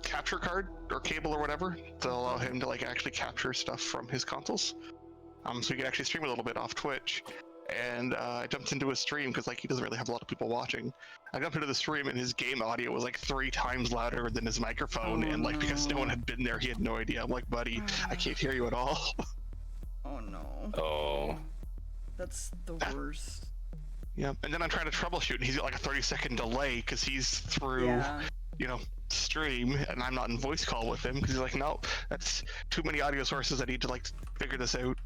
capture card or cable or whatever to allow him to like actually capture stuff from his consoles. So he could actually stream a little bit off Twitch. And I jumped into his stream because like he doesn't really have a lot of people watching. I jumped into the stream and his game audio was like 3 times louder than his microphone, and like because no one had been there, he had no idea. I'm like, buddy, I can't hear you at all. Oh no. Oh. That's the worst. Yeah, and then I'm trying to troubleshoot, and he's got like a 30-second delay because he's through, stream, and I'm not in voice call with him because he's like, no, that's too many audio sources. I need to like figure this out.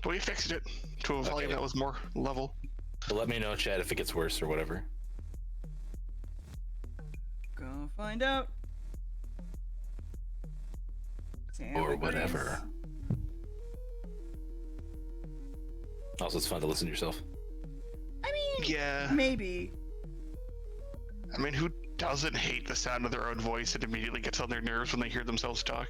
But we fixed it to a volume that was more level. But let me know, Chad, if it gets worse or whatever. Gonna find out. Or whatever. Also, it's fun to listen to yourself. I mean, yeah, maybe. I mean, who doesn't hate the sound of their own voice and immediately gets on their nerves when they hear themselves talk?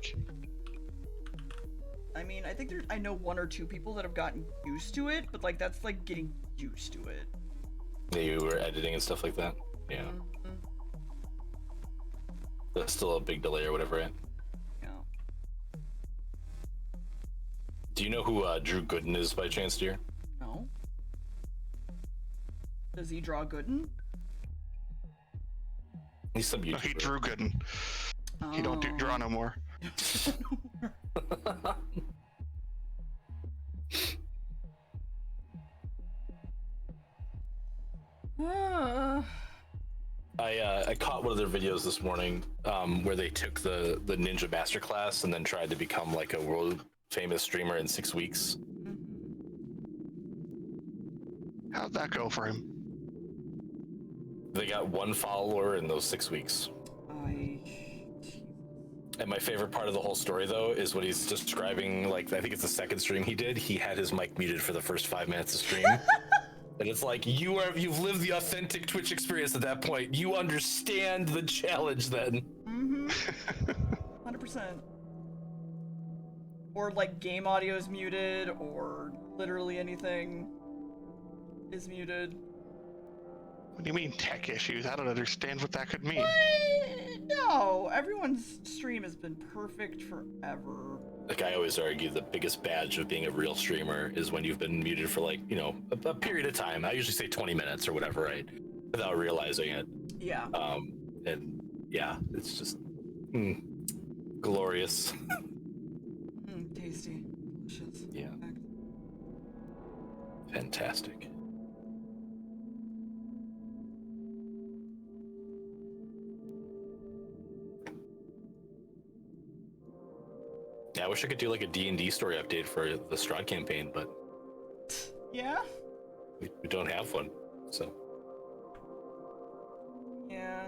I mean, I think I know 1 or 2 people that have gotten used to it, but like that's like getting used to it. Yeah, you were editing and stuff like that? Yeah. That's still a big delay or whatever, right? Yeah. Do you know who Drew Gooden is by chance, dear? No. Does he draw Gooden? He's some YouTuber. No, he drew Gooden. Oh. He don't draw no more. I caught one of their videos this morning where they took the Ninja Masterclass and then tried to become like a world famous streamer in 6 weeks. How'd that go for him? They got 1 follower in those 6 weeks. And my favorite part of the whole story, though, is when he's describing, like, I think it's the second stream he did, he had his mic muted for the first 5 minutes of stream. And it's like, you've lived the authentic Twitch experience at that point. You understand the challenge then. 100%. Or like game audio is muted, or literally anything is muted. What do you mean tech issues? I don't understand what that could mean. No, everyone's stream has been perfect forever. Like I always argue, the biggest badge of being a real streamer is when you've been muted for like, a period of time. I usually say 20 minutes or whatever, right? Without realizing it. Yeah. And yeah, it's just glorious. Tasty. Delicious. Yeah. Yeah, I wish I could do like a D&D story update for the Strahd campaign, but Yeah? we don't have one, so. Yeah.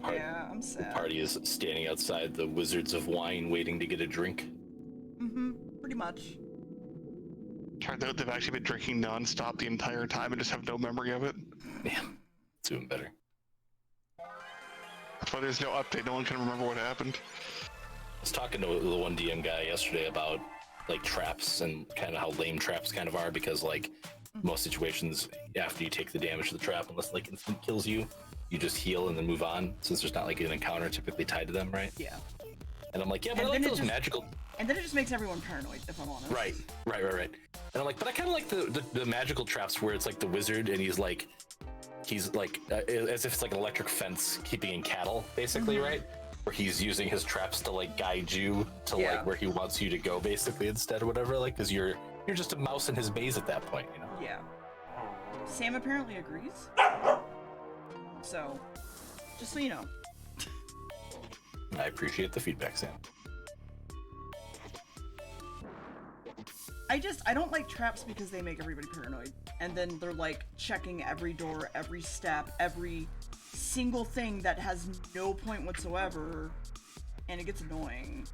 I'm sad. The party is standing outside the Wizards of Wine waiting to get a drink. Mm-hmm. Pretty much. Turns out they've actually been drinking non-stop the entire time and just have no memory of it. Yeah, it's even better. That's why there's no update. No one can remember what happened. I was talking to the one DM guy yesterday about like traps and kind of how lame traps kind of are, because like most situations after you take the damage to the trap, unless like instant kills you, you just heal and then move on, since there's not like an encounter typically tied to them, right? Yeah. And I'm like, yeah, but I like those magical. And then it just makes everyone paranoid, if I'm honest. Right. And I'm like, but I kind of like the magical traps where it's like the wizard and he's like as if it's like an electric fence keeping in cattle, basically, right? Where he's using his traps to like guide you to like where he wants you to go, basically, instead or whatever, like, because you're just a mouse in his maze at that point, you know? Yeah. Sam apparently agrees. So, just so you know. I appreciate the feedback, Sam. I don't like traps because they make everybody paranoid. And then they're like checking every door, every step, every single thing that has no point whatsoever. And it gets annoying.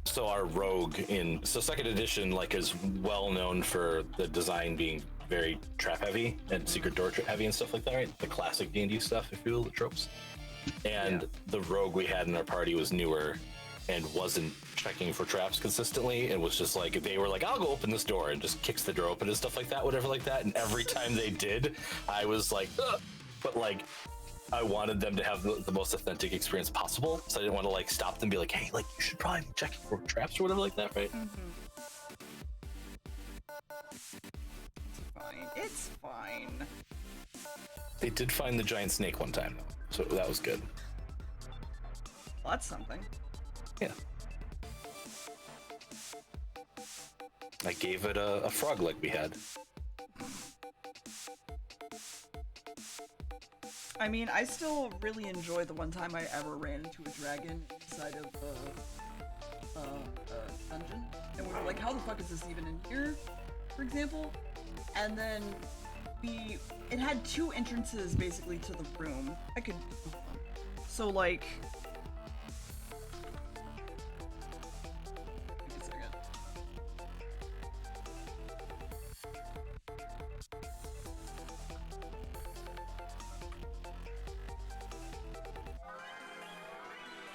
So our rogue second edition like is well known for the design being very trap heavy and secret door heavy and stuff like that, right? The classic D&D stuff, if you will, the tropes. And the rogue we had in our party was newer and wasn't checking for traps consistently, and was just like, they were like, I'll go open this door, and just kicks the door open and stuff like that, whatever like that. And every time they did, I was like, ugh. But like, I wanted them to have the most authentic experience possible, so I didn't want to like stop them and be like, hey, like you should probably be checking for traps or whatever like that, right? It's fine. They did find the giant snake one time, though, so that was good. Well, that's something. Yeah. I gave it a frog leg we had. I mean, I still really enjoy the one time I ever ran into a dragon inside of a dungeon. And we were like, how the fuck is this even in here, for example? And then it had two entrances basically to the room. So like, give me a second.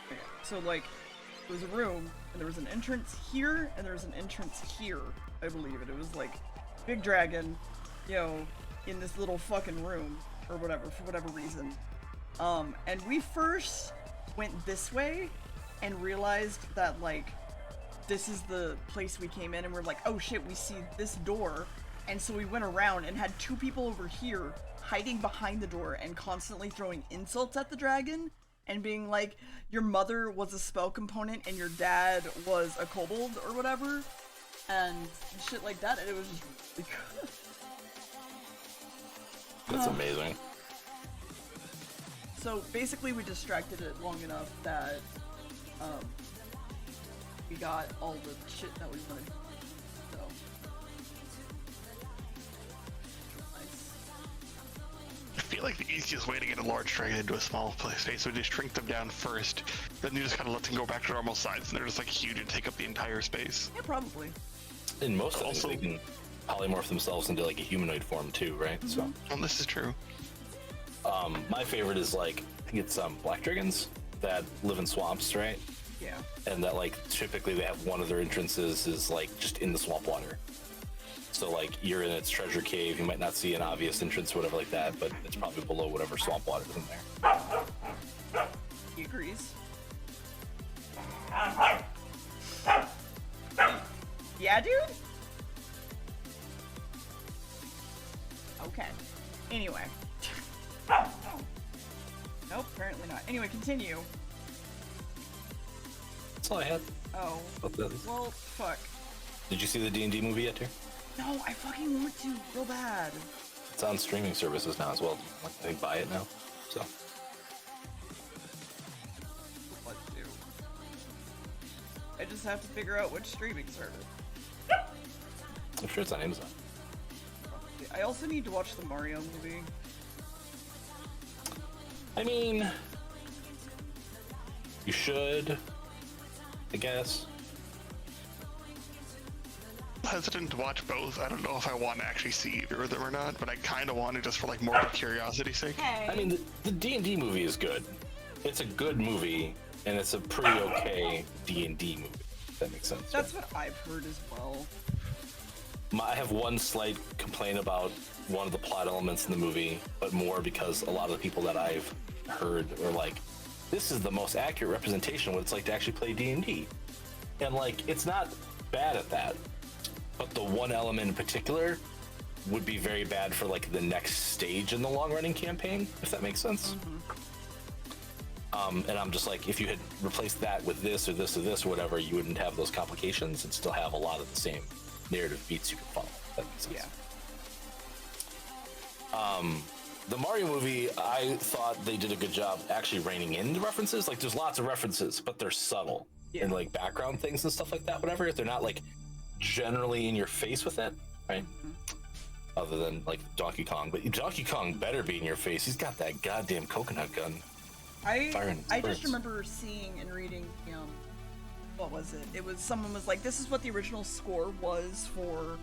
Okay, so like, there was a room, and there was an entrance here, and there was an entrance here, I believe. And it was like, big dragon, in this little fucking room, or whatever, for whatever reason. And we first went this way, and realized that, like, this is the place we came in, and we're like, oh shit, we see this door. And so we went around and had two people over here hiding behind the door and constantly throwing insults at the dragon and being like, your mother was a spell component and your dad was a kobold or whatever, and shit like that, and it was just really good. That's amazing. So basically we distracted it long enough that we got all the shit that we wanted. So nice. I feel like the easiest way to get a large dragon into a small space would just shrink them down first. Then you just kind of let them go back to normal size, and they're just like huge and take up the entire space. Yeah, probably. In most cases, they can polymorph themselves into like a humanoid form too, right? Mm-hmm. So, well, this is true. My favorite is like, I think it's black dragons that live in swamps, right? Yeah. And that like typically they have one of their entrances is like just in the swamp water. So like you're in its treasure cave, you might not see an obvious entrance or whatever like that, but it's probably below whatever swamp water is in there. He agrees. Yeah, dude? Okay. Anyway. Nope, apparently not. Anyway, continue. That's all I had. Oh. Well, fuck. Did you see the D&D movie yet, too? No, I fucking want to real bad. It's on streaming services now as well. I think buy it now. So. Let's do. just have to figure out which streaming service. I'm sure it's on Amazon. I also need to watch the Mario movie. I mean, you should, I guess. Hesitant to watch both. I don't know if I want to actually see either of them or not, but I kind of want to just for like more curiosity's sake. I mean, the D&D movie is good. It's a good movie, and it's a pretty okay D&D movie. If that makes sense. That's what I've heard as well. I have one slight complaint about one of the plot elements in the movie, but more because a lot of the people that I've heard are like, this is the most accurate representation of what it's like to actually play D&D. And like, it's not bad at that, but the one element in particular would be very bad for like the next stage in the long-running campaign, if that makes sense. And I'm just like, if you had replaced that with this or this or this or whatever, you wouldn't have those complications and still have a lot of the same narrative beats you can follow. That makes sense. Yeah. The Mario movie, I thought they did a good job actually reining in the references. Like, there's lots of references, but they're subtle. Yeah. And like background things and stuff like that, whatever. They're not like generally in your face with it, right? Other than like Donkey Kong. But Donkey Kong better be in your face. He's got that goddamn coconut gun. I just remember seeing and reading, what was it? It was, someone was like, this is what the original score was for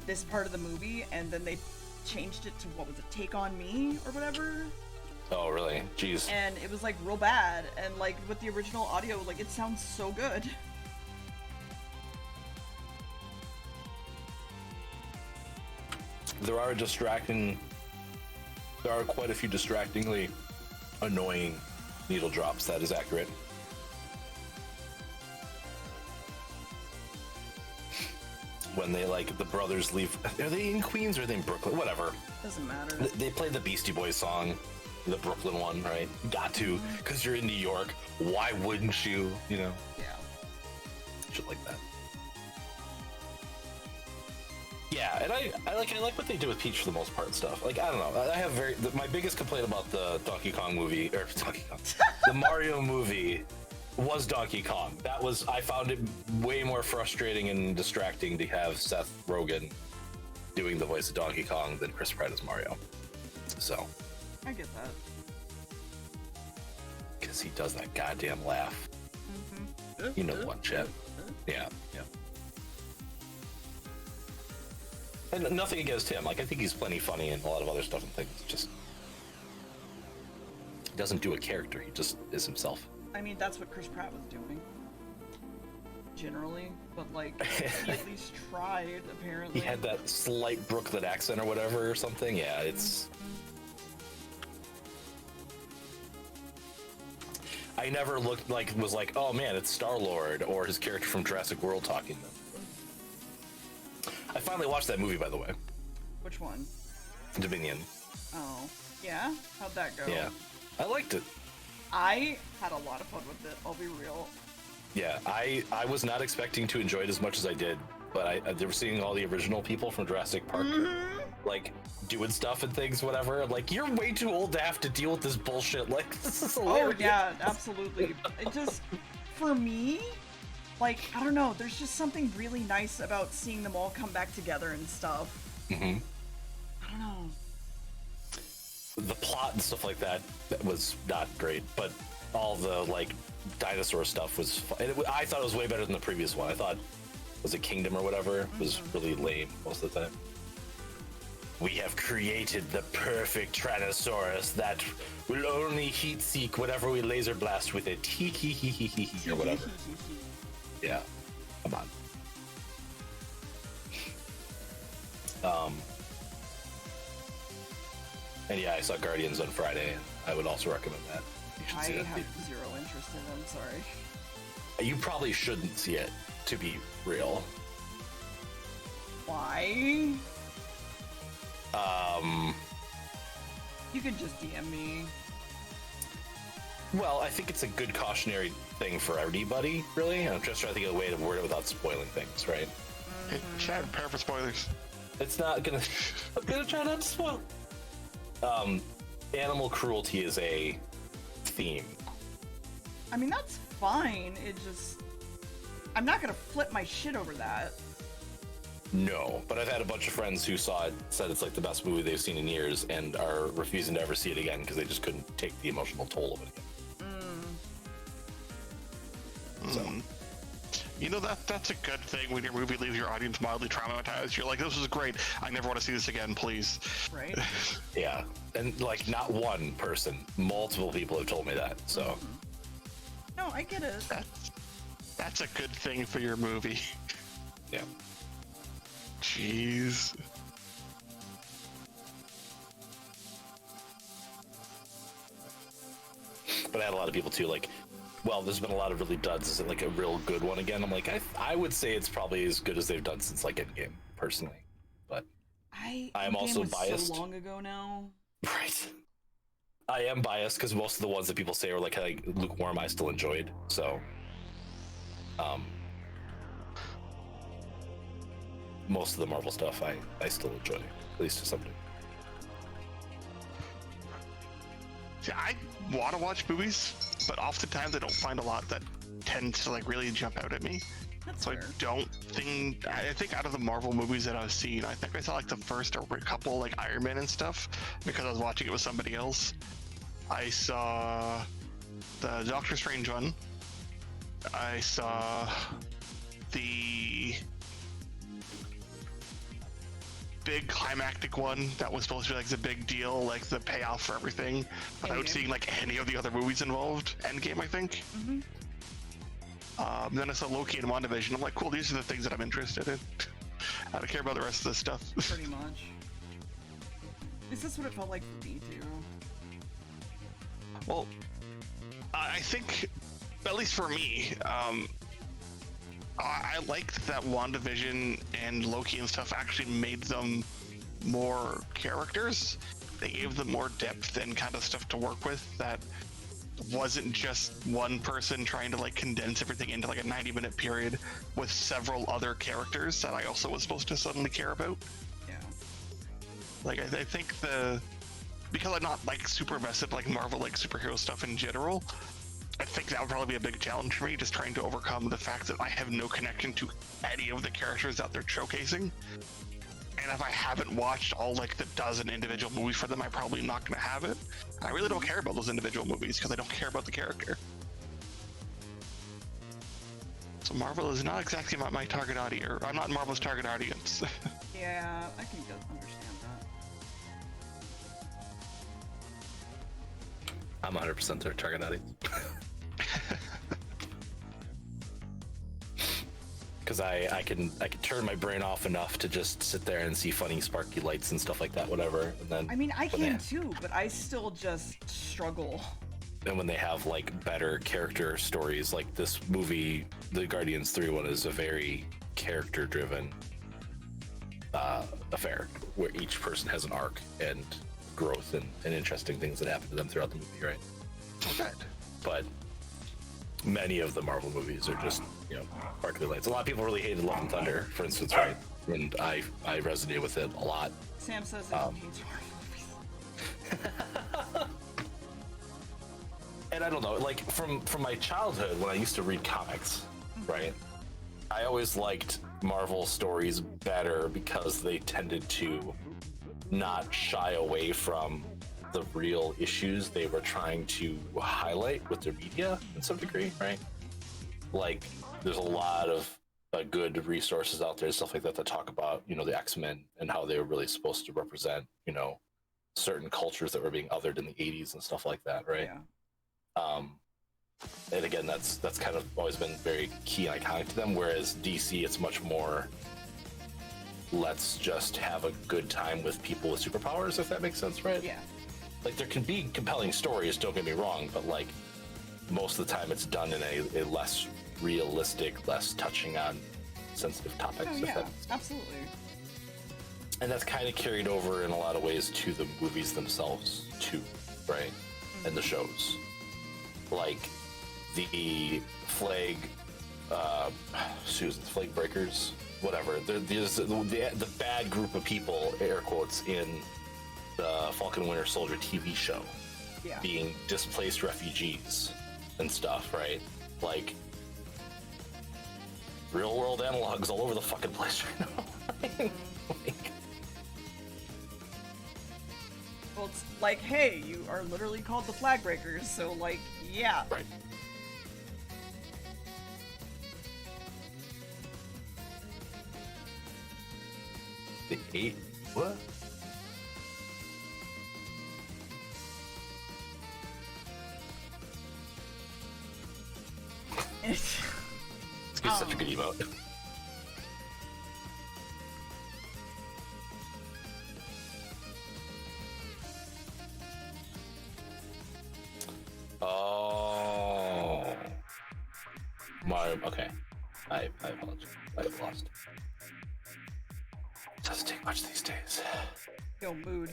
this part of the movie, and then they changed it to, what was it, Take On Me, or whatever? Oh, really? Jeez. And it was, like, real bad, and, like, with the original audio, like, it sounds so good. There are quite a few distractingly annoying needle drops, that is accurate. When they, like, the brothers leave, are they in Queens or are they in Brooklyn? Whatever. Doesn't matter. They played the Beastie Boys song, the Brooklyn one, right? Got to, because you're in New York. Why wouldn't you, you know? Yeah. Shit like that. Yeah, and I like what they did with Peach for the most part and stuff. Like, I don't know. I have my biggest complaint about the Donkey Kong movie, or Donkey Kong, the Mario movie was Donkey Kong. I found it way more frustrating and distracting to have Seth Rogen doing the voice of Donkey Kong than Chris Pratt as Mario. So. I get that. Because he does that goddamn laugh. You know what, Chet? Yeah, yeah. And nothing against him. Like, I think he's plenty funny and a lot of other stuff and things. Just he doesn't do a character. He just is himself. I mean, that's what Chris Pratt was doing. Generally. But, like, he at least tried, apparently. He had that slight Brooklyn accent or whatever or something. Yeah, it's... I never was like, oh man, it's Star-Lord or his character from Jurassic World talking to them. I finally watched that movie, by the way. Which one? Dominion. Oh. Yeah? How'd that go? Yeah. I liked it. I had a lot of fun with it, I'll be real. Yeah, I was not expecting to enjoy it as much as I did, but I they were seeing all the original people from Jurassic Park, like, doing stuff and things, whatever. Like, you're way too old to have to deal with this bullshit. Like, this is hilarious. Oh, yeah, absolutely. It just, for me... Like, I don't know, there's just something really nice about seeing them all come back together and stuff. I don't know. The plot and stuff like that was not great, but all the, like, dinosaur stuff was fun. I thought it was way better than the previous one. I thought, was it Kingdom or whatever? Was really lame most of the time. We have created the perfect Tyrannosaurus that will only heat seek whatever we laser blast with it. Hee hee hee hee hee hee or whatever. Yeah, come on. And yeah, I saw Guardians on Friday, and I would also recommend that. You should see I that. have zero interest in it, I'm sorry. You probably shouldn't see it, to be real. Why? You could just DM me. Well, I think it's a good cautionary thing for everybody, really. I'm just trying to think of a way to word it without spoiling things, right? Hey, Chad, prepare for spoilers. It's not gonna... I'm gonna try not to spoil. Animal cruelty is a theme. I mean, that's fine, it just... I'm not gonna flip my shit over that. No, but I've had a bunch of friends who saw it, said it's like the best movie they've seen in years, and are refusing to ever see it again because they just couldn't take the emotional toll of it again. So, you know, that's a good thing when your movie leaves your audience mildly traumatized. You're like, this was great. I never want to see this again, please. Right. yeah, and like not one person, multiple people have told me that. So. No, I get it. That's a good thing for your movie. Yeah. Jeez. But I had a lot of people too, like, well, there's been a lot of really duds. Is it like a real good one again? I'm like, I would say it's probably as good as they've done since like Endgame, personally. But I'm also biased. So long ago now. Right. I am biased because most of the ones that people say are like lukewarm, I still enjoyed. So, most of the Marvel stuff I still enjoy, at least to some degree. See, I want to watch movies, but oftentimes I don't find a lot that tends to like really jump out at me. That's so fair. I think out of the Marvel movies that I've seen, I think I saw like the first or a couple like Iron Man and stuff because I was watching it with somebody else. I saw the Doctor Strange one. I saw the big climactic one that was supposed to be like the big deal, like the payoff for everything, without seeing like any of the other movies involved. Endgame, I think. Then I saw Loki and WandaVision. I'm like, cool, these are the things that I'm interested in. I don't care about the rest of this stuff. Pretty much. This is what it felt like for me too. Well, I think, at least for me, I liked that WandaVision and Loki and stuff actually made them more characters. They gave them more depth and kind of stuff to work with that wasn't just one person trying to like condense everything into like a 90-minute period with several other characters that I also was supposed to suddenly care about. Yeah. Like I think because I'm not like super invested like Marvel like superhero stuff in general, I think that would probably be a big challenge for me, just trying to overcome the fact that I have no connection to any of the characters that they're showcasing. And if I haven't watched all like the dozen individual movies for them, I'm probably not going to have it. I really don't care about those individual movies because I don't care about the character. So Marvel is not exactly my target audience, or I'm not Marvel's target audience. Yeah, I can understand that. I'm 100% their target audience. Because I can turn my brain off enough to just sit there and see funny sparky lights and stuff like that, whatever. And then I mean, I can too, but I still just struggle. And when they have like better character stories, like this movie, the Guardians 3 one is a very character-driven affair where each person has an arc and growth and interesting things that happen to them throughout the movie, right? Okay. But many of the Marvel movies are just, sparkly lights. A lot of people really hated Love and Thunder, for instance, right? And I resonated with it a lot. Sam says it hates Marvel movies. And I don't know, like from my childhood when I used to read comics, right? I always liked Marvel stories better because they tended to not shy away from the real issues they were trying to highlight with their media in some degree, right? Like there's a lot of good resources out there, stuff like that talk about, the X-Men and how they were really supposed to represent, certain cultures that were being othered in the 80s and stuff like that, right? Yeah. And again, that's kind of always been very key and iconic to them, whereas DC, it's much more, let's just have a good time with people with superpowers, if that makes sense, right? Yeah. Like, there can be compelling stories, don't get me wrong, but, like, most of the time it's done in a less realistic, less touching on sensitive topics. Oh, yeah, absolutely. And that's kind of carried over in a lot of ways to the movies themselves, too, right? And the shows. Like, the Flag Breakers, whatever. There's the bad group of people, air quotes, in the Falcon and Winter Soldier TV show, being displaced refugees and stuff, right? Like, real world analogs all over the fucking place right now. Like, Well, it's like, hey, you are literally called the Flag Breakers, so like, yeah. right. The 8? What? It's It's such a good emote. Oh. Okay. I apologize. I've lost. It doesn't take much these days. Yo, mood.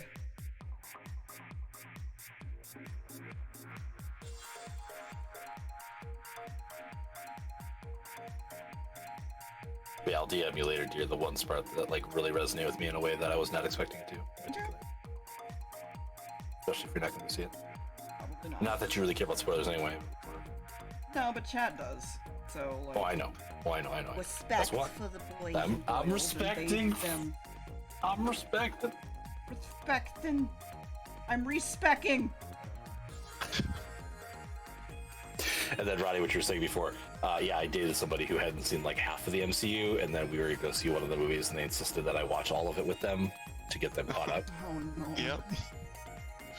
Yeah, I'll DM you later, dear. The one part that like really resonated with me in a way that I was not expecting it to. Especially if you're not going to see it. Probably not. Not that you really care about spoilers anyway. No, but Chad does. So like. Oh, I know. I know. Respect That's what for the boys. I'm and girls and respecting. them. I'm respecting. Respecting. I'm respecting. And then, Roddy, what you were saying before, yeah, I dated somebody who hadn't seen like half of the MCU, and then we were going to go see one of the movies, and they insisted that I watch all of it with them to get them caught up. Oh no. Yep.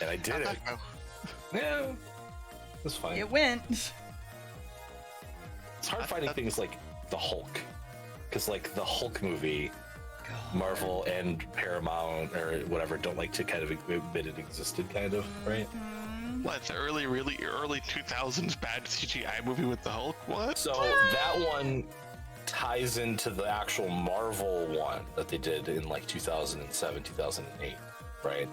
And I did it. Yeah, it was fine. It went. It's hard finding things like the Hulk, because like the Hulk movie, Marvel and Paramount or whatever don't like to kind of admit it existed, kind of, right? What, the really early 2000s bad CGI movie with the Hulk? What? So that one ties into the actual Marvel one that they did in like 2007, 2008, right?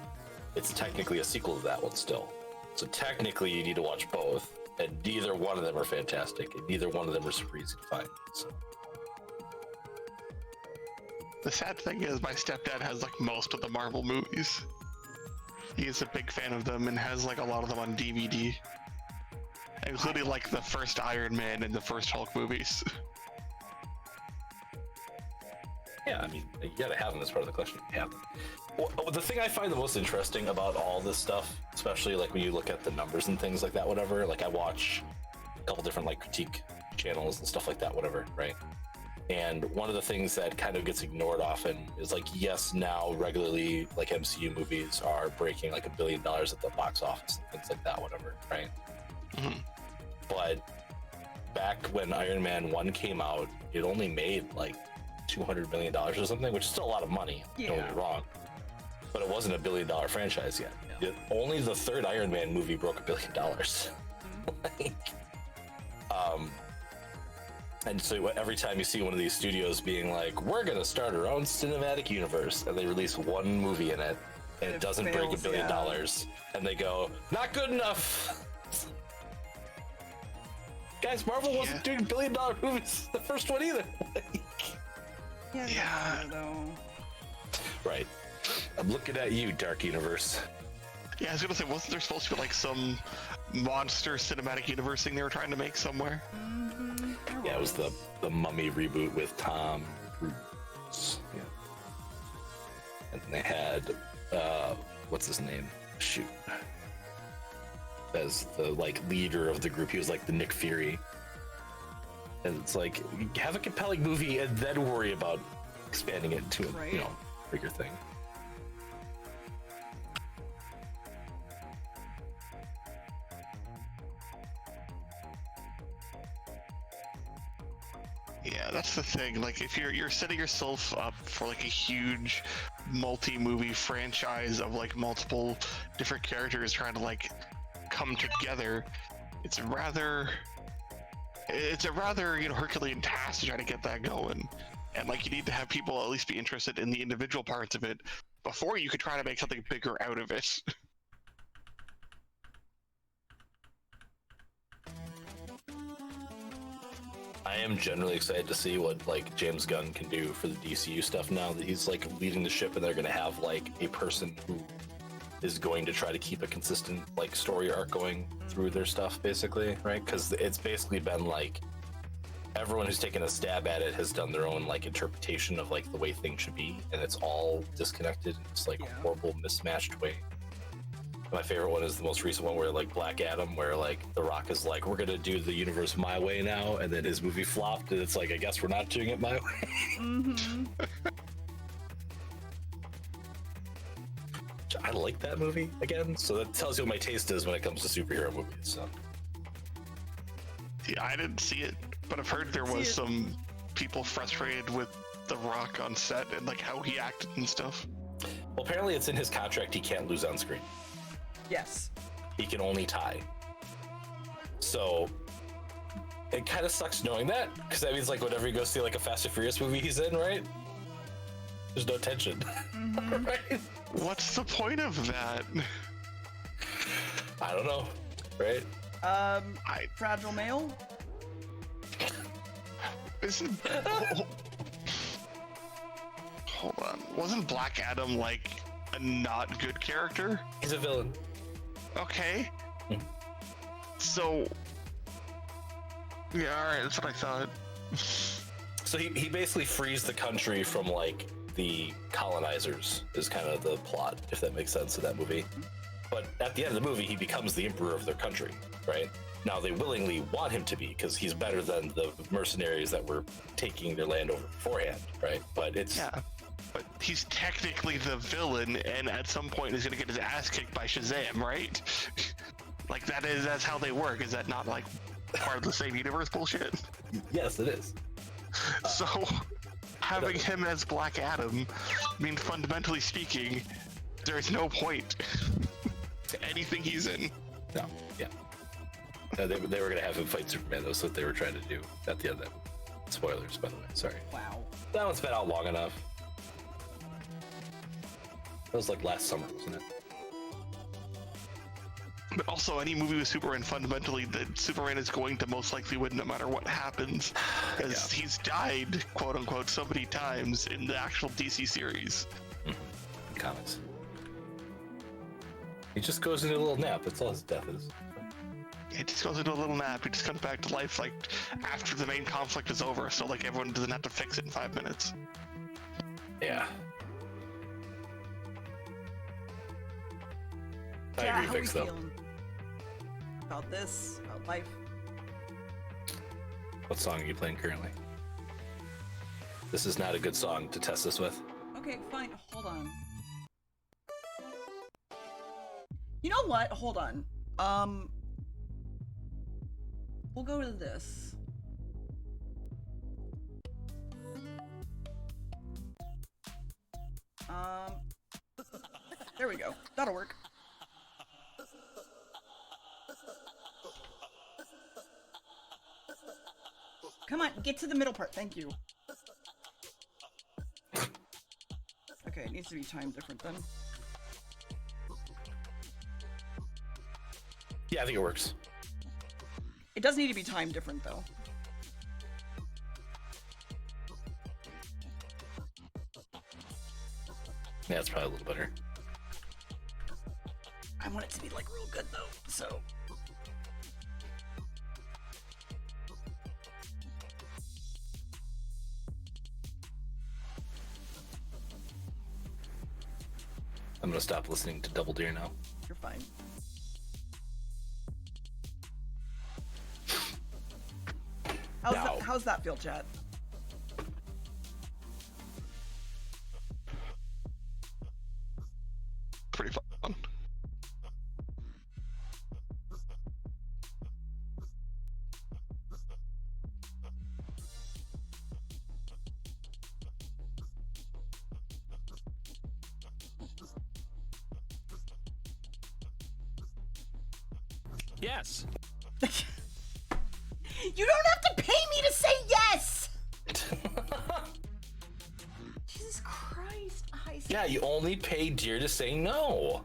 It's technically a sequel to that one still. So technically you need to watch both, and neither one of them are fantastic, and neither one of them are super easy to find. So. The sad thing is my stepdad has like most of the Marvel movies. He's a big fan of them and has like a lot of them on DVD. Including like the first Iron Man and the first Hulk movies. Yeah, I mean, you gotta have them as part of the collection. You have them. Well, the thing I find the most interesting about all this stuff, especially like when you look at the numbers and things like that, whatever, like I watch a couple different like critique channels and stuff like that, whatever, right? And one of the things that kind of gets ignored often is like, yes, now regularly like MCU movies are breaking like $1 billion at the box office and things like that, whatever, right? Mm-hmm. But back when Iron Man 1 came out, it only made like $200 million or something, which is still a lot of money, don't get me wrong. But it wasn't $1 billion franchise yet. Only the third Iron Man movie broke $1 billion. Like, and so every time you see one of these studios being like, we're going to start our own cinematic universe, and they release one movie in it, and it doesn't break $1 billion, and they go, not good enough. Guys, Marvel wasn't doing $1 billion movies the first one either. Yeah. Right. I'm looking at you, Dark Universe. Yeah, I was gonna say, wasn't there supposed to be like some monster cinematic universe thing they were trying to make somewhere? Yeah, it was the Mummy reboot with Tom Cruise. Yeah. And they had what's his name? Shoot. As the like leader of the group, he was like the Nick Fury. And it's like, have a compelling movie and then worry about expanding it to a bigger thing. Yeah, that's the thing. Like, if you're setting yourself up for like a huge multi-movie franchise of like multiple different characters trying to like come together, it's a rather Herculean task to try to get that going. And like, you need to have people at least be interested in the individual parts of it before you could try to make something bigger out of it. I am generally excited to see what like James Gunn can do for the DCU stuff now that he's like leading the ship, and they're going to have like a person who is going to try to keep a consistent like story arc going through their stuff, basically, right? Because it's basically been like everyone who's taken a stab at it has done their own like interpretation of like the way things should be, and it's all disconnected. It's like horrible, mismatched way. My favorite one is the most recent one where like Black Adam, where like The Rock is like, we're gonna do the universe my way now, and then his movie flopped, and it's like, I guess we're not doing it my way. Mm-hmm. I like that movie again, so that tells you what my taste is when it comes to superhero movies. So. See, I didn't see it, but I've heard there was some people frustrated with The Rock on set and like how he acted and stuff. Well, apparently it's in his contract he can't lose on screen. Yes. He can only tie. So it kind of sucks knowing that, because that means like whenever you go see like a Fast and Furious movie he's in, right? There's no tension. Mm-hmm. Right? What's the point of that? I don't know, right? Fragile male? Isn't... Hold on. Wasn't Black Adam like a not good character? He's a villain. Okay. So... Yeah, alright, that's what I thought. So he basically frees the country from like the colonizers is kind of the plot, if that makes sense in that movie. But at the end of the movie, he becomes the emperor of their country, right? Now they willingly want him to be because he's better than the mercenaries that were taking their land over beforehand, right? But it's... Yeah, but he's technically the villain, and at some point he's gonna get his ass kicked by Shazam, right? Like that's how they work. Is that not like part of the same universe bullshit? Yes, it is. So having him as Black Adam means, fundamentally speaking, there's no point to anything he's in. No, yeah. No, they were going to have him fight Superman. That's what they were trying to do at the end of that. Spoilers, by the way. Sorry. Wow. That one's been out long enough. That was like last summer, wasn't it? But also, any movie with Superman, fundamentally, that Superman is going to most likely win no matter what happens, because he's died, quote unquote, so many times in the actual DC series. Mm-hmm. Comics. He just goes into a little nap. That's all his death is. He just goes into a little nap. He just comes back to life like after the main conflict is over, so like everyone doesn't have to fix it in 5 minutes. Yeah. I Yeah, agree, how fix we though. feeling about this, about life? What song are you playing currently? This is not a good song to test this with. Okay, fine. Hold on. You know what? Hold on. We'll go to this. There we go. That'll work. Come on, get to the middle part. Thank you. Okay, it needs to be timed different then. Yeah, I think it works. It does need to be timed different though. Yeah, it's probably a little better. I want it to be like real good though, so. I'm gonna stop listening to Double Deer now. You're fine. How's that feel, chat? Pretty fun. Yes. You don't have to pay me to say yes! Jesus Christ. Yeah, you only pay Deer to say no.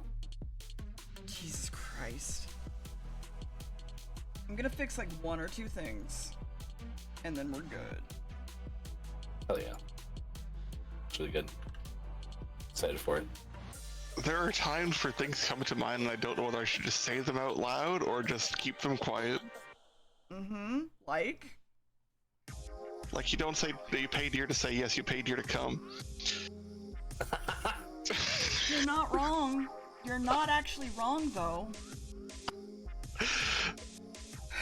Jesus Christ. I'm gonna fix like 1 or 2 things, and then we're good. Hell yeah. It's really good. Excited for it. There are times where things come to mind and I don't know whether I should just say them out loud or just keep them quiet. Mm-hmm. Like? Like, you don't say that you pay Deer to say yes, you pay Deer to come. You're not wrong. You're not actually wrong, though.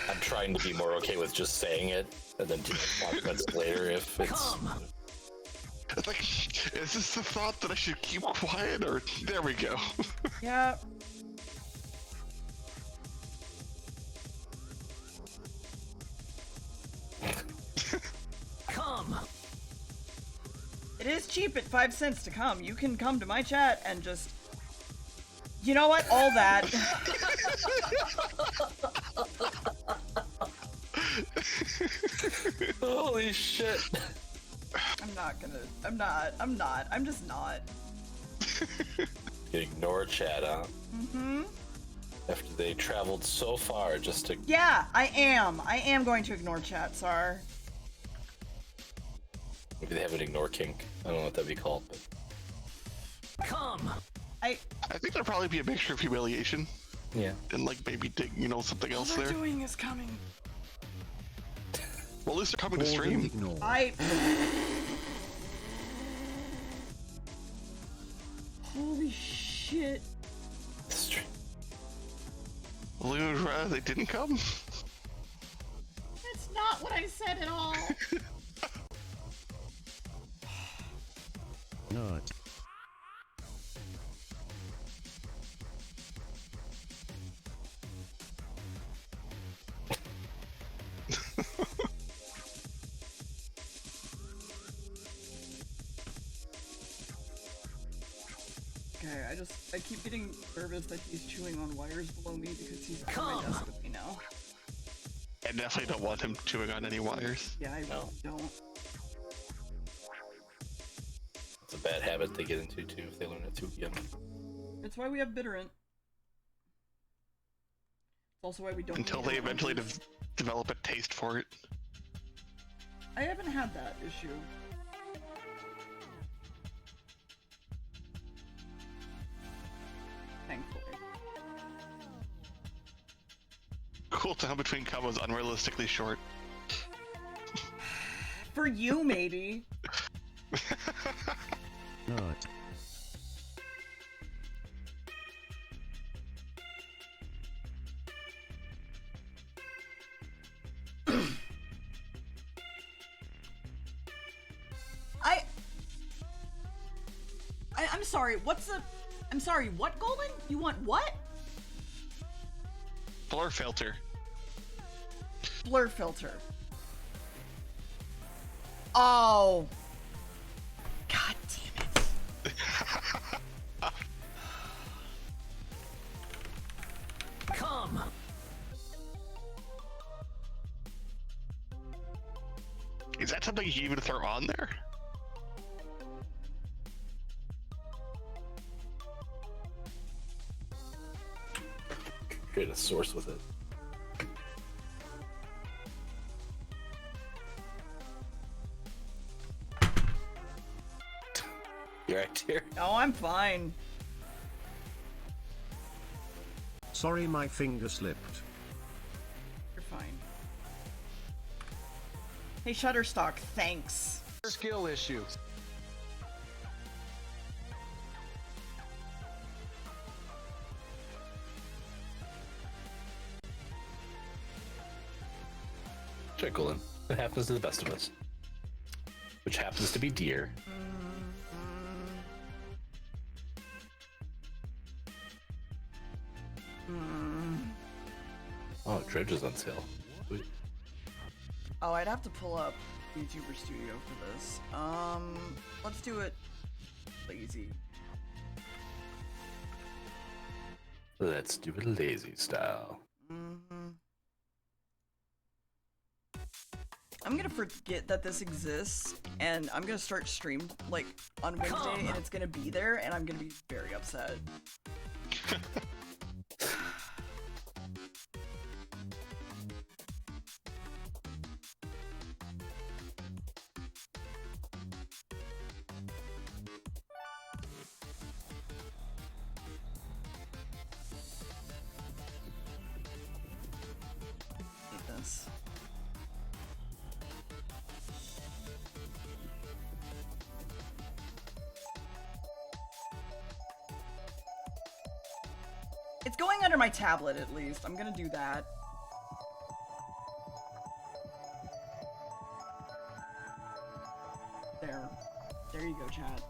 I'm trying to be more okay with just saying it, and then 5 minutes later, if it's... It's like, is this the thought that I should keep quiet, or... There we go. Yeah. Come. It is cheap at 5 cents to come. You can come to my chat and just... You know what? All that. Holy shit. I'm just not. You ignore chat, huh? Mm-hmm. After they traveled so far just to... Yeah, I am. I am going to ignore chat, Sar. Maybe they have an ignore kink. I don't know what that'd be called, but... Come. I think there'd probably be a mixture of humiliation. Yeah. And, like, maybe, something else All there. they're doing is coming. Well, at least they're coming to stream. Holy shit. Lura, they didn't come? That's not what I said at all. Not. Okay, I keep getting nervous that he's chewing on wires below me because he's at my desk with me now. I definitely don't want him chewing on any wires. Yeah, I really don't. It's a bad habit they get into, too, if they learn it too young. That's why we have Bitterant. It's also why we don't... Until they eventually develop a taste for it. I haven't had that issue. Thankfully. Cooldown between combos unrealistically short. For you, maybe. Not. I'm sorry, I'm sorry, what, Golden? You want what? Blur filter. Blur filter. Oh. God damn it. Come. Is that something you even throw on there? Create a source with it. You right here? No, I'm fine. Sorry, my finger slipped. You're fine. Hey, Shutterstock, thanks. Skill issues. Golden. It happens to the best of us. Which happens to be Deer. Oh, Dredge is on sale. Sweet. Oh, I'd have to pull up YouTuber Studio for this. Let's do it lazy. Let's do it lazy style. I'm gonna forget that this exists, and I'm gonna start stream, like, on Wednesday, and it's gonna be there, and I'm gonna be very upset. Hate this. It's going under my tablet, at least. I'm gonna do that. There. There you go, chat.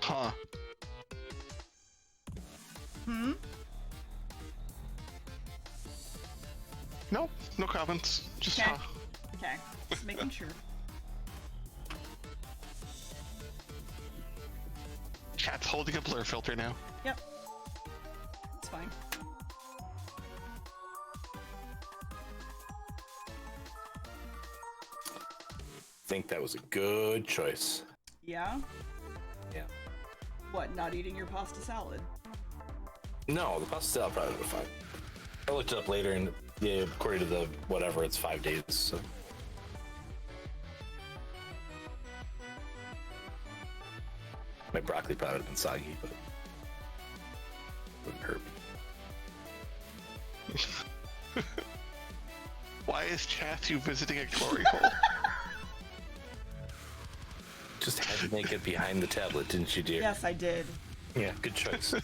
Huh. Hmm? Nope, no comments. Just Okay. huh. Okay. Just making sure. Chat's holding a blur filter now. Yep. It's fine. Think that was a good choice. Yeah? Yeah. What, not eating your pasta salad? No, the pasta salad probably would have fine. I looked it up later, and yeah, according to the whatever, it's 5 days. So. My broccoli probably would have been soggy, but wouldn't hurt me. Why is Chathu visiting a glory hole? Just had to make it behind the tablet, didn't you, dear? Yes, I did. Yeah, good choice.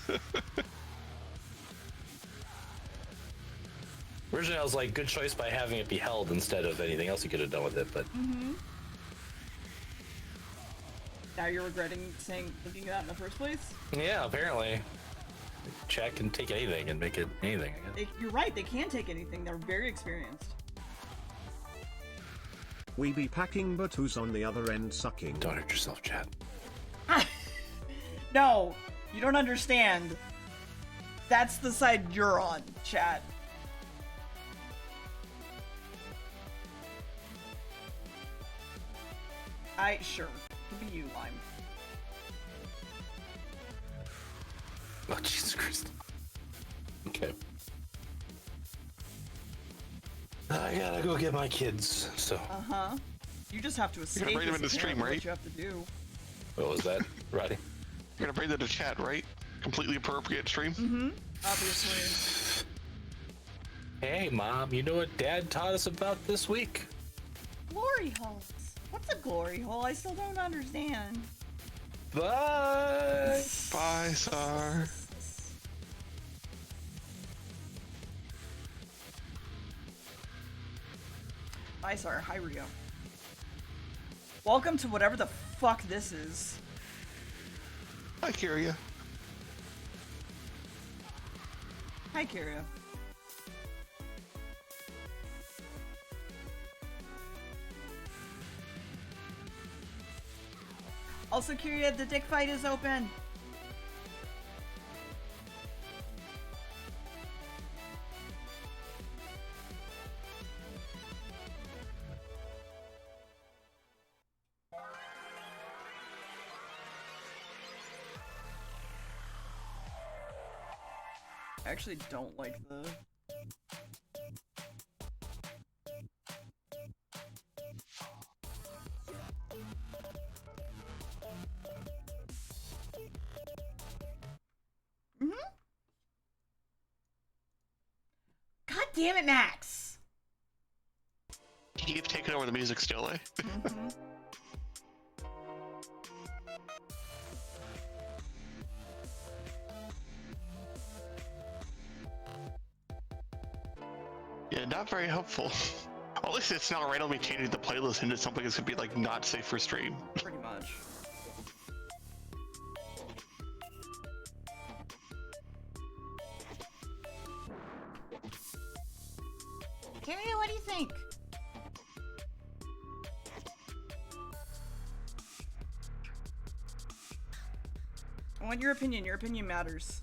Originally, I was like, good choice by having it be held instead of anything else you could have done with it, but Mm-hmm. Now you're regretting thinking that in the first place? yeah, apparently. Chat can take anything and make it anything, I guess. You're right, they can take anything. They're very experienced. We be packing, but who's on the other end sucking? Don't hurt yourself, Chat. No, you don't understand. That's the side you're on, chat. Sure. It could be you, Lime. Oh, Jesus Christ. Okay. I gotta go get my kids, so. Uh-huh. You just have to escape. You're gonna bring them in the is stream, apparently right? What you have to do. What was that, Roddy? You're gonna bring them to chat, right? Completely appropriate stream? Mm-hmm. Obviously. Hey, Mom, you know what Dad taught us about this week? Glory holes. What's a glory hole? I still don't understand. Bye! Bye, Sar. Bye, Sar. Hi, Rio. Welcome to whatever the fuck this is. Hi, Kyria. Hi, Kyria. Also, Kyria, the dick fight is open. I actually don't like the... God damn it, Max! He keeps taking over the music still, eh? Mm-hmm. Yeah, not very helpful. At least it's not randomly changing the playlist into something that's gonna be like not safe for stream. Pretty much. Kyria, what do you think? I want your opinion. Your opinion matters.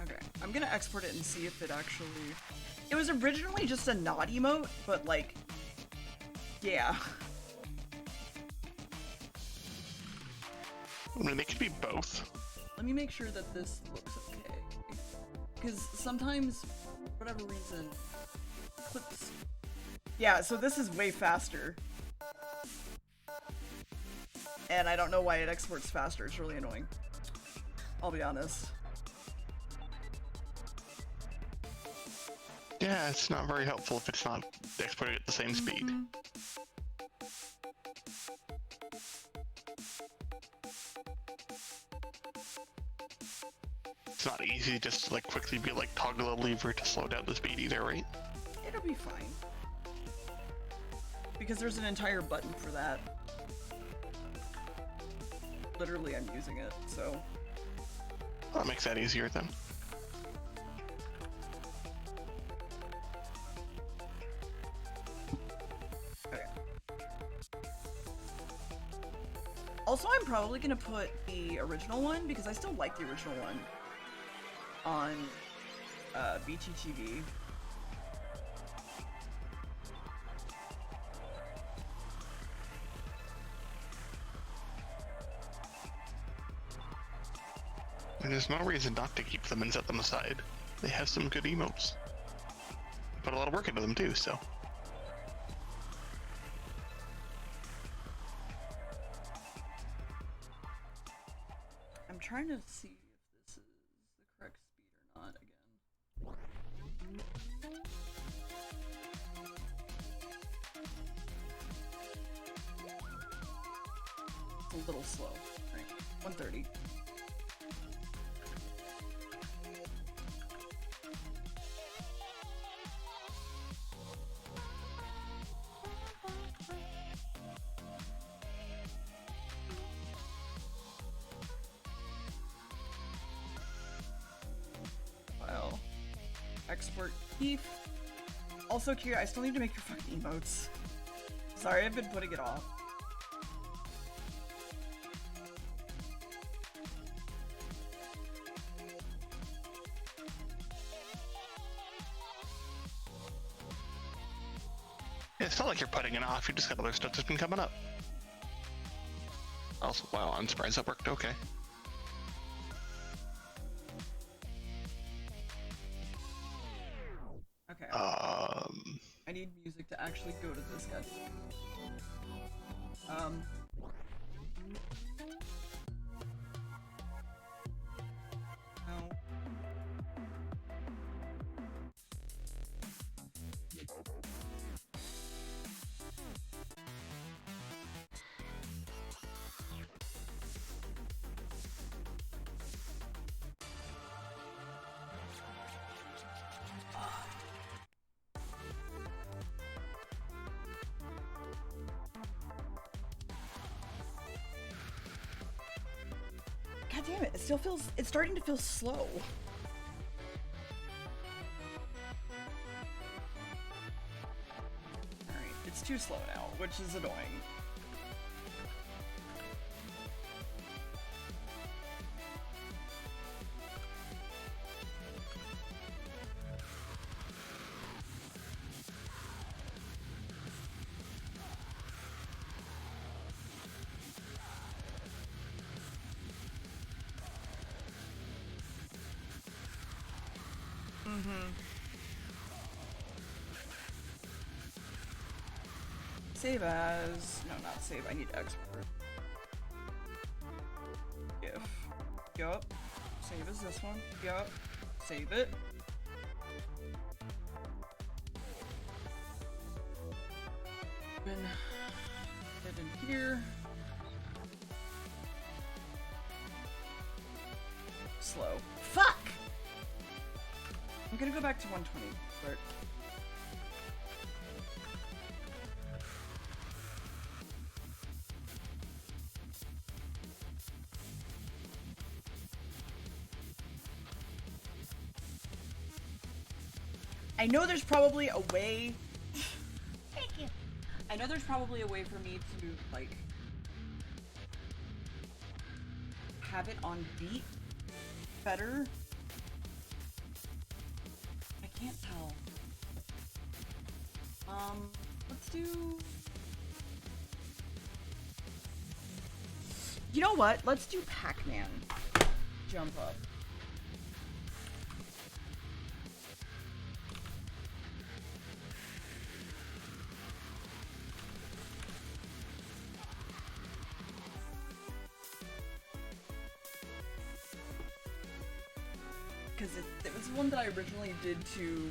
Okay, I'm gonna export it and see if it actually... It was originally just a not emote, but like... Yeah. I mean, they could be both. Let me make sure that this looks okay. Because sometimes, for whatever reason, clips... Yeah, so this is way faster. and I don't know why it exports faster. It's really annoying. I'll be honest. Yeah, it's not very helpful if it's not exporting at the same speed. It's not easy just to like quickly be like toggle a lever to slow down the speed either, right? It'll be fine. Because there's an entire button for that. Literally, I'm using it, so. That makes that easier then. Okay. Also, I'm probably gonna put the original one, because I still like the original one, on BTTV. And there's no reason not to keep them and set them aside. They have some good emotes. Put a lot of work into them too, so. I'm trying to see if this is the correct speed or not again. It's a little slow. Right. 130. File. Export Keef. Also, Kira, I still need to make your fucking emotes. Sorry, I've been putting it off. Yeah, it's not like you're putting it off, you just got other stuff that's been coming up. Also, wow, I'm surprised that worked okay. Okay. I need music to actually go to this guy. No. God damn it, it still feels, it's starting to feel slow. Alright, it's too slow now, which is annoying. Save as, no, not save, I need export. If, yup, save as this one, yup, save it. Then, get in here. Slow. Fuck! I'm gonna go back to 120, but... I know there's probably a way. Thank you. I know there's probably a way for me to, like, have it on beat better. I can't tell. Let's do... You know what? Let's do Pac-Man. Jump up. because it was one that I originally did to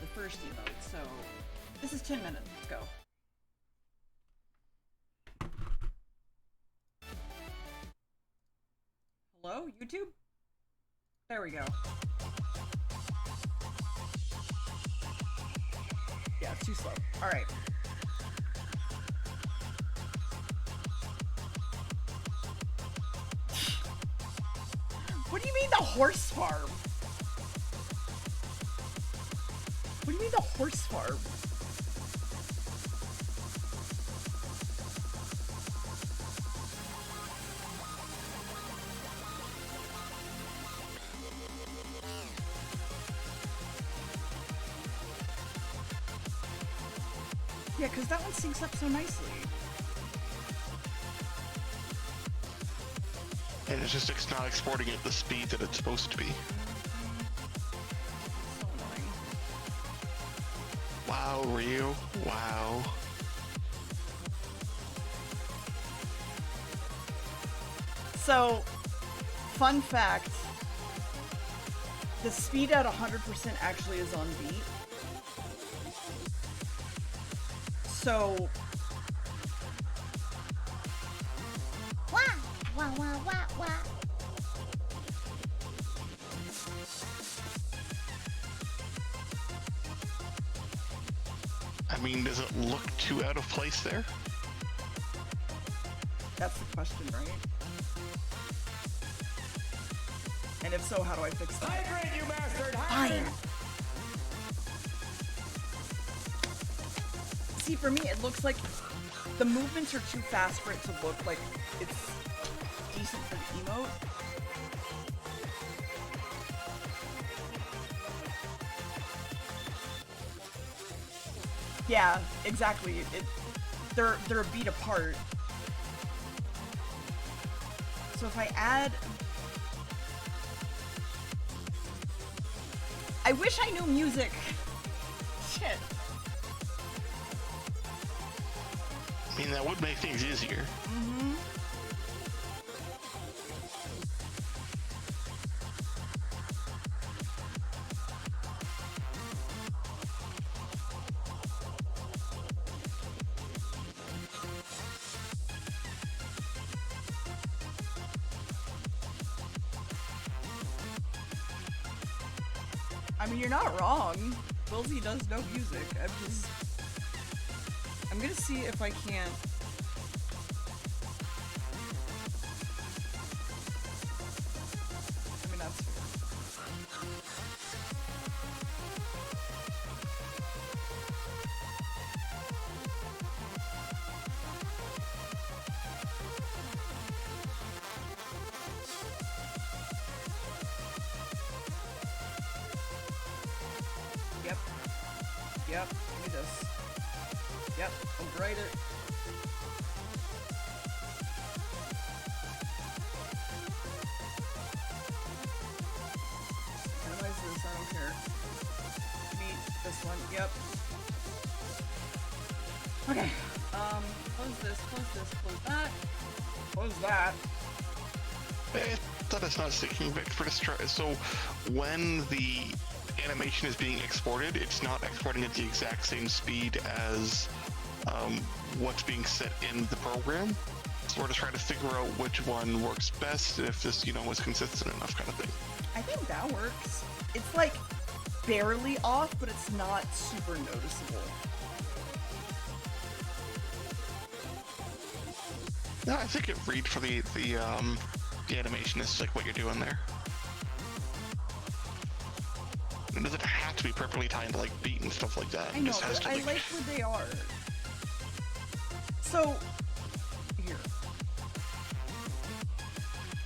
the first emote, so this is 10 minutes. Let's go. Hello, YouTube? There we go. Yeah, it's too slow. Alright. What do you mean the horse farm? What do you mean the horse farm? Yeah, because that one syncs up so nicely. And it's just not exporting at the speed that it's supposed to be. So annoying. Wow, Ryu. Wow. So, fun fact, the speed at 100% actually is on beat. So, Wah, wah, wah, wah, wah. I mean, does it look too out of place there? that's the question, right? And if so, how do I fix that? Hydrate, you bastard! Fine. Hydrate! See, for me, it looks like the movements are too fast for it to look like it's decent for the emote. Yeah, exactly. They're a beat apart. So if I add... I wish I knew music. Shit. I mean, that would make things easier. Mm-hmm. I mean, you're not wrong. Wilsey does know music. I'm gonna see if I can't. I mean, that's fair. Yep. Yep. Give me this. Yep. I'll write it. Minimize this. I don't care. Meet this one. Yep. Okay. Close this. Close this. Close that. Close that. I thought it's not sticking back for this try. So when the animation is being exported, it's not exporting at the exact same speed as what's being set in the program. So we're just trying to figure out which one works best, if this, was consistent enough kind of thing. I think that works. It's like barely off, but it's not super noticeable. No, I think it read for the animation is like what you're doing there. It doesn't have to be perfectly timed to like beat and stuff like that. I know, It just has but to, I like where they are. So, here.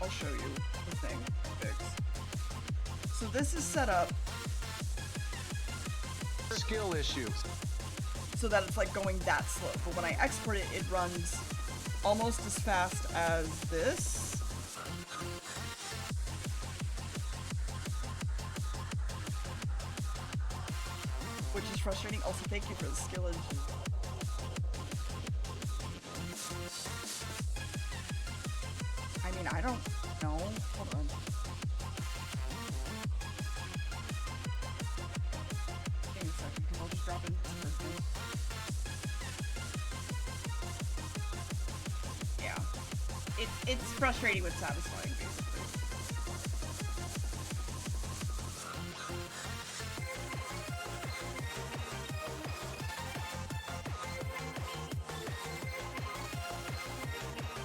I'll show you the thing to fix. So this is set up Skill issues. so that it's like going that slow. But when I export it, it runs almost as fast as this. Which is frustrating. Also, thank you for the skill engine. I mean, I don't No, hold on. Give me a second, because I'll just drop in this person. Yeah. It's frustrating but satisfying, basically.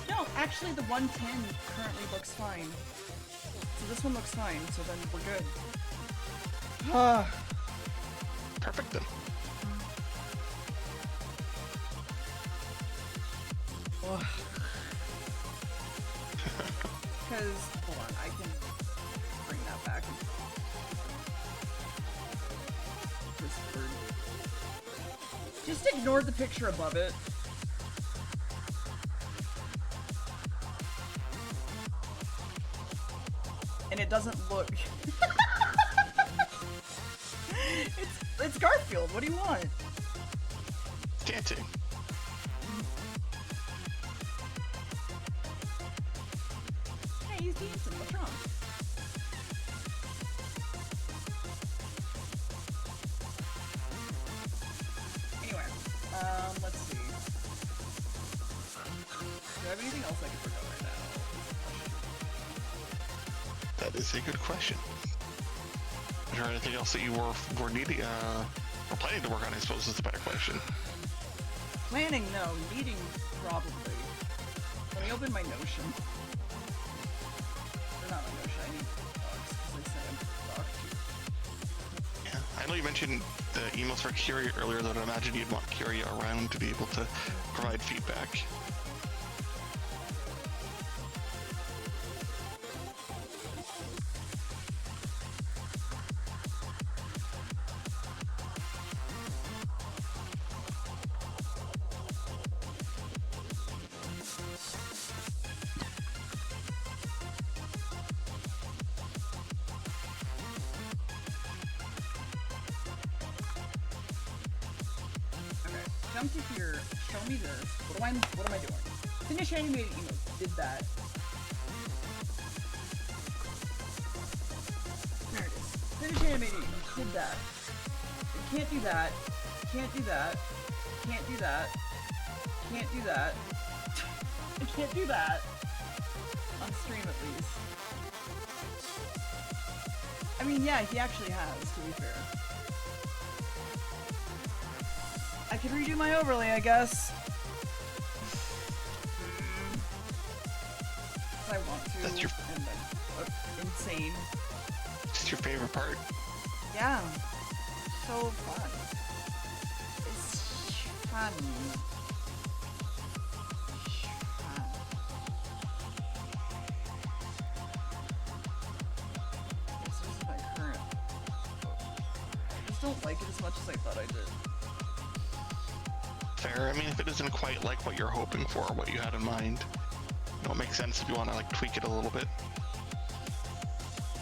No, actually the 110 currently looks fine. So this one looks fine, so then we're good. Perfect then. Because, hold on, I can bring that back. Just ignore the picture above it. And it doesn't look... it's Garfield, what do you want? Dancing. Hey, he's dancing, what's wrong? Anyway, let's see. Do I have anything else I can forget right now? That is a good question. Is there anything else that you were needing, or planning to work on? I suppose is the better question. Planning, no. Needing, probably. Let me open my Notion. Or not my Notion, I need dogs, because I said I'm dog too. Yeah, I know you mentioned the emails for Curia earlier, that I imagine you'd want Curia around to be able to provide feedback. Jump to here, show me this. What am I doing? Finish animated emotes. Did that. There it is. Finish animated emotes. Did that. I can't do that. Can't do that. Can't do that. Can't do that. I can't do that. On stream at least. I mean, yeah, he actually has, to be fair. I could redo my overlay, I guess. If I want to. That's your... And then, insane. It's your favorite part. Yeah. So fun. It's fun. This is my current. I just don't like it as much as I thought I did. Fair. I mean, if it isn't quite like what you're hoping for or what you had in mind, you know, it makes sense if you want to like tweak it a little bit.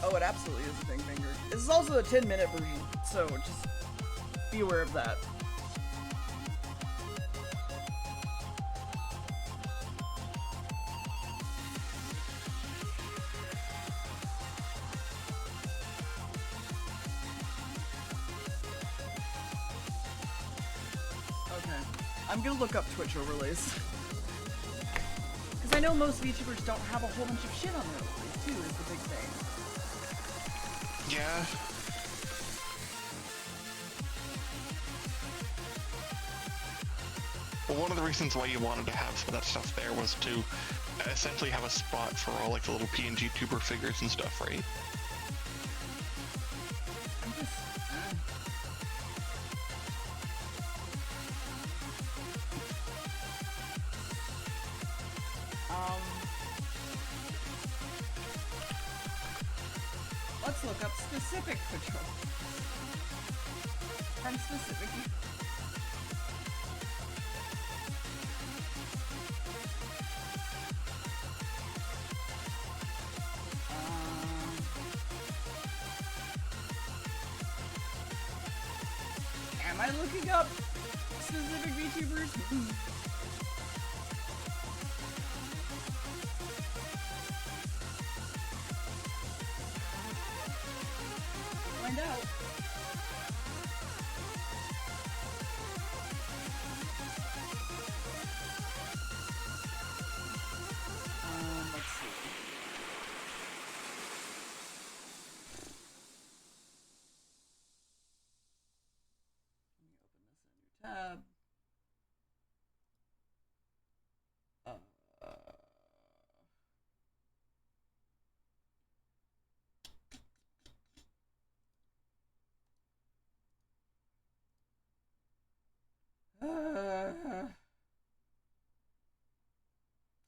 Oh, it absolutely is a thing finger. This is also a 10-minute version, so just be aware of that. I'm gonna look up Twitch overlays. Because I know most VTubers don't have a whole bunch of shit on their overlays, too, is the big thing. Yeah. Well, one of the reasons why you wanted to have some of that stuff there was to essentially have a spot for all like the little PNG tuber figures and stuff, right? I'm just... Let's look up specific patrol. From specific. Am I looking up specific VTubers?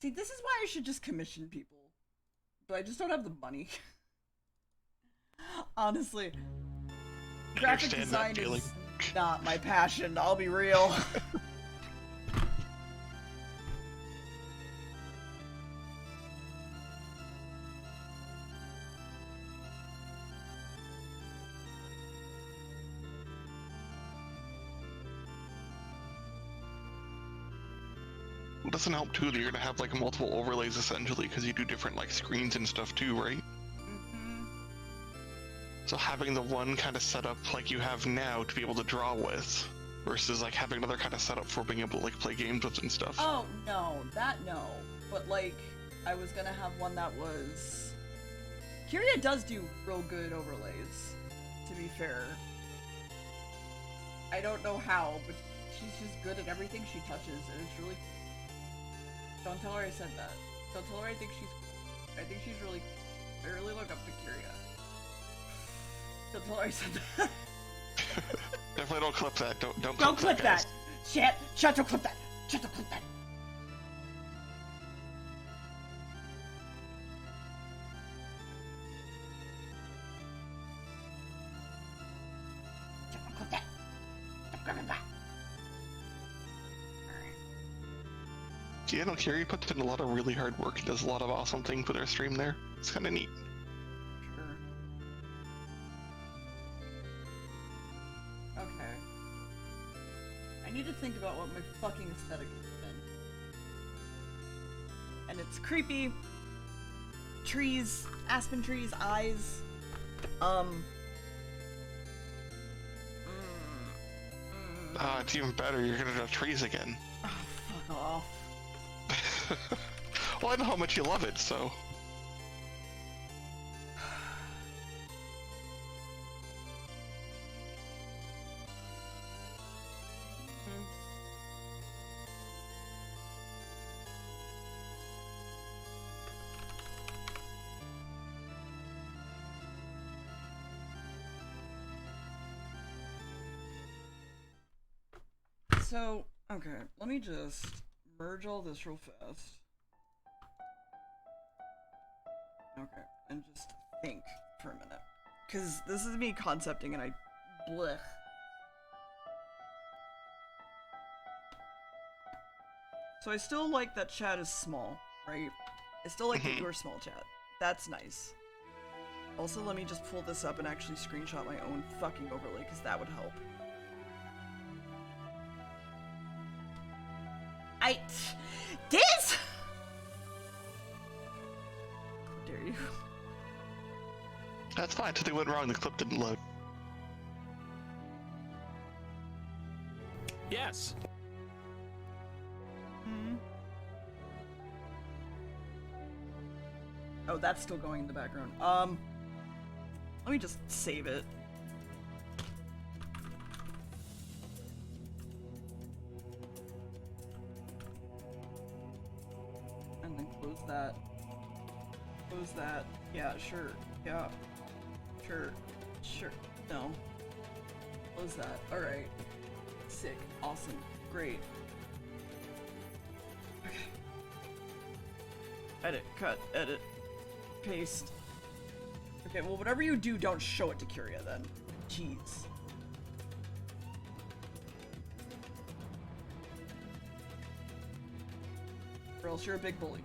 See, this is why I should just commission people. But I just don't have the money. Honestly. Graphic design is not my passion, I'll be real. It doesn't help too that you're gonna have like multiple overlays essentially because you do different like screens and stuff too, right? Mm-hmm. So having the one kind of setup like you have now to be able to draw with versus like having another kind of setup for being able to like play games with and stuff. Oh, no, that no. But like, I was gonna have one that was... Kyria does do real good overlays, to be fair. I don't know how, but she's just good at everything she touches, and it's really... Don't tell her I said that. Don't tell her I think she's really... I really look up to Kyria. Don't tell her I said that. Definitely don't clip that. Don't clip that. Guys. Chat, don't clip that. Chat, don't clip that. Don't clip that. Don't clip that. Yeah, no, Carrie puts in a lot of really hard work and does a lot of awesome things with her stream there. It's kind of neat. Sure. Okay. I need to think about what my fucking aesthetic has been. And it's creepy. Trees, aspen trees, eyes. It's even better. You're gonna draw trees again. Oh, fuck off. Well, I know how much you love it, so. So, okay, let me just merge all this real fast. Okay, and just think for a minute. Because this is me concepting and I... blech. So I still like that chat is small, right? I still like that you are small, chat. That's nice. Also, let me just pull this up and actually screenshot my own fucking overlay, because that would help. This! How dare you? That's fine. Something went wrong. The clip didn't load. Yes. Oh, that's still going in the background. Let me just save it. And then close that. Close that. Yeah, sure. Yeah. Sure. Sure. No. Close that. Alright. Sick. Awesome. Great. Okay. Edit. Cut. Edit. Paste. Okay, well, whatever you do, don't show it to Kyria then. Jeez. Or else you're a big bully.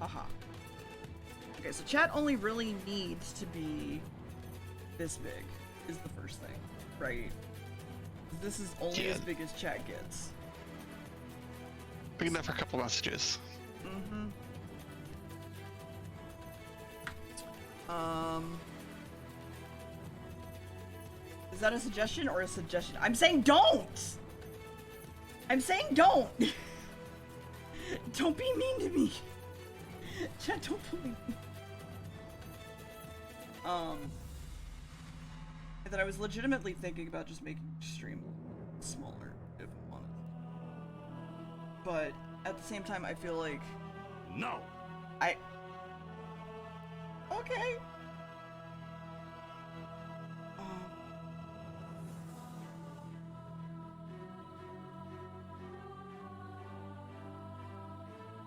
Haha. Okay, so chat only really needs to be this big, is the first thing, right? This is only as big as chat gets. Big enough for a couple messages. Mm-hmm. Is that a suggestion or a suggestion? I'm saying don't! I'm saying don't! Don't be mean to me! Chat, don't bully me. And then I was legitimately thinking about just making the stream smaller, if I'm honest. But at the same time, I feel like... No! Okay.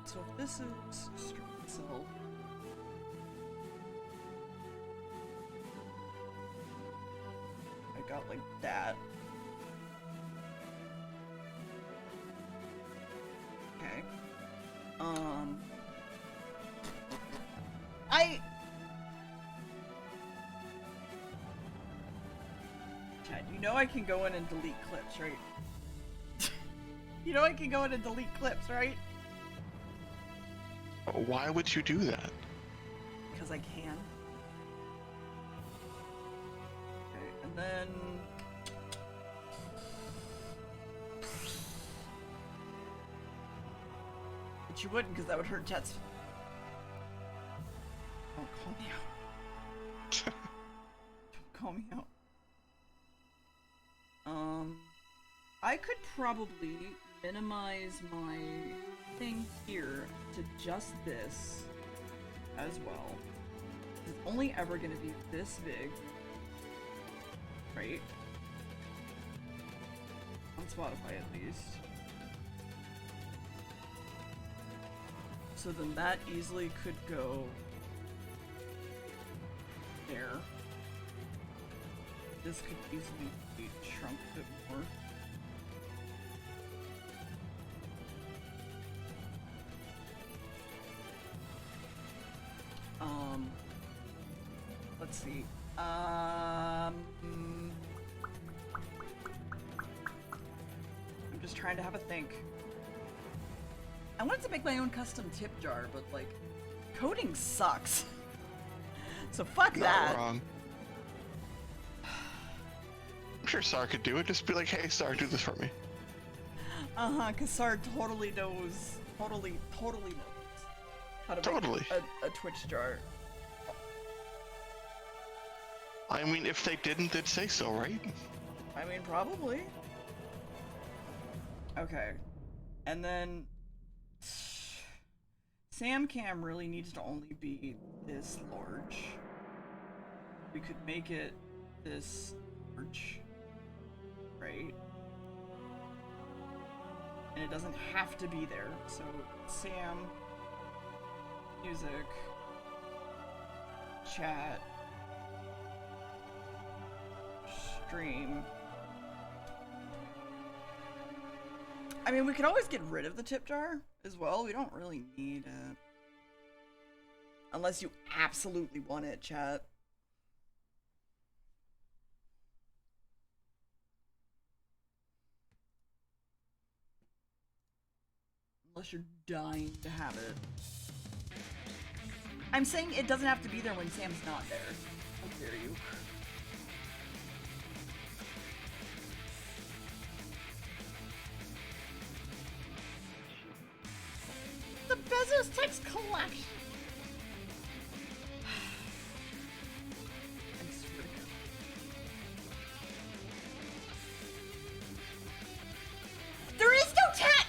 So if this is street cell. I got like that. Okay. Chad, you know I can go in and delete clips, right? You know I can go in and delete clips, right? Why would you do that? Because I can. Okay, and then... But you wouldn't, because that would hurt Chet's... Don't call me out. Don't call me out. I could probably minimize my thing here to just this as well. It's only ever going to be this big, right? On Spotify at least. So then that easily could go there. This could easily be shrunk a bit more. Let's see. I'm just trying to have a think. I wanted to make my own custom tip jar, but like, coding sucks. So fuck that. Not wrong. I'm sure Sar could do it. Just be like, hey, Sar, do this for me. Cause Sar totally knows, totally knows how to Totally. make a Twitch jar. I mean, if they didn't, they'd say so, right? I mean, probably. Okay. And then... Samcam really needs to only be this large. We could make it this large. Right? And it doesn't have to be there. So, Sam... Music... Chat... Stream. I mean, we could always get rid of the tip jar as well. We don't really need it. Unless you absolutely want it, chat. Unless you're dying to have it. I'm saying it doesn't have to be there when Sam's not there. How dare you? The Bezos text collection. I swear to God. There is no chat.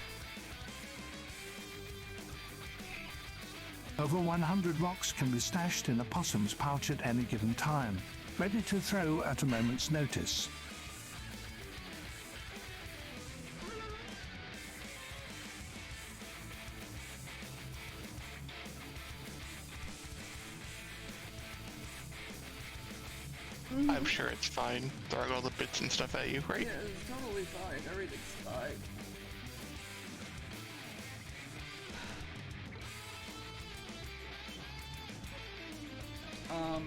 Over 100 rocks can be stashed in a possum's pouch at any given time, ready to throw at a moment's notice. I'm sure it's fine throwing all the bits and stuff at you, right? Yeah, it's totally fine. Everything's fine. I'm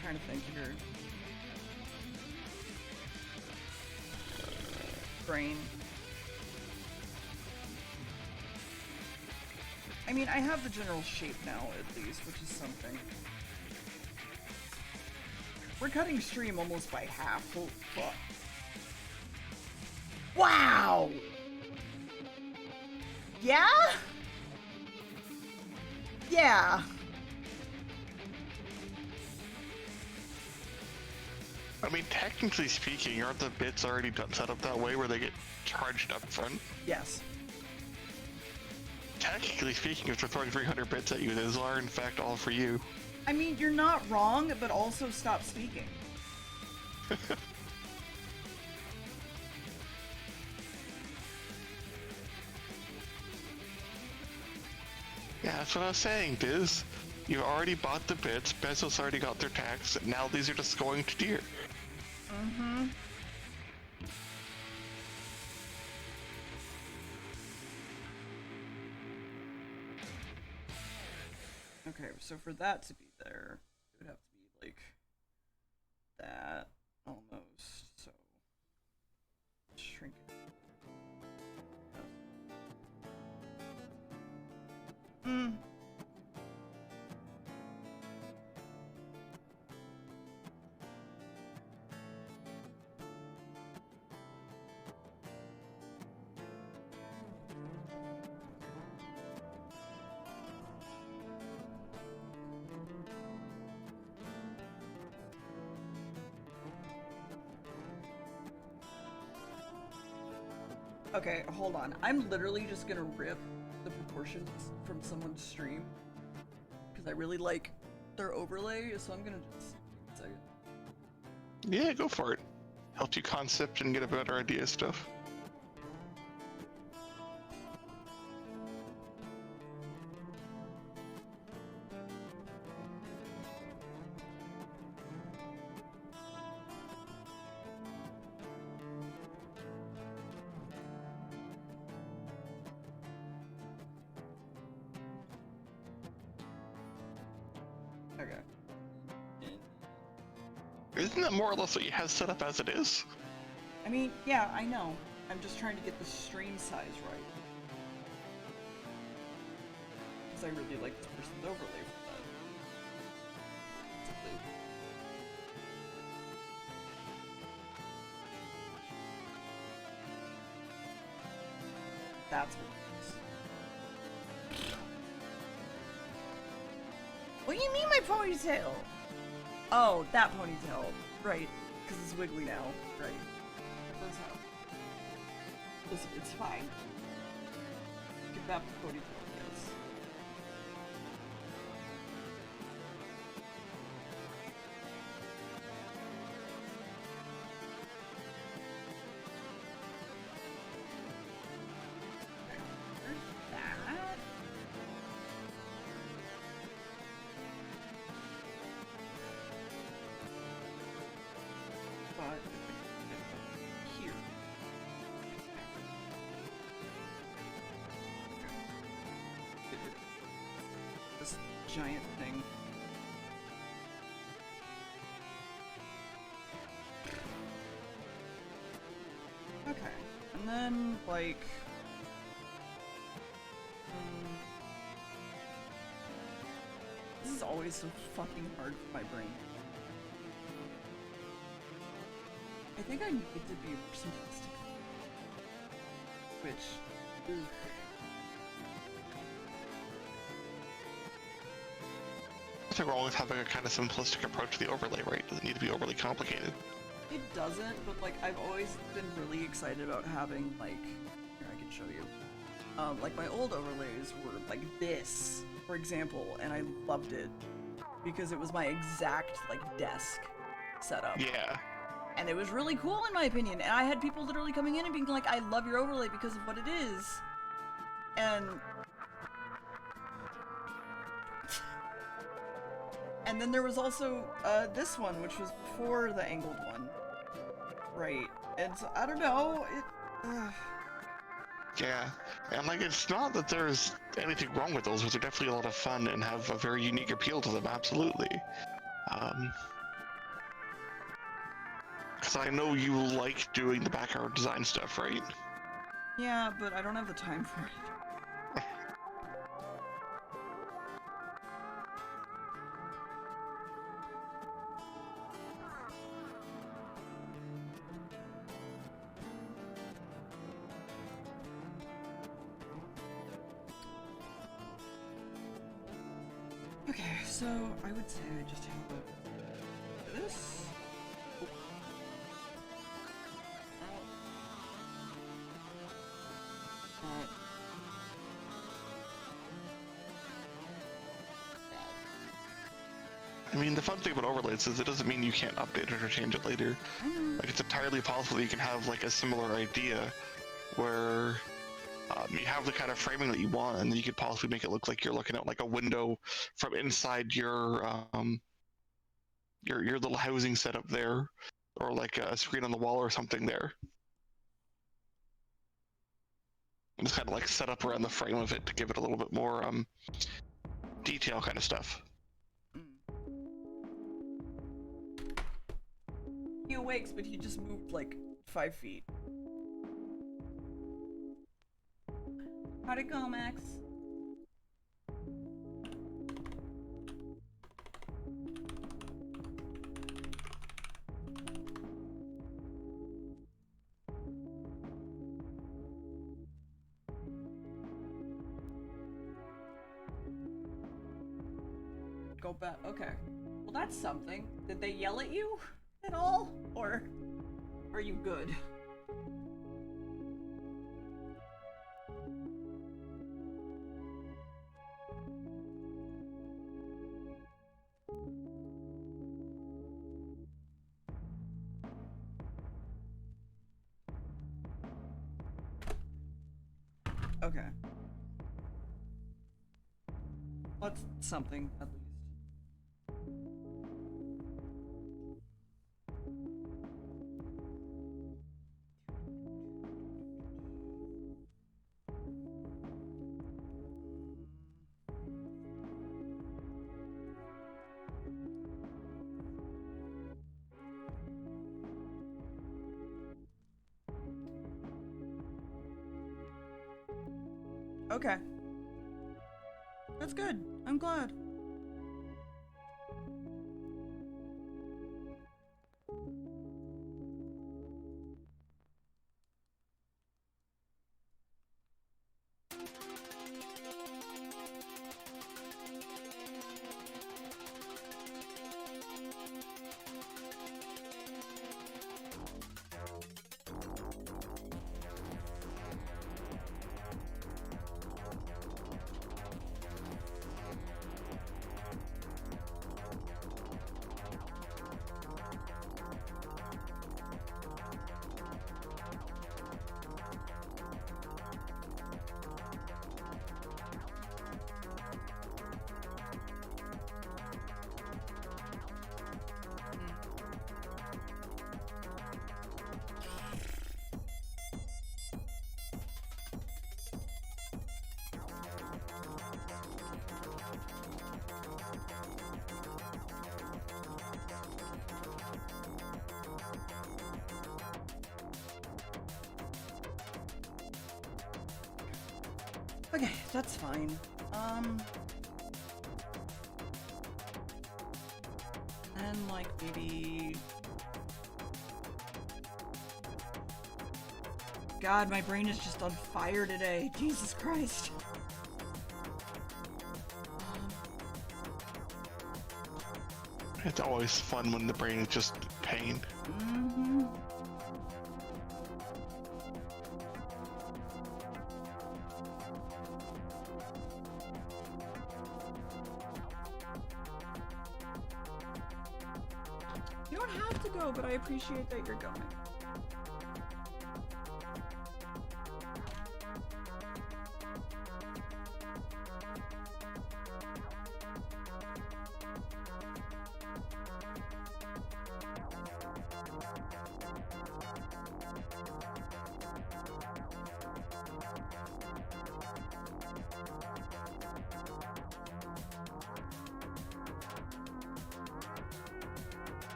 trying to think here. Brain. I mean, I have the general shape now, at least, which is something. We're cutting stream almost by half. Holy fuck. Wow! Yeah? Yeah. I mean, technically speaking, aren't the bits already done set up that way where they get charged up front? Yes. Technically speaking, if they're throwing 300 bits at you, those are in fact all for you. I mean, you're not wrong, but also stop speaking. Yeah, that's what I was saying, Biz. You've already bought the bits, Bezos already got their tax, and now these are just going to Deer. Mm-hmm. Okay, so for that to be there, it would have to be like that almost. So shrink it. Hmm. Okay, hold on. I'm literally just gonna rip the proportions from someone's stream because I really like their overlay, so I'm gonna just take a second. Yeah, go for it. Helps you concept and get a better idea of stuff. Okay. Isn't that more or less what you have set up as it is? I mean, yeah, I know. I'm just trying to get the stream size right. Because I really like this person's overlay for that. That's what it is. What do you mean my ponytail? Oh, that ponytail. Right. Because it's wiggly now. Right. That's how. Listen, it's fine. Give that ponytail a kiss. There's that. But here. This giant thing. Okay, and then like. This is always so fucking hard for my brain. I think I need it to be more simplistic. Which, ugh. I think we're always having a kind of simplistic approach to the overlay, right? It doesn't need to be overly complicated. It doesn't, but like I've always been really excited about having like, here I can show you. Like my old overlays were like this, for example, and I loved it because it was my exact like desk setup. Yeah. And it was really cool in my opinion, and I had people literally coming in and being like, I love your overlay because of what it is. And then there was also this one, which was before the angled one. Right. And so, I don't know, Yeah, and like it's not that there's anything wrong with those, but they're definitely a lot of fun and have a very unique appeal to them, absolutely. Because I know you like doing the background design stuff, right? Yeah, but I don't have the time for it. Okay, so I would say I just have this. I mean, the fun thing about overlays is it doesn't mean you can't update it or change it later. Like, it's entirely possible that you can have, like, a similar idea where You have the kind of framing that you want, and then you could possibly make it look like you're looking at like a window from inside your little housing setup there, or like a screen on the wall or something there. And just kind of like set up around the frame of it to give it a little bit more detail kind of stuff. He awakes, but he just moved like 5 feet. How'd it go, Max? Go back. Okay. Well, that's something. Did they yell at you at all? Or are you good? Okay. That's something, at least. Okay. That's good. I'm glad. Okay, that's fine. And like maybe... God, my brain is just on fire today. Jesus Christ. It's always fun when the brain is just pain. Mm-hmm. You don't have to go, but I appreciate that you're going.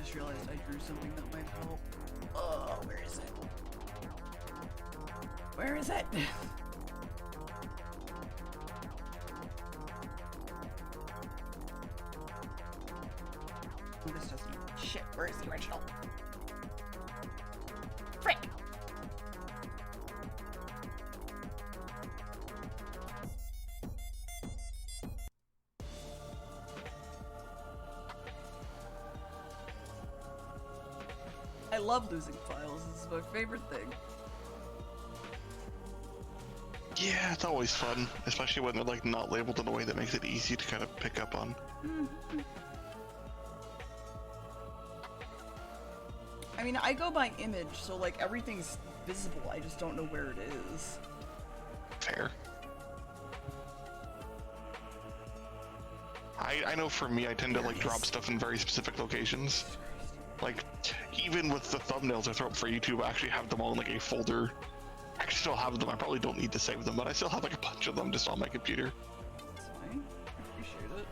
just realized I drew something that might help. Oh, where is it? Where is it? Oh, this doesn't even... Shit, where is the original? Frick! I love losing files. It's my favorite thing. Yeah, it's always fun, especially when they're like not labeled in a way that makes it easy to kind of pick up on. I mean, I go by image, so like everything's visible. I just don't know where it is. Fair. I know for me, I tend to like drop stuff in very specific locations. Like, even with the thumbnails I throw up for YouTube, I actually have them all in like a folder. I actually still have them. I probably don't need to save them, but I still have like a bunch of them just on my computer. That's fine. I appreciate it.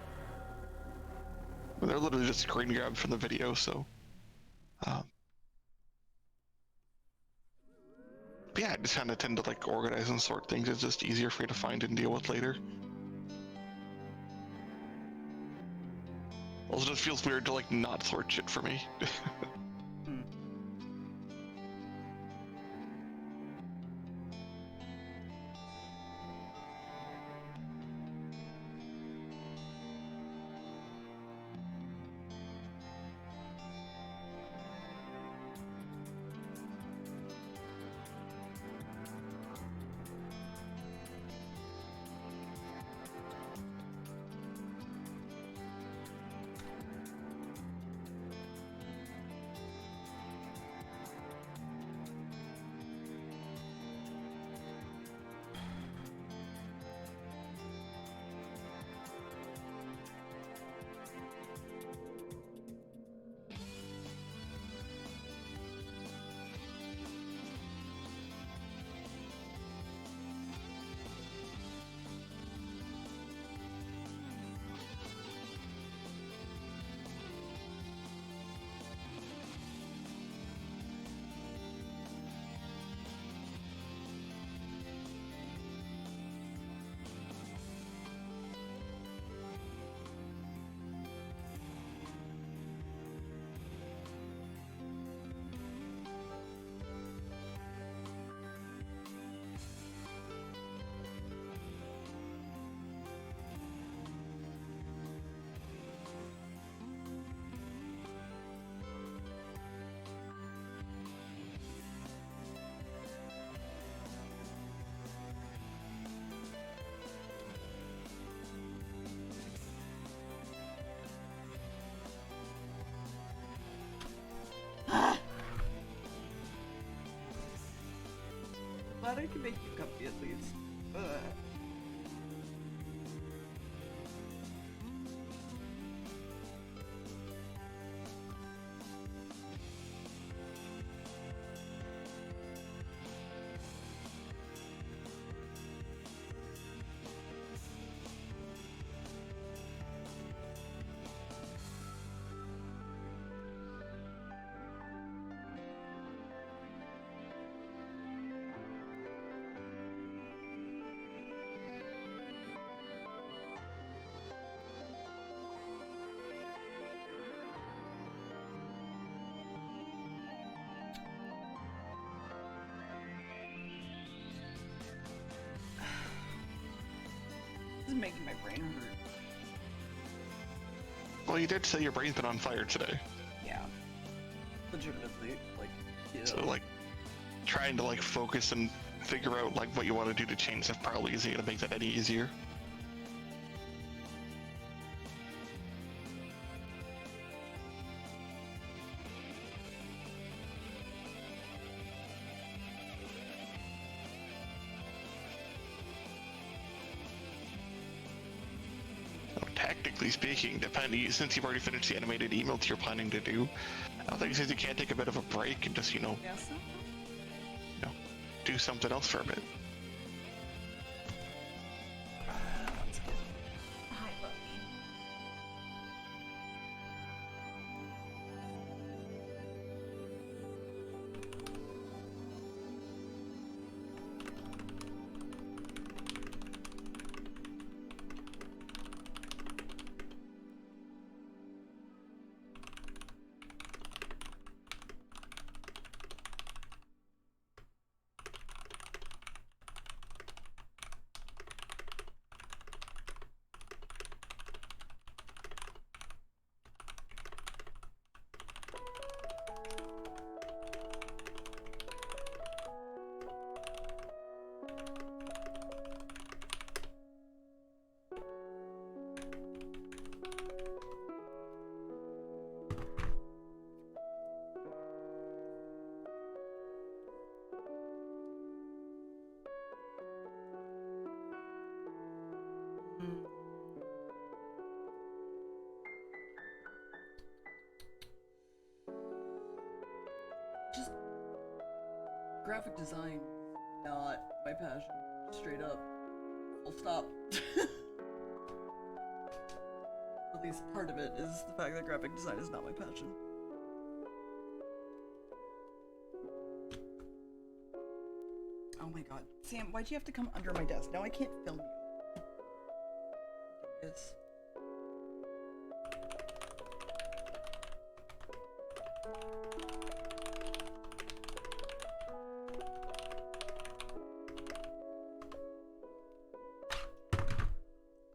But they're literally just screen grabs from the video, so. But yeah, I just kind of tend to like organize and sort things. It's just easier for me to find and deal with later. Also, just feels weird to like not sort shit for me. Glad I can make you comfy at least. Ugh. This is making my brain hurt. Well, you did say your brain's been on fire today. Yeah. Legitimately, like, yeah. So, like, trying to, like, focus and figure out, like, what you want to do to change stuff probably isn't going to make that any easier. Technically speaking, depending, since you've already finished the animated emotes you're planning to do, I don't think it says you can't take a bit of a break and just, you know, do something else for a bit. Hi, Buffy. graphic design, not my passion. Straight up. Full stop. At least part of it is the fact that graphic design is not my passion. Oh my god. Sam, why'd you have to come under my desk? Now I can't film you. Yes.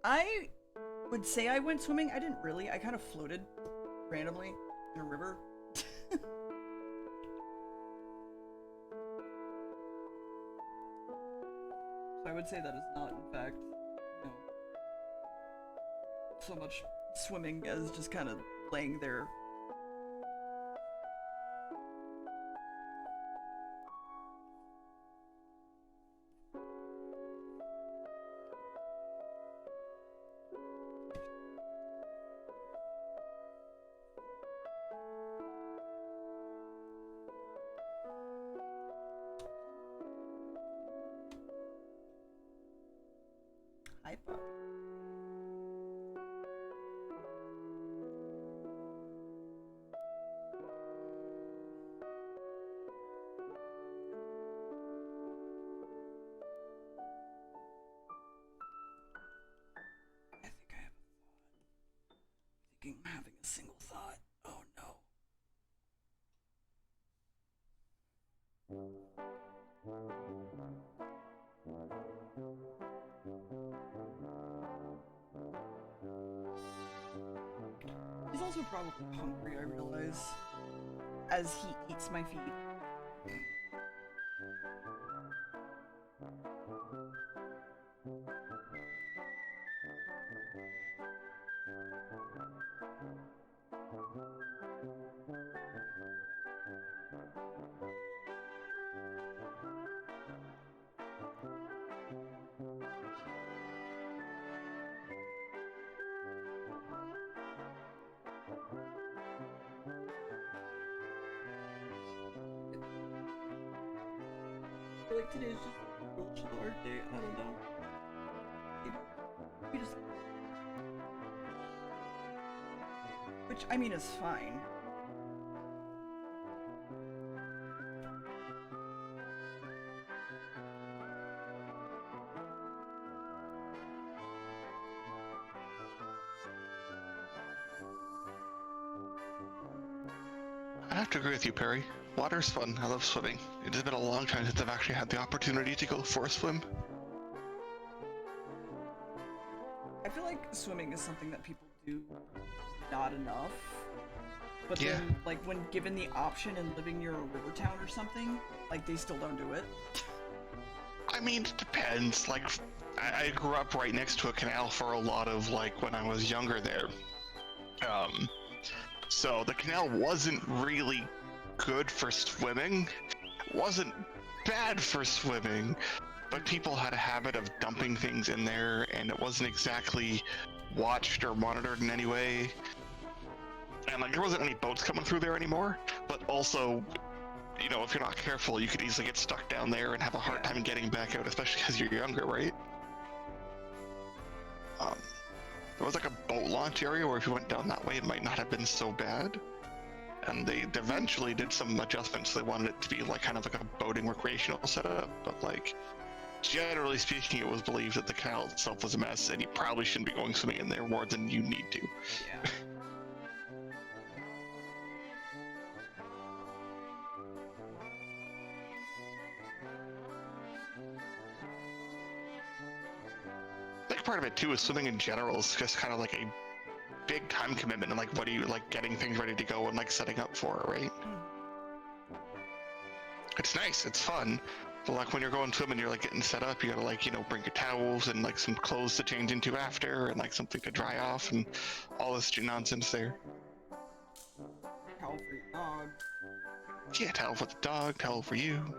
I would say I went swimming. I didn't really. I kind of floated randomly in a river. So I would say that is not, in fact, you know, so much swimming as just kind of laying there. Hi, puppy. I think I have a thought. I'm having a single thought. Oh no. He's also probably hungry, I realize, as he eats my feet. I feel like today's just a real chill art day. I don't know. We just... Which, I mean, is fine. I have to agree with you, Perry. Water's fun. I love swimming. It has been a long time since I've actually had the opportunity to go for a swim. I feel like swimming is something that people do not enough. But Yeah. then, like, when given the option and living near a river town or something, like, they still don't do it. I mean, it depends. Like, I grew up right next to a canal for a lot of, like, when I was younger there. So the canal wasn't really good for swimming. It wasn't bad for swimming, but people had a habit of dumping things in there, and it wasn't exactly watched or monitored in any way. And, like, there wasn't any boats coming through there anymore, but also, you know, if you're not careful, you could easily get stuck down there and have a hard time getting back out, especially because you're younger, right? There was like a boat launch area where if you went down that way, it might not have been so bad. And they eventually did some adjustments. They wanted it to be like kind of like a boating recreational setup, but like generally speaking, it was believed that the canal itself was a mess, and you probably shouldn't be going swimming in there more than you need to. Yeah. I think part of it too is swimming in general is just kind of like a big time commitment, and like what are you like getting things ready to go and like setting up for it, right? It's nice, it's fun, but like when you're going swimming, you're like getting set up, you gotta like, you know, bring your towels and like some clothes to change into after, and like something to dry off, and all this nonsense there. Towel for your dog. Yeah, towel for the dog, towel for you.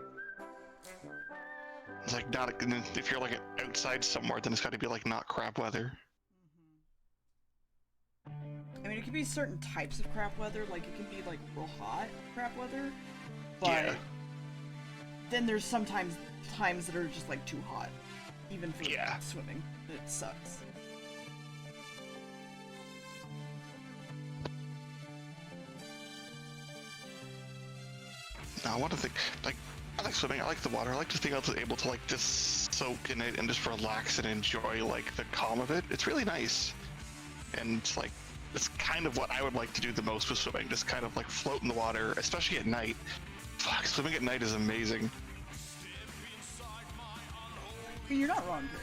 It's like not, if you're like outside somewhere, then it's gotta be like not crap weather. I mean, it could be certain types of crap weather, like it can be like real hot crap weather, but Yeah. then there's sometimes times that are just like too hot, even for swimming. It sucks. I want to think, like, I like swimming, I like the water, I like just being able to like just soak in it and just relax and enjoy like the calm of it. It's really nice. And like, it's kind of what I would like to do the most with swimming, just kind of like float in the water, especially at night. Fuck, swimming at night is amazing. You're not wrong, Gary.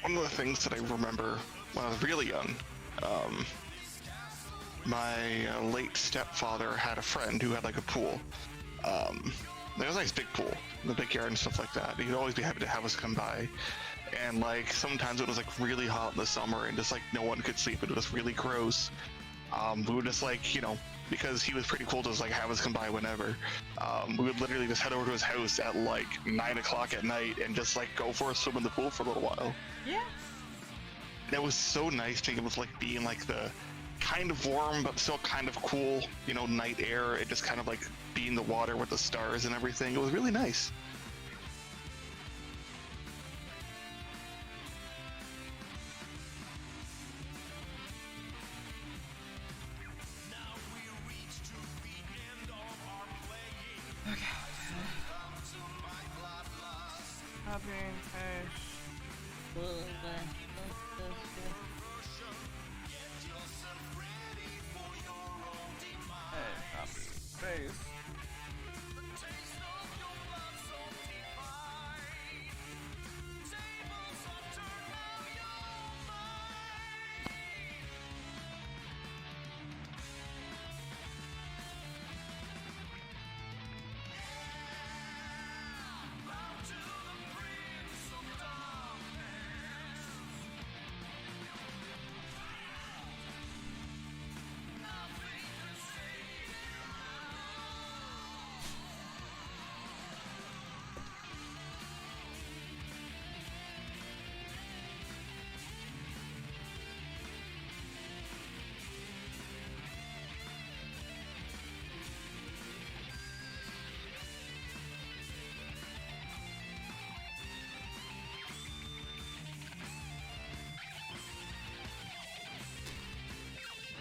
One of the things that I remember when I was really young, my late stepfather had a friend who had like a pool. It was a nice big pool, in the big yard and stuff like that. He'd always be happy to have us come by. And like sometimes it was like really hot in the summer and just like no one could sleep. It was really gross. We would just like, you know, because he was pretty cool to just like have us come by whenever. We would literally just head over to his house at like 9 o'clock at night and just like go for a swim in the pool for a little while. Yeah. And it was so nice being able to like be in like the kind of warm but still kind of cool, you know, night air. It just kind of like be in the water with the stars and everything. It was really nice.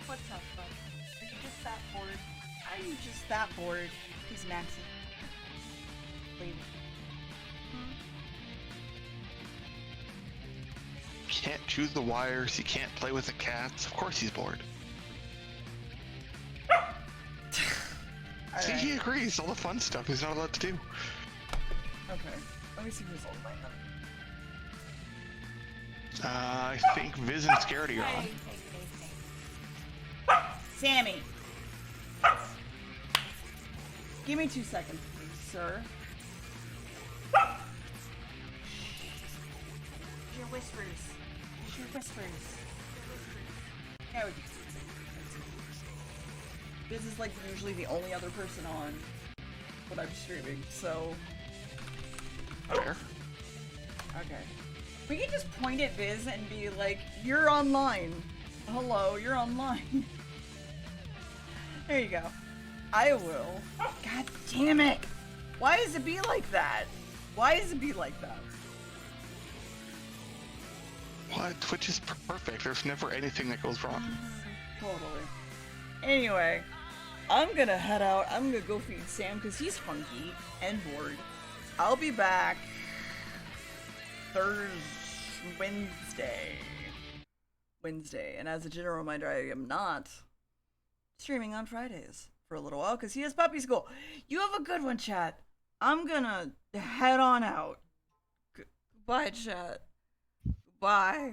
What's up, bud? Are you just that bored? Are you just that bored? Who's Maxie? Leave. Can't choose the wires, he can't play with the cats. Of course he's bored. See, he agrees. All the fun stuff he's not allowed to do. Okay. Let me see who's all lined up. I think Viz and Scaredy are on. Sammy! Give me 2 seconds, please, sir. Your whispers. Your whispers. Yeah, we Viz is like usually the only other person on when I'm streaming, so... Fair. Okay. We can just point at Viz and be like, you're online. Hello, you're online. There you go. I will. God damn it! Why does it be like that? Why does it be like that? What? Twitch is perfect. There's never anything that goes wrong. Totally. Anyway, I'm gonna head out. I'm gonna go feed Sam because he's funky and bored. I'll be back Wednesday. And as a general reminder, I am not streaming on Fridays for a little while because he has puppy school. You have a good one, chat. I'm gonna head on out. Bye, chat. Bye.